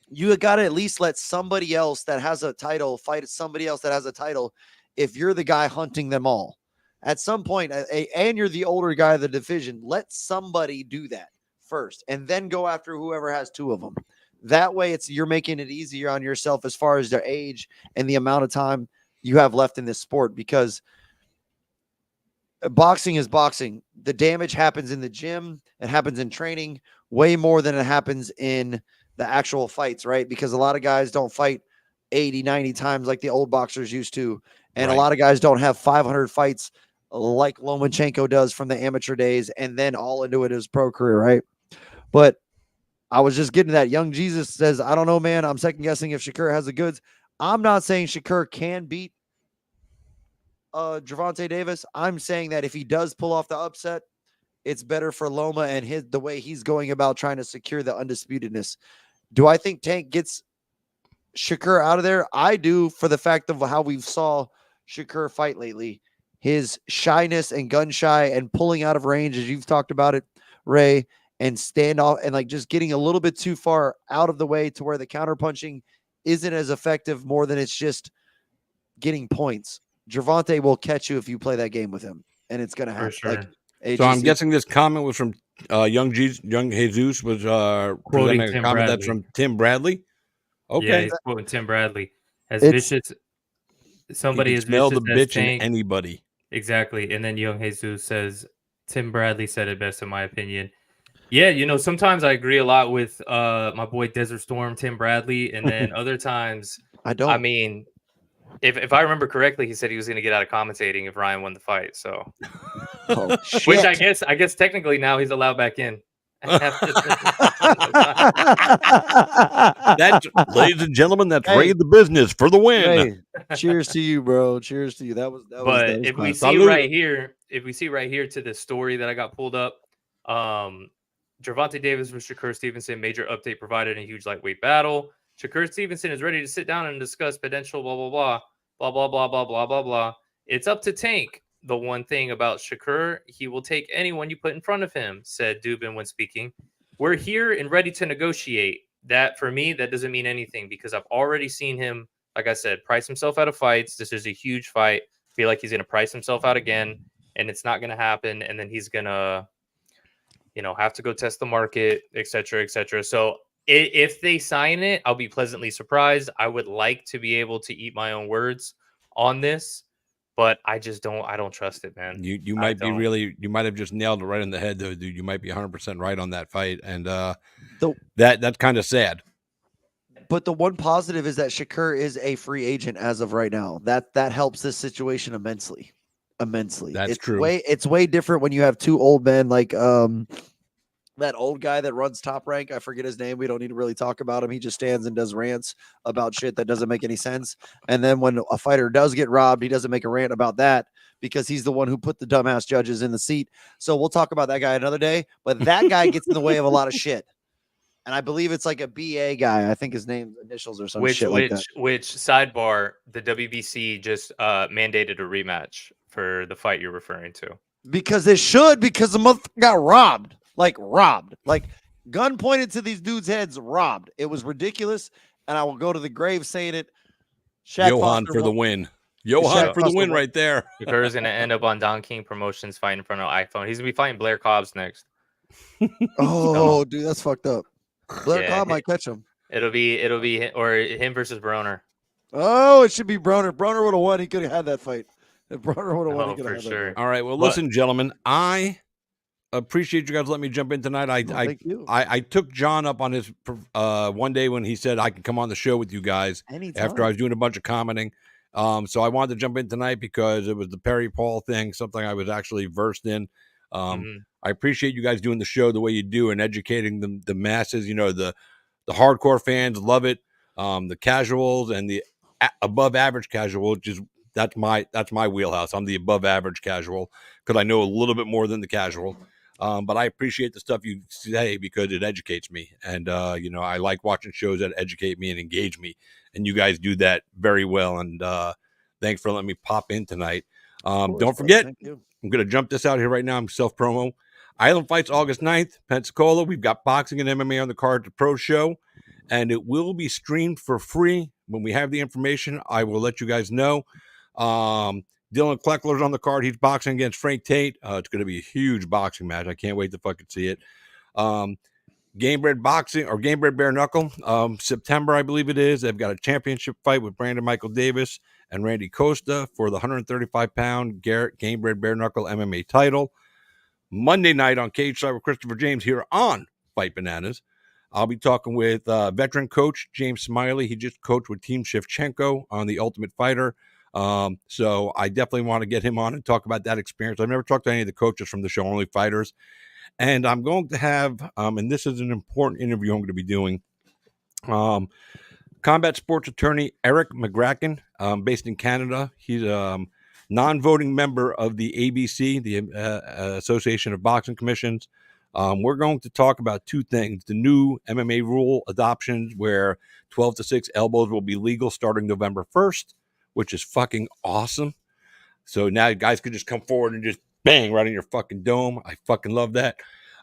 you got to at least let somebody else that has a title fight somebody else that has a title if you're the guy hunting them all. At some point, and you're the older guy of the division, let somebody do that first and then go after whoever has two of them. That way, you're making it easier on yourself as far as their age and the amount of time you have left in this sport, because boxing is boxing. The damage happens in the gym. It happens in training way more than it happens in the actual fights, right? Because a lot of guys don't fight 80, 90 times like the old boxers used to. And a lot of guys don't have 500 fights like Lomachenko does from the amateur days and then all into it his pro career, right? But I was just getting that. Young Jesus says, I don't know, man. I'm second guessing if Shakur has the goods. I'm not saying Shakur can beat Gervonta Davis. I'm saying that if he does pull off the upset, it's better for Loma and the way he's going about trying to secure the undisputedness. Do I think Tank gets Shakur out of there? I do, for the fact of how we've saw Shakur fight lately. His shyness and gun shy and pulling out of range, as you've talked about it, Ray, and stand off and like just getting a little bit too far out of the way to where the counter punching isn't as effective, more than it's just getting points. Gervonta will catch you if you play that game with him, and it's going to happen. Sure. Like, So I'm guessing this comment was from Young Jesus was presenting a comment that's from Tim Bradley. Okay, yeah, he's quoting Tim Bradley as vicious. Somebody is smell the bitch in anybody. Exactly, and then Young Jesus says Tim Bradley said it best in my opinion. Yeah, sometimes I agree a lot with my boy Desert Storm, Tim Bradley, and then other times I don't. I mean, if I remember correctly, he said he was going to get out of commentating if Ryan won the fight. So, which I guess technically now he's allowed back in. That, ladies and gentlemen, that's Ray the Business for the win. Hey, cheers to you, bro. Cheers to you. That was if we see right here to the story that I got pulled up, Gervonta Davis versus Shakur Stevenson, major update provided in a huge lightweight battle. Shakur Stevenson is ready to sit down and discuss potential blah, blah, blah, blah, blah, blah, blah, blah, blah, blah. It's up to Tank. The one thing about Shakur, he will take anyone you put in front of him, said Dubin when speaking. We're here and ready to negotiate. That, for me, that doesn't mean anything because I've already seen him, like I said, price himself out of fights. This is a huge fight. Feel like he's going to price himself out again, and it's not going to happen. And then he's going to, have to go test the market, et cetera, et cetera. So if they sign it, I'll be pleasantly surprised. I would like to be able to eat my own words on this, but I don't trust it, man. You might be really, you might have just nailed it right in the head though, dude. You might be 100% right on that fight. And that's kind of sad. But the one positive is that Shakur is a free agent as of right now. That helps this situation immensely. That's true. It's way different when you have two old men like that old guy that runs Top Rank. I forget his name. We don't need to really talk about him. He just stands and does rants about shit that doesn't make any sense. And then when a fighter does get robbed, he doesn't make a rant about that because he's the one who put the dumbass judges in the seat. So we'll talk about that guy another day. But that guy gets in the way of a lot of shit. And I believe it's like a BA guy. I think his name's initials or some shit like that. Which sidebar, the WBC just mandated a rematch for the fight you're referring to. Because the motherfucker got robbed. Like gun pointed to these dudes' heads, robbed. It was ridiculous. And I will go to the grave saying it. Johan for the win. Johan for the win right there. Shakur is going to end up on Don King Promotions fighting in front of iPhone. He's going to be fighting Blair Cobbs next. Oh, dude, that's fucked up. Blair Cobb might catch him. It'll be him versus Broner. Oh, it should be Broner. Broner would have won. He could have had that fight. If Broner would have won, he could have had that fight. All right. Well, listen, gentlemen, I appreciate you guys letting me jump in tonight. I took John up on his one day when he said I could come on the show with you guys after I was doing a bunch of commenting. So I wanted to jump in tonight because it was the Perry Paul thing, something I was actually versed in. I appreciate you guys doing the show the way you do and educating the masses. The hardcore fans love it. The casuals and the above average casual, that's my wheelhouse. I'm the above average casual because I know a little bit more than the casual. But I appreciate the stuff you say because it educates me. And, I like watching shows that educate me and engage me. And you guys do that very well. And thanks for letting me pop in tonight. Don't forget, I'm going to jump this out here right now. I'm self-promo. Island Fights August 9th, Pensacola. We've got boxing and MMA on the card to pro show. And it will be streamed for free. When we have the information, I will let you guys know. Dylan Kleckler's on the card. He's boxing against Frank Tate. It's going to be a huge boxing match. I can't wait to fucking see it. Gamebred Boxing or Gamebred Bare Knuckle. September, I believe it is. They've got a championship fight with Brandon Michael Davis and Randy Costa for the 135-pound Garrett Gamebred Bare Knuckle MMA title. Monday night on Cage Side with Christopher James here on Fight Bananas. I'll be talking with veteran coach James Smiley. He just coached with Team Shevchenko on The Ultimate Fighter. So I definitely want to get him on and talk about that experience. I've never talked to any of the coaches from the show, only fighters. And I'm going to have, and this is an important interview I'm going to be doing, combat sports attorney Eric McGracken, based in Canada. He's a non-voting member of the ABC, the Association of Boxing Commissions. We're going to talk about two things: the new MMA rule adoptions, where 12-6 elbows will be legal starting November 1st, which is fucking awesome. So now guys could just come forward and just bang right in your fucking dome. I fucking love that.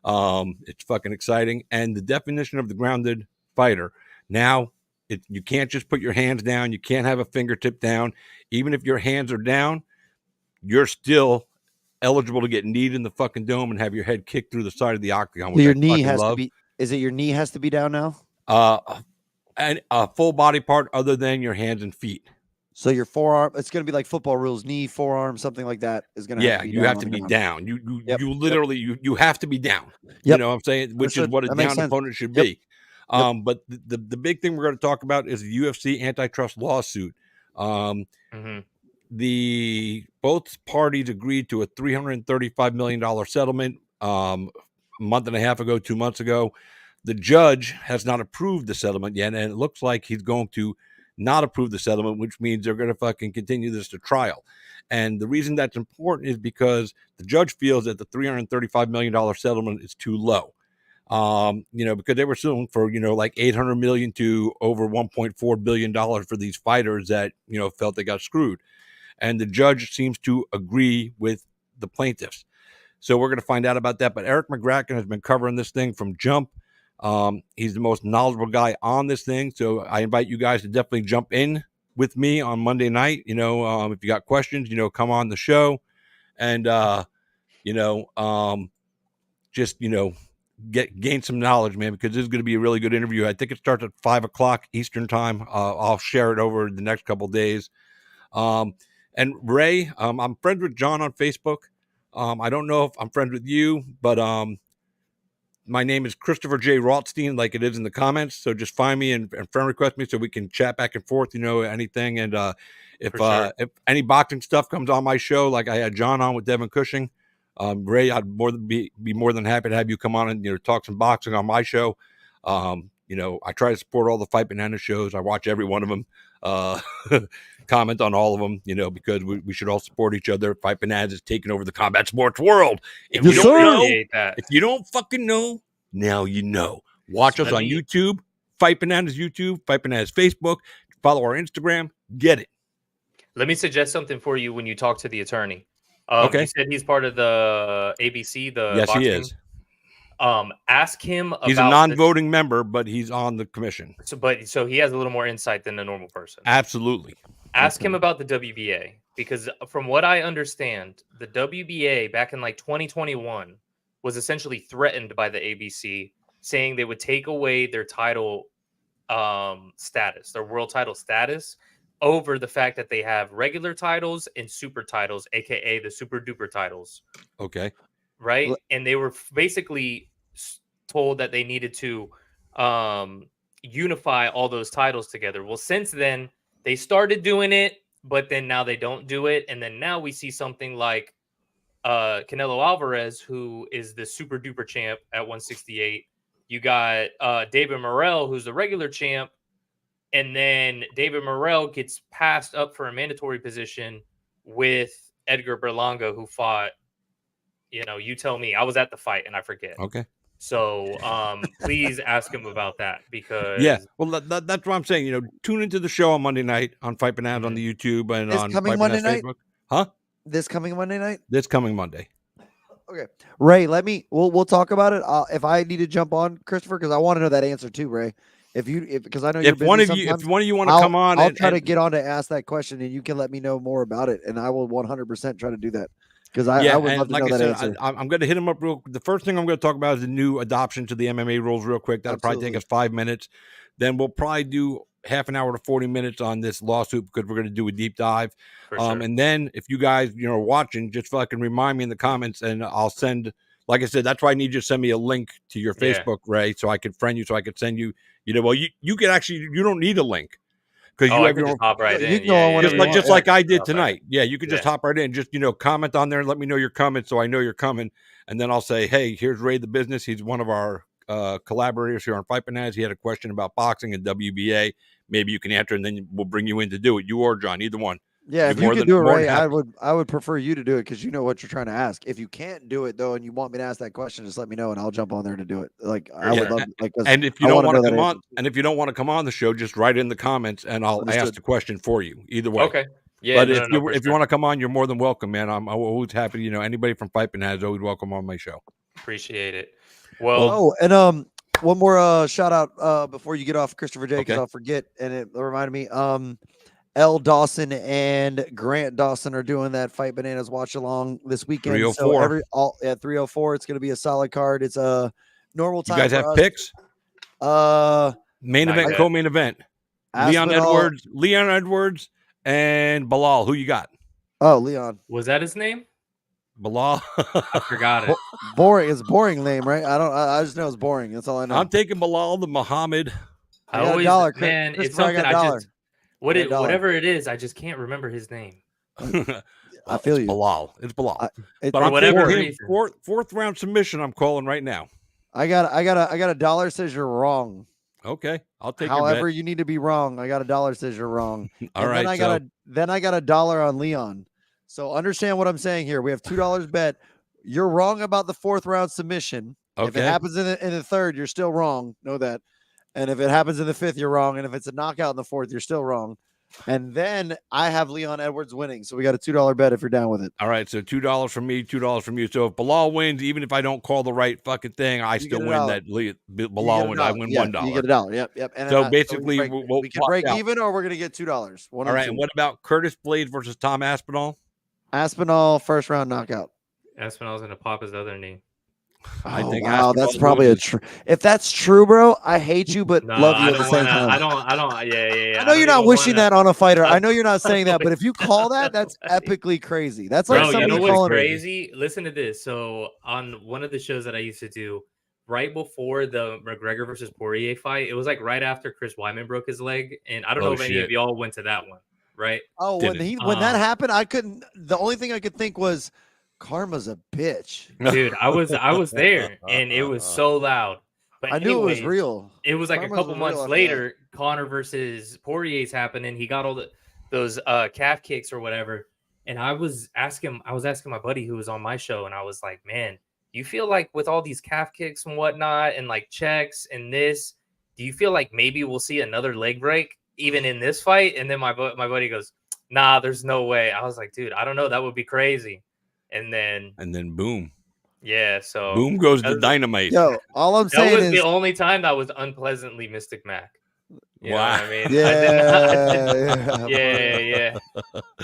It's fucking exciting. And the definition of the grounded fighter. Now, you can't just put your hands down. You can't have a fingertip down. Even if your hands are down, you're still eligible to get kneed in the fucking dome and have your head kicked through the side of the octagon. Your knee has to be. Is it your knee has to be down now? And a full body part other than your hands and feet. So your forearm, it's going to be like football rules, knee, forearm, something like that is going to have to be down. You have to be down. You literally, you have to be down. You know what I'm saying? Which is what a down opponent should be. But the big thing we're going to talk about is the UFC antitrust lawsuit. Both parties agreed to a $335 million settlement a month and a half ago, 2 months ago. The judge has not approved the settlement yet, and it looks like he's going to not approve the settlement, which means they're going to fucking continue this to trial. And the reason that's important is because the judge feels that the $335 million settlement is too low. Because they were suing for, like 800 million to over 1.4 billion dollars for these fighters that, felt they got screwed. And the judge seems to agree with the plaintiffs. So we're going to find out about that. But Eric McGracken has been covering this thing from jump. He's the most knowledgeable guy on this thing. So I invite you guys to definitely jump in with me on Monday night. If you got questions, come on the show and, just, gain some knowledge, man, because this is going to be a really good interview. I think it starts at 5:00 Eastern time. I'll share it over the next couple of days. And Ray, I'm friends with John on Facebook. I don't know if I'm friends with you, but my name is Christopher J. Rothstein, like it is in the comments. So just find me and friend request me so we can chat back and forth, anything. And if any boxing stuff comes on my show, like I had John on with Devin Cushing, Ray, I'd be more than happy to have you come on and talk some boxing on my show. I try to support all the Fight Banana shows. I watch every one of them. Comment on all of them, because we should all support each other. Fight Bananas is taking over the combat sports world. If you don't fucking know, now you know. Watch us on YouTube, Fight Bananas YouTube, Fight Bananas Facebook. Follow our Instagram. Get it. Let me suggest something for you when you talk to the attorney. Okay. You said he's part of the ABC. Yes, boxing. He is. Ask him about. He's a non-voting member, but he's on the commission. So he has a little more insight than a normal person. Absolutely. Ask him about the WBA, because from what I understand, the WBA back in like 2021 was essentially threatened by the ABC, saying they would take away their title status, their world title status, over the fact that they have regular titles and super titles, aka the super duper titles. Okay. Right. And they were basically told that they needed to unify all those titles together. Well, since then, they started doing it, but then now they don't do it. And then now we see something like Canelo Alvarez, who is the super duper champ at 168. You got David Morrell, who's the regular champ. And then David Morrell gets passed up for a mandatory position with Edgar Berlanga, who fought, you tell me. I was at the fight and I forget. Okay. So please ask him about that, because well, that's what I'm saying. Tune into the show on Monday night on Fight Bananas on the YouTube and this on coming Fight Monday Bananas night? Facebook. Huh? This coming Monday night? This coming Monday. Okay, Ray. We'll talk about it. If I need to jump on, Christopher, because I want to know that answer too, Ray. Because I know you're busy if one of you want to come on, I'll try to get on to ask that question, and you can let me know more about it, and I will 100% try to do that. Because I would love to know that answer. I'm going to hit him up real. The first thing I'm going to talk about is the new adoption to the MMA rules real quick. That'll probably take us 5 minutes. Then we'll probably do half an hour to 40 minutes on this lawsuit, because we're going to do a deep dive. Sure. And then if you guys, are watching, just fucking remind me in the comments, and I'll send, like I said, that's why I need you to send me a link to your Facebook, Ray, so I can friend you, so I could send you, you could actually, you don't need a link. Because you have your own, hop right in. You can go on just like I did tonight. Yeah, you could just Yeah. hop right in. Just comment on there and let me know you're coming, so I know you're coming. And then I'll say, hey, here's Ray the Business. He's one of our collaborators here on Fight Bananas. He had a question about boxing and WBA. Maybe you can answer, and then we'll bring you in to do it. You or John, either one. Yeah, if you could do it, Ray, I would prefer you to do it, because you know what you're trying to ask. If you can't do it though, and you want me to ask that question, just let me know, and I'll jump on there to do it. Like I would love, and if you don't want to come on, if you don't want to come on the show, just write in the comments, and I'll ask the question for you. Either way, okay. Yeah, but if you want to come on, you're more than welcome, man. I'm always happy. Anybody from Fight Bananas is always welcome on my show. Appreciate it. Well, and one more shout out before you get off, Christopher J, because Okay. I'll forget, and it reminded me. L. Dawson and Grant Dawson are doing that Fight Bananas watch along this weekend. 304. So at 304, it's going to be a solid card. It's a normal time. You guys have picks? Main event, co-main event. Leon Edwards, and Bilal. Who you got? Oh, Leon. Was that his name? Bilal. I forgot it. Boring. It's a boring name, right? I just know it's boring. That's all I know. I'm taking Bilal the Muhammad. I always, man, Chris, it's something I just. Whatever it is, I just can't remember his name. I feel you. Bilal. It's Bilal. But I'm whatever taking him fourth round submission. I'm calling right now. I got a dollar says you're wrong. Okay, I'll take. However, you need to be wrong. I got a dollar says you're wrong. All right. Then I got a dollar on Leon. So understand what I'm saying here. We have $2 bet. You're wrong about the fourth round submission. If it happens in the third, you're still wrong. Know that. And if it happens in the fifth, you're wrong. And if it's a knockout in the fourth, you're still wrong. And then I have Leon Edwards winning. So we got a $2 bet if you're down with it. All right, so $2 from me, $2 from you. So if Bilal wins, even if I don't call the right fucking thing, I still win that. Bilal wins. I win $1. You get $1. Yep. And so basically, we can break even, or we're gonna get $2. All right. And what about Curtis Blades versus Tom Aspinall? Aspinall first round knockout. Aspinall's gonna pop his other knee. I think that's probably a true. If that's true, bro, I hate you, but love you at the same time. I don't. Yeah. I know you're not wishing that on a fighter. I know you're not saying that, but if you call that, that's epically crazy. That's like somebody you know what's calling crazy. Listen to this. So on one of the shows that I used to do, right before the McGregor versus Poirier fight, it was like right after Chris Weidman broke his leg, and I don't know if any of y'all went to that one, right? Oh, when that happened, I couldn't. The only thing I could think was, karma's a bitch, dude. I was there, and it was so loud. But I knew it was real. It was like a couple months later. Conor versus Poirier's happening. He got all those calf kicks or whatever, and I was asking my buddy who was on my show, and I was like, man, you feel like with all these calf kicks and whatnot, and like checks and this, do you feel like maybe we'll see another leg break even in this fight? And then my buddy goes, nah, there's no way. I was like, dude, I don't know. That would be crazy. And then boom. Yeah, so boom goes the dynamite. Yo, all I'm saying is that was the only time that was unpleasantly Mystic Mac. You wow. know what I mean? Yeah.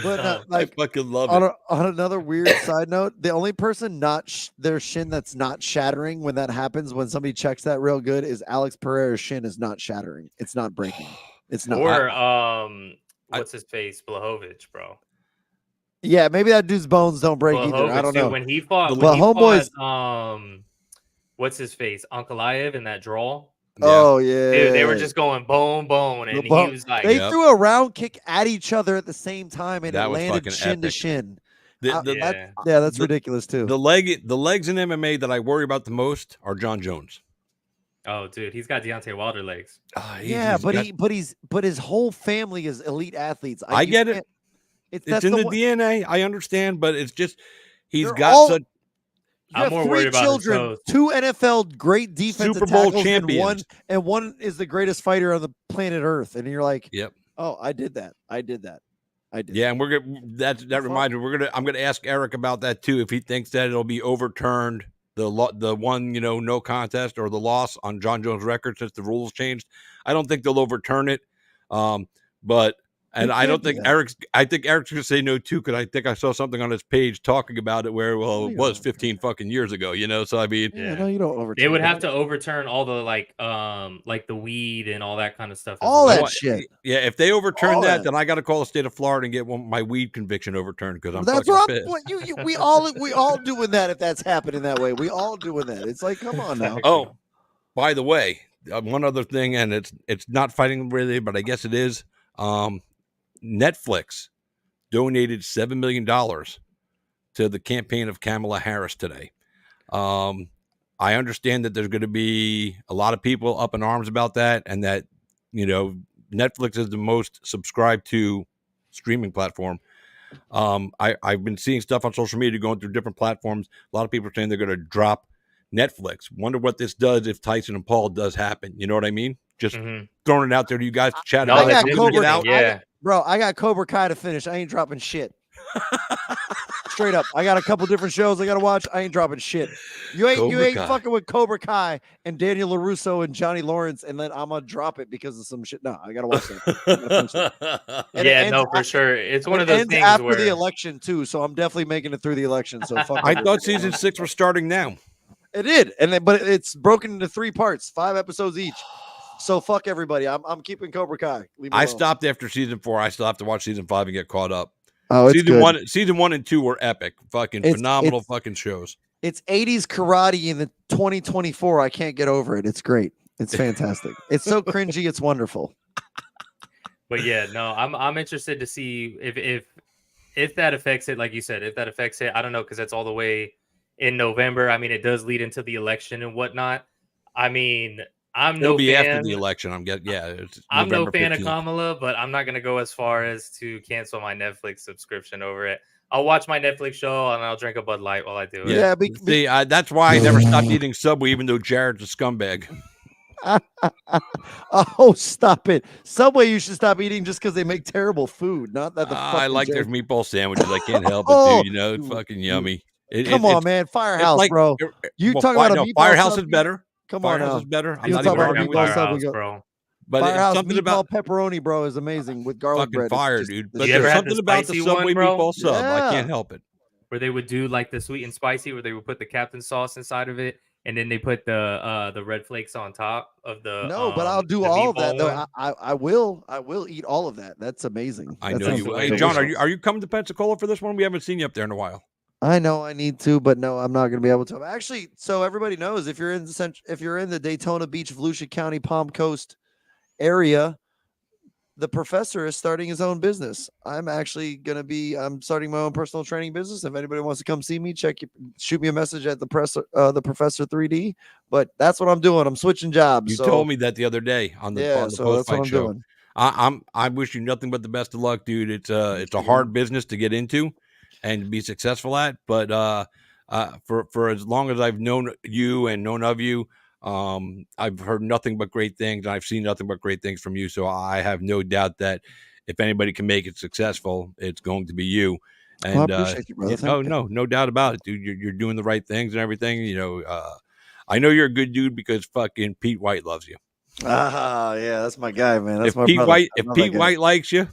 But I fucking love it. On another weird side note, the only person not their shin that's not shattering when that happens, when somebody checks that real good, is Alex Pereira's shin is not shattering. It's not breaking. It's not. Or what's his face? Blachowicz, bro. Yeah, maybe that dude's bones don't break either. I don't know. When he fought, what's his face? Ankalaev in that draw. Oh yeah, dude, they were just going bone, and he was like, they threw a round kick at each other at the same time, and that it landed shin to shin. That's ridiculous too. The legs in MMA that I worry about the most are John Jones. Oh, dude, he's got Deontay Wilder legs. But his whole family is elite athletes. I get it. It's in the DNA. I understand, but it's just he's got such. I'm more worried about children, 2 NFL great defensive Super Bowl champions, and one is the greatest fighter on the planet Earth. And you're like, yep. Oh, I did that. Yeah, and we're gonna that reminds me. I'm gonna ask Eric about that too. If he thinks that it'll be overturned, the one no contest or the loss on John Jones' record since the rules changed. I don't think they'll overturn it, but. And I don't think I think Eric's going to say no too, because I think I saw something on his page talking about it where, it was 15 fucking years ago, So I mean, no, you don't overturn. They would have to overturn all the like the weed and all that kind of stuff. All that shit. Yeah, if they overturn that, then I got to call the state of Florida and get my weed conviction overturned because that's what we all doing that if that's happening that way. We all doing that. It's like, come on now. Oh, by the way, one other thing, and it's not fighting really, but I guess it is. Netflix donated $7 million to the campaign of Kamala Harris today. I understand that there's going to be a lot of people up in arms about that, and that Netflix is the most subscribed to streaming platform. I've been seeing stuff on social media going through different platforms. A lot of people are saying they're going to drop Netflix. Wonder what this does if Tyson and Paul does happen. You know what I mean? Just throwing it out there to you guys to chat about it. Bro, I got Cobra Kai to finish. I ain't dropping shit. Straight up. I got a couple different shows I got to watch. I ain't dropping shit. You ain't fucking with Cobra Kai and Daniel LaRusso and Johnny Lawrence, and then I'm going to drop it because of some shit. No, I got to watch that. For sure. It's one of those things after the election, too, so I'm definitely making it through the election. So I thought season 6 was starting now. It did, but it's broken into 3 parts, 5 episodes each. So fuck everybody. I'm keeping Cobra Kai. I stopped after season 4. I still have to watch season 5 and get caught up. Oh, season 1 and 2 were epic. Fucking phenomenal fucking shows. It's 80s karate in the 2024. I can't get over it. It's great. It's fantastic. It's so cringy. It's wonderful. But yeah, no, I'm interested to see if that affects it. Like you said, if that affects it, I don't know, because that's all the way in November. I mean, it does lead into the election and whatnot. I mean, I'm It'll no be after fan. the election. I'm getting. Yeah, it's I'm November no fan 15th. of Kamala, but I'm not gonna go as far as to cancel my Netflix subscription over it. I'll watch my Netflix show and I'll drink a Bud Light while I do it. Yeah. See, that's why I never stopped eating Subway, even though Jared's a scumbag. Oh, stop it. Subway, you should stop eating just because they make terrible food. Not that the I fucking like their Jared- meatball sandwiches. I can't help it, Oh, dude. You know, it's fucking yummy. Come on, man. Firehouse, bro. You talking about a meatball Firehouse sub? is better. Come on Firehouse now. is better. I'm You not talk even about a arguing meatball with sub, you. we go- bro. But it's Firehouse something meatball about pepperoni, bro, is amazing with garlic fucking bread. It's fire, just dude. the But You shit. ever there's had the something about the spicy Subway one, bro? meatball sub. I Yeah. can't help it. Where they would do like the sweet and spicy, where they would put the Captain sauce inside of it, and then they put the red flakes on top of the. No, but I'll do the all of that meatball though. one. I will eat all of that. That's amazing. I That know sounds you. the Hey, way John, to are go. you coming to Pensacola for this one? We haven't seen you up there in a while. I know I need to, but no, I'm not going to be able to. Actually, so everybody knows if you're in the Daytona Beach, Volusia County, Palm Coast area, the professor is starting his own business. I'm starting my own personal training business. If anybody wants to come see me, shoot me a message at the professor 3D. But that's what I'm doing. I'm switching jobs. You So, told me that the other day on the yeah, on the so post that's what fight I'm show. doing. I wish you nothing but the best of luck, dude. It's a hard business to get into and be successful at, but for as long as I've known you and known of you, I've heard nothing but great things, and I've seen nothing but great things from you. So I have no doubt that if anybody can make it successful, it's going to be you. And Well, I appreciate you, brother. Thank you. no doubt about it, dude. You're doing the right things and everything. You know, I know you're a good dude because fucking Pete White loves you. Ah, yeah, that's my guy, man. That's If my Pete brother. White, I if love that Pete guy. White likes you,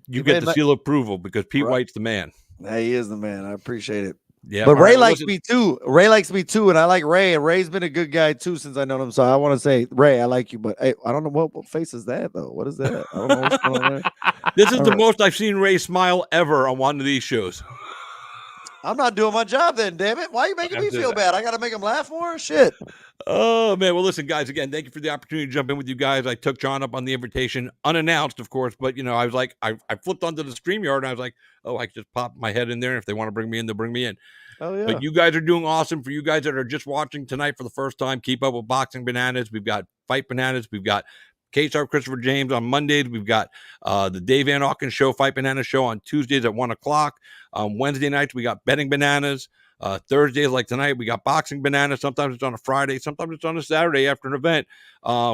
you He get made the my- seal of approval because Pete Right. White's the man. Yeah, he is the man. I appreciate it. Yeah, But all Ray right, well, likes listen, me too. Ray likes me too, and I like Ray. And Ray's been a good guy too since I know him. So I want to say, Ray, I like you. But hey, I don't know what face is that though. What is that? I don't know what's going on there. This is All the right. most I've seen Ray smile ever on one of these shows. I'm not doing my job then, damn it. Why are you making I'm me just- feel bad? I got to make him laugh more? Shit. Oh man, well listen, guys, again, thank you for the opportunity to jump in with you guys. I took John up on the invitation, unannounced, of course, but you know, I was like, I flipped onto the StreamYard and I was like, oh, I can just pop my head in there. And if they want to bring me in, they'll bring me in. Oh yeah. But you guys are doing awesome. For you guys that are just watching tonight for the first time, keep up with Boxing Bananas. We've got Fight Bananas. We've got K-Star Christopher James on Mondays. We've got the Dave Van Auken Show, Fight Banana Show on Tuesdays at 1:00. Wednesday nights, we got Betting Bananas. Thursdays, like tonight, we got Boxing Bananas. Sometimes it's on a Friday. Sometimes it's on a Saturday after an event.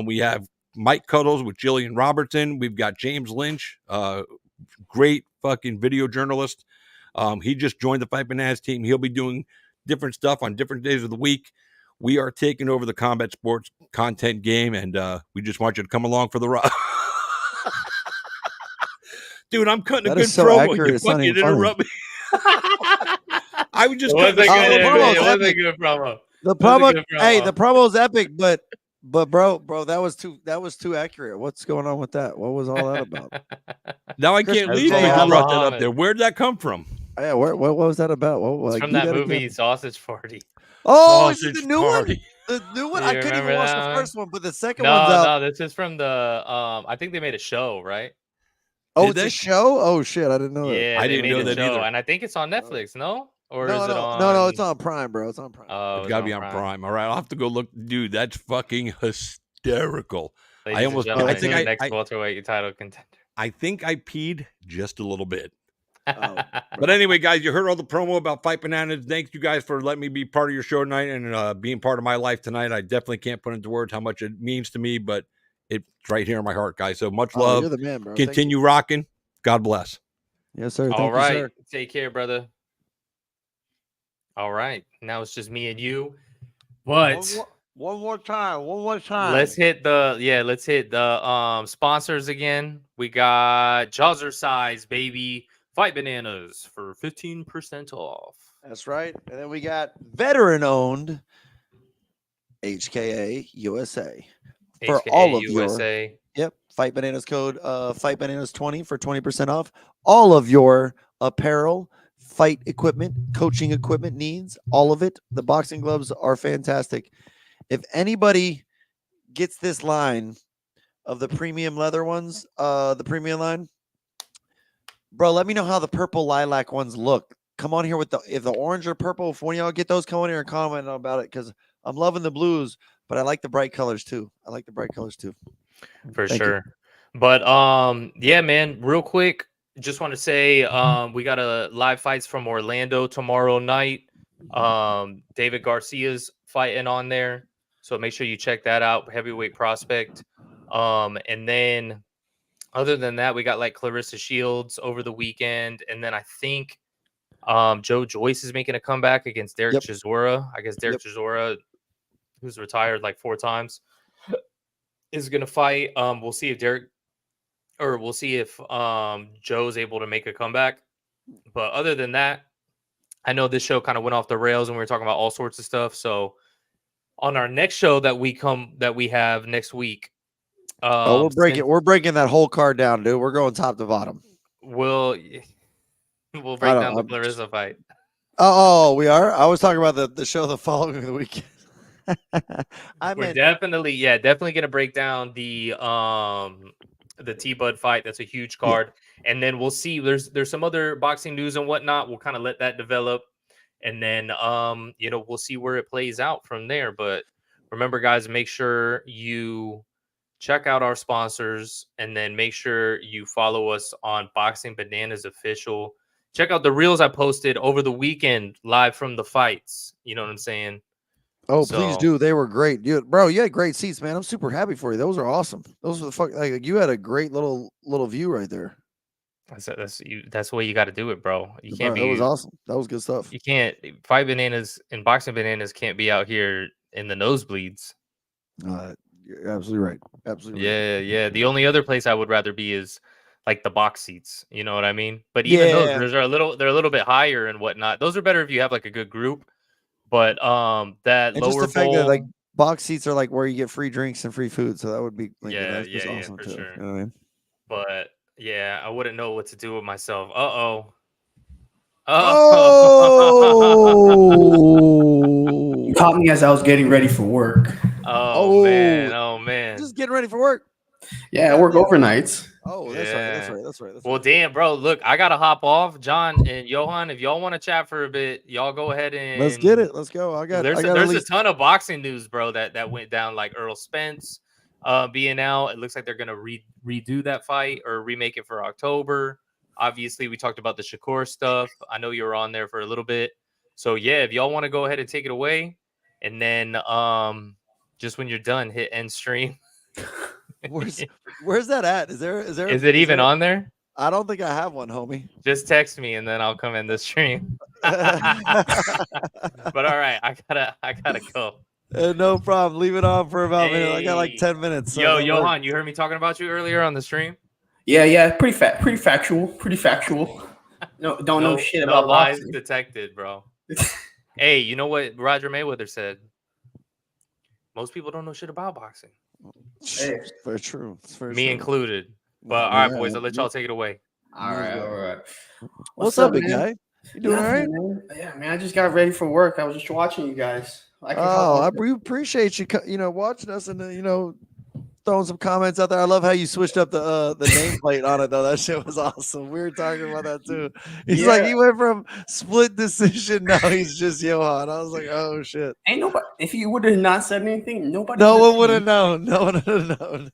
We have Mike Cuddles with Jillian Robertson. We've got James Lynch, great fucking video journalist. He just joined the Fight Bananas team. He'll be doing different stuff on different days of the week. We are taking over the combat sports content game, and we just want you to come along for the ride. Dude, I'm cutting That a is good so promo. accurate, You it's not fucking even funny. interrupt me. I was just It was a cutting good, a the it promo was was a epic. good promo. The That was a promo, good hey, promo. the promo's epic, but bro, that was too accurate. What's going on with that? What was all that about? Now I Chris, can't that's leave Jay because you Allen. brought that up there. Where'd that come from? Yeah, what was that about? What, It's like, from do that again. movie Sausage Party. Oh, is it Sausage the new Party. one? The new one? Do I you couldn't even remember watch that the one? first one, but the second one's No, out. no, this is from the I think they made a show, right? Oh, Did it's they? a show? Oh shit, I didn't know that. Yeah, I they didn't made know a that show, either. and I think it's on Netflix, no? Or is it on? No, it's on Prime, bro. It's on Prime. Oh, It's got to be on Prime. All right, I'll have to go look. Dude, that's fucking hysterical. Ladies and almost- gentlemen, I think your I- next welterweight title contender. I think I peed just a little bit. Oh. But anyway, guys, you heard all the promo about Fight Bananas. Thanks you guys for letting me be part of your show tonight and being part of my life tonight. I definitely can't put into words how much it means to me, but it's right here in my heart, guys. So much Oh, love. you're the man, bro. Thank Continue rocking. God bless. you. Yes, sir. Thank All right, you, sir. take care, brother. All right, now it's just me and you, but One more time. let's hit the sponsors again. We got Jazzercise, baby. Fight Bananas for 15% off. That's right. And then we got veteran-owned HKA USA. For HKA all of your- USA. Yep. Fight Bananas code Fight Bananas 20 for 20% off all of your apparel, fight equipment, coaching equipment needs, all of it. The boxing gloves are fantastic. If anybody gets this line of the premium leather ones, the premium line, bro, let me know how the purple lilac ones look. Come on here with if the orange or purple, if one of y'all get those, come on here and comment about it because I'm loving the blues, but I like the bright colors too. For Thank you. sure. But yeah, man, real quick, just want to say we got a live fights from Orlando tomorrow night. David Garcia's fighting on there. So make sure you check that out. Heavyweight prospect. And then other than that, we got like Clarissa Shields over the weekend. And then I think Joe Joyce is making a comeback against Derek Yep. Chisora. I guess Derek Chisora, who's retired like 4 times, is gonna fight. We'll see if Joe's able to make a comeback. But other than that, I know this show kind of went off the rails and we were talking about all sorts of stuff. So on our next show that we have next week, we're breaking that whole card down, dude. We're going top to bottom. We'll break down the Clarissa fight. Oh, we are. I was talking about the show the following weekend. We're definitely gonna break down the T-Bud fight. That's a huge card. And then we'll see. There's some other boxing news and whatnot. We'll kind of let that develop. And then we'll see where it plays out from there. But remember, guys, make sure you check out our sponsors and then make sure you follow us on Boxing Bananas Official. Check out the reels I posted over the weekend live from the fights. You know what I'm saying? Oh, please do. They were great. You had great seats, man. I'm super happy for you. Those are awesome. Those were you had a great little view right there. That's the way you got to do it, bro. You can't be. That was awesome. That was good stuff. You can't fight bananas and boxing bananas can't be out here in the nosebleeds. You're absolutely right. Absolutely. Yeah. The only other place I would rather be is like the box seats. You know what I mean? But even those they're a little bit higher and whatnot. Those are better if you have like a good group. But that and lower just the fact bowl, that like box seats are like where you get free drinks and free food, so that would be like, awesome for too. sure. You know what I mean? But yeah, I wouldn't know what to do with myself. Oh, You caught me as I was getting ready for work. Oh man. Just getting ready for work. Yeah, I work overnights. Oh, that's right. Well, damn, bro. Look, I gotta hop off. John and Johan, if y'all want to chat for a bit, y'all go ahead and let's get it. Let's go. There's a ton of boxing news, bro. That went down, like Earl Spence being out. It looks like they're gonna redo that fight or remake it for October. Obviously, we talked about the Shakur stuff. I know you were on there for a little bit. So yeah, if y'all want to go ahead and take it away, and then just when you're done, hit end stream. Where's that at? Is it even on there? I don't think I have one, homie. Just text me and then I'll come in the stream. But all right, I gotta go. No problem. Leave it on for about a minute. I got like 10 minutes. So yo, Johan, you heard me talking about you earlier on the stream? Yeah, pretty factual. No, don't know shit about lies boxing. detected, bro. Hey, you know what Roger Mayweather said? Most people don't know shit about boxing. Hey. It's very true. Me included. But all right, boys, I'll let y'all take it away. All right. What's up, big guy? You doing all right? Man? Yeah, man. I just got ready for work. I was just watching you guys. We appreciate you, watching us and throwing some comments out there. I love how you switched up the nameplate on it though. That shit was awesome. We were talking about that too. He's like, he went from split decision, now he's just Johan. I was like, oh shit. Ain't nobody. If you would have not said anything, no one would have known. No one would have known.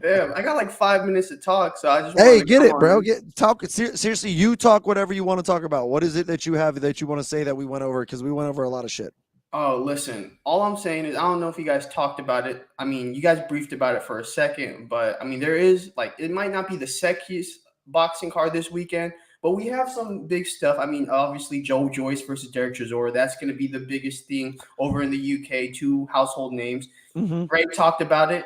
Damn, I got like 5 minutes to talk, so I just get it, bro. Talk seriously. You talk whatever you want to talk about. What is it that you have that you want to say that we went over? Because we went over a lot of shit. Oh, listen, all I'm saying is I don't know if you guys talked about it. I mean, you guys briefed about it for a second, but I mean, there is it might not be the sexiest boxing card this weekend, but we have some big stuff. I mean, obviously, Joe Joyce versus Derek Chisora. That's going to be the biggest thing over in the UK, 2 household names. Mm-hmm. Greg talked about it.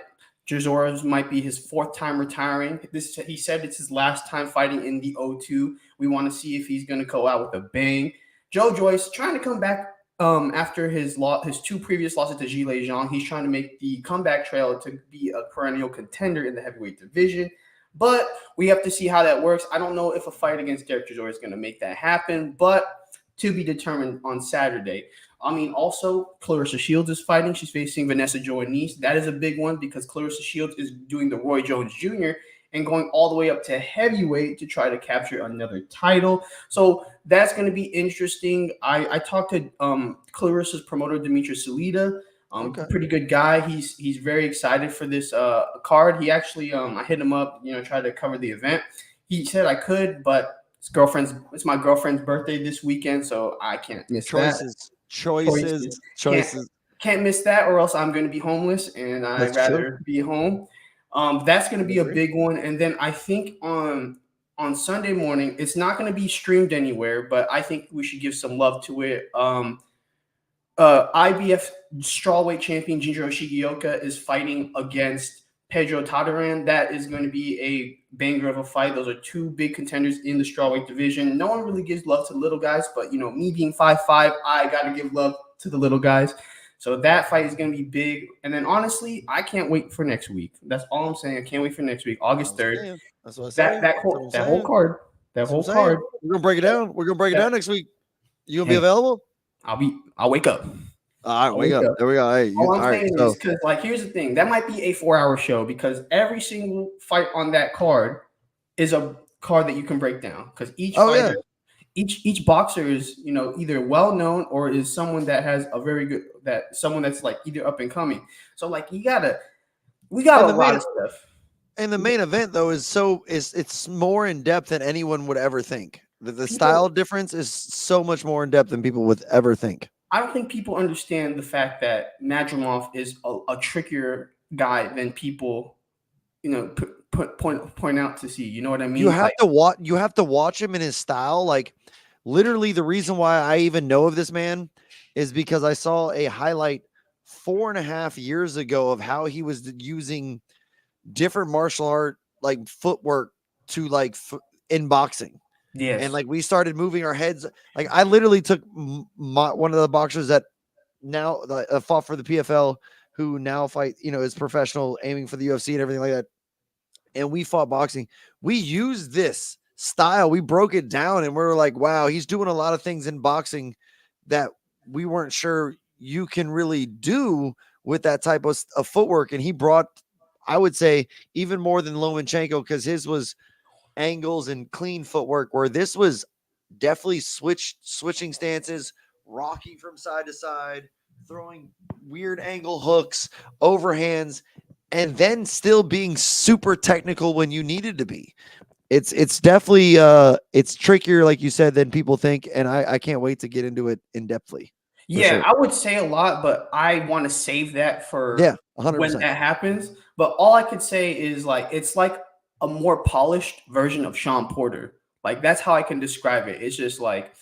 Chisora might be his 4th time retiring. He said it's his last time fighting in the O2. We want to see if he's going to go out with a bang. Joe Joyce trying to come back. After his 2 previous losses to Gilles Jean, he's trying to make the comeback trail to be a perennial contender in the heavyweight division. But we have to see how that works. I don't know if a fight against Derek Chisora is going to make that happen, but to be determined on Saturday. I mean, also, Clarissa Shields is fighting. She's facing Vanessa Joannese. That is a big one because Clarissa Shields is doing the Roy Jones Jr. and going all the way up to heavyweight to try to capture another title. So that's going to be interesting. I talked to Clarissa's promoter, Dimitri Salida. Okay. Pretty good guy. He's very excited for this card. He actually I hit him up, tried to cover the event. He said I could, but it's my girlfriend's birthday this weekend, so I can't miss that. Choices. Can't miss that, or else I'm going to be homeless, and I'd rather be home. That's going to be a big one. And then I think on Sunday morning, it's not going to be streamed anywhere, but I think we should give some love to it. IBF strawweight champion Jinjiro Shigeoka is fighting against Pedro Tadaran. That is going to be a banger of a fight. Those are two big contenders in the strawweight division. No one really gives love to the little guys, but me being 5'5", I got to give love to the little guys. So that fight is going to be big. And then honestly, I can't wait for next week. That's all I'm saying. I can't wait for next week, August 3rd. That's what I said. That whole card. We're gonna break it down. We're gonna break it down next week. You gonna be available? I'll wake up. All right, wake up. There we go. Hey, all I'm saying is because here's the thing. That might be a 4-hour show because every single fight on that card is a card that you can break down. Because each fighter, each boxer is either well known or is someone that has a very good someone that's like either up and coming. So like we got a lot of stuff. And the main event though it's more in depth than anyone would ever think. The style difference is so much more in depth than people would ever think. I don't think people understand the fact that Nadrimov is a trickier guy than people, point out to see. You know what I mean? You have to watch. You have to watch him in his style. Like, literally, the reason why I even know of this man is because I saw a highlight 4.5 years ago of how he was using different martial art like footwork to in boxing. Yes. And we started moving our heads. Like I literally took one of the boxers that now fought for the PFL, who now fight, is professional, aiming for the UFC and everything like that. And we fought boxing. We used this style. We broke it down and we were like, wow, he's doing a lot of things in boxing that we weren't sure you can really do with that type of footwork. And he brought, I would say, even more than Lomachenko, because his was angles and clean footwork, where this was definitely switching stances, rocking from side to side, throwing weird angle hooks, overhands, and then still being super technical when you needed to be. It's definitely it's trickier, like you said, than people think, and I can't wait to get into it in depthly. Yeah, sure. I would say a lot, but I want to save that for 100%. when that happens. But all I could say is it's like a more polished version of Sean Porter. Like that's how I can describe it. It's just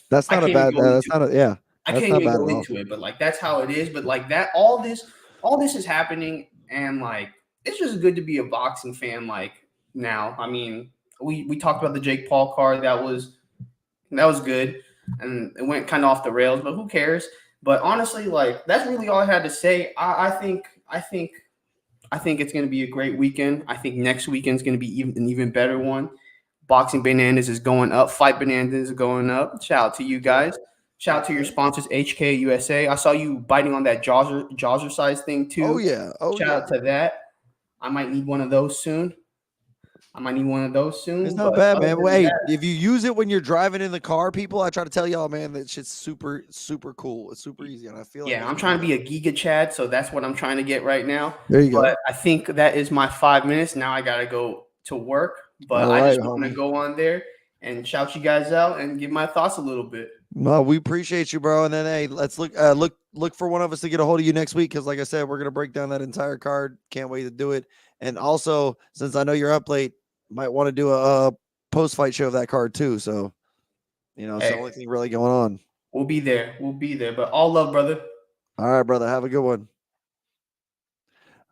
that's not a bad. That's not a yeah. I can't even go into it, but that's how it is. But that all this is happening, and it's just good to be a boxing fan. Now, I mean, we talked about the Jake Paul card. That was good, and it went kind of off the rails, but who cares? But honestly, that's really all I had to say. I think it's going to be a great weekend. I think next weekend is going to be an even better one. Boxing Bananas is going up. Fight Bananas is going up. Shout out to you guys. Shout out to your sponsors, HK USA. I saw you biting on that Jawser size thing too. Oh yeah. Shout out to that. I might need one of those soon. It's not bad, man. Wait, if you use it when you're driving in the car, people, I try to tell y'all, man, that shit's super, super cool. It's super easy, and I feel I'm trying to be a Giga Chad, so that's what I'm trying to get right now. There you go. But I think that is my 5 minutes. Now I gotta go to work, but I just want to go on there and shout you guys out and give my thoughts a little bit. Well, we appreciate you, bro. And then hey, let's look for one of us to get a hold of you next week, because like I said, we're gonna break down that entire card. Can't wait to do it. And also, since I know you're up late, might want to do a post-fight show of that card too. So, it's the only thing really going on. We'll be there. But all love, brother. All right, brother. Have a good one.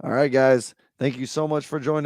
All right, guys. Thank you so much for joining.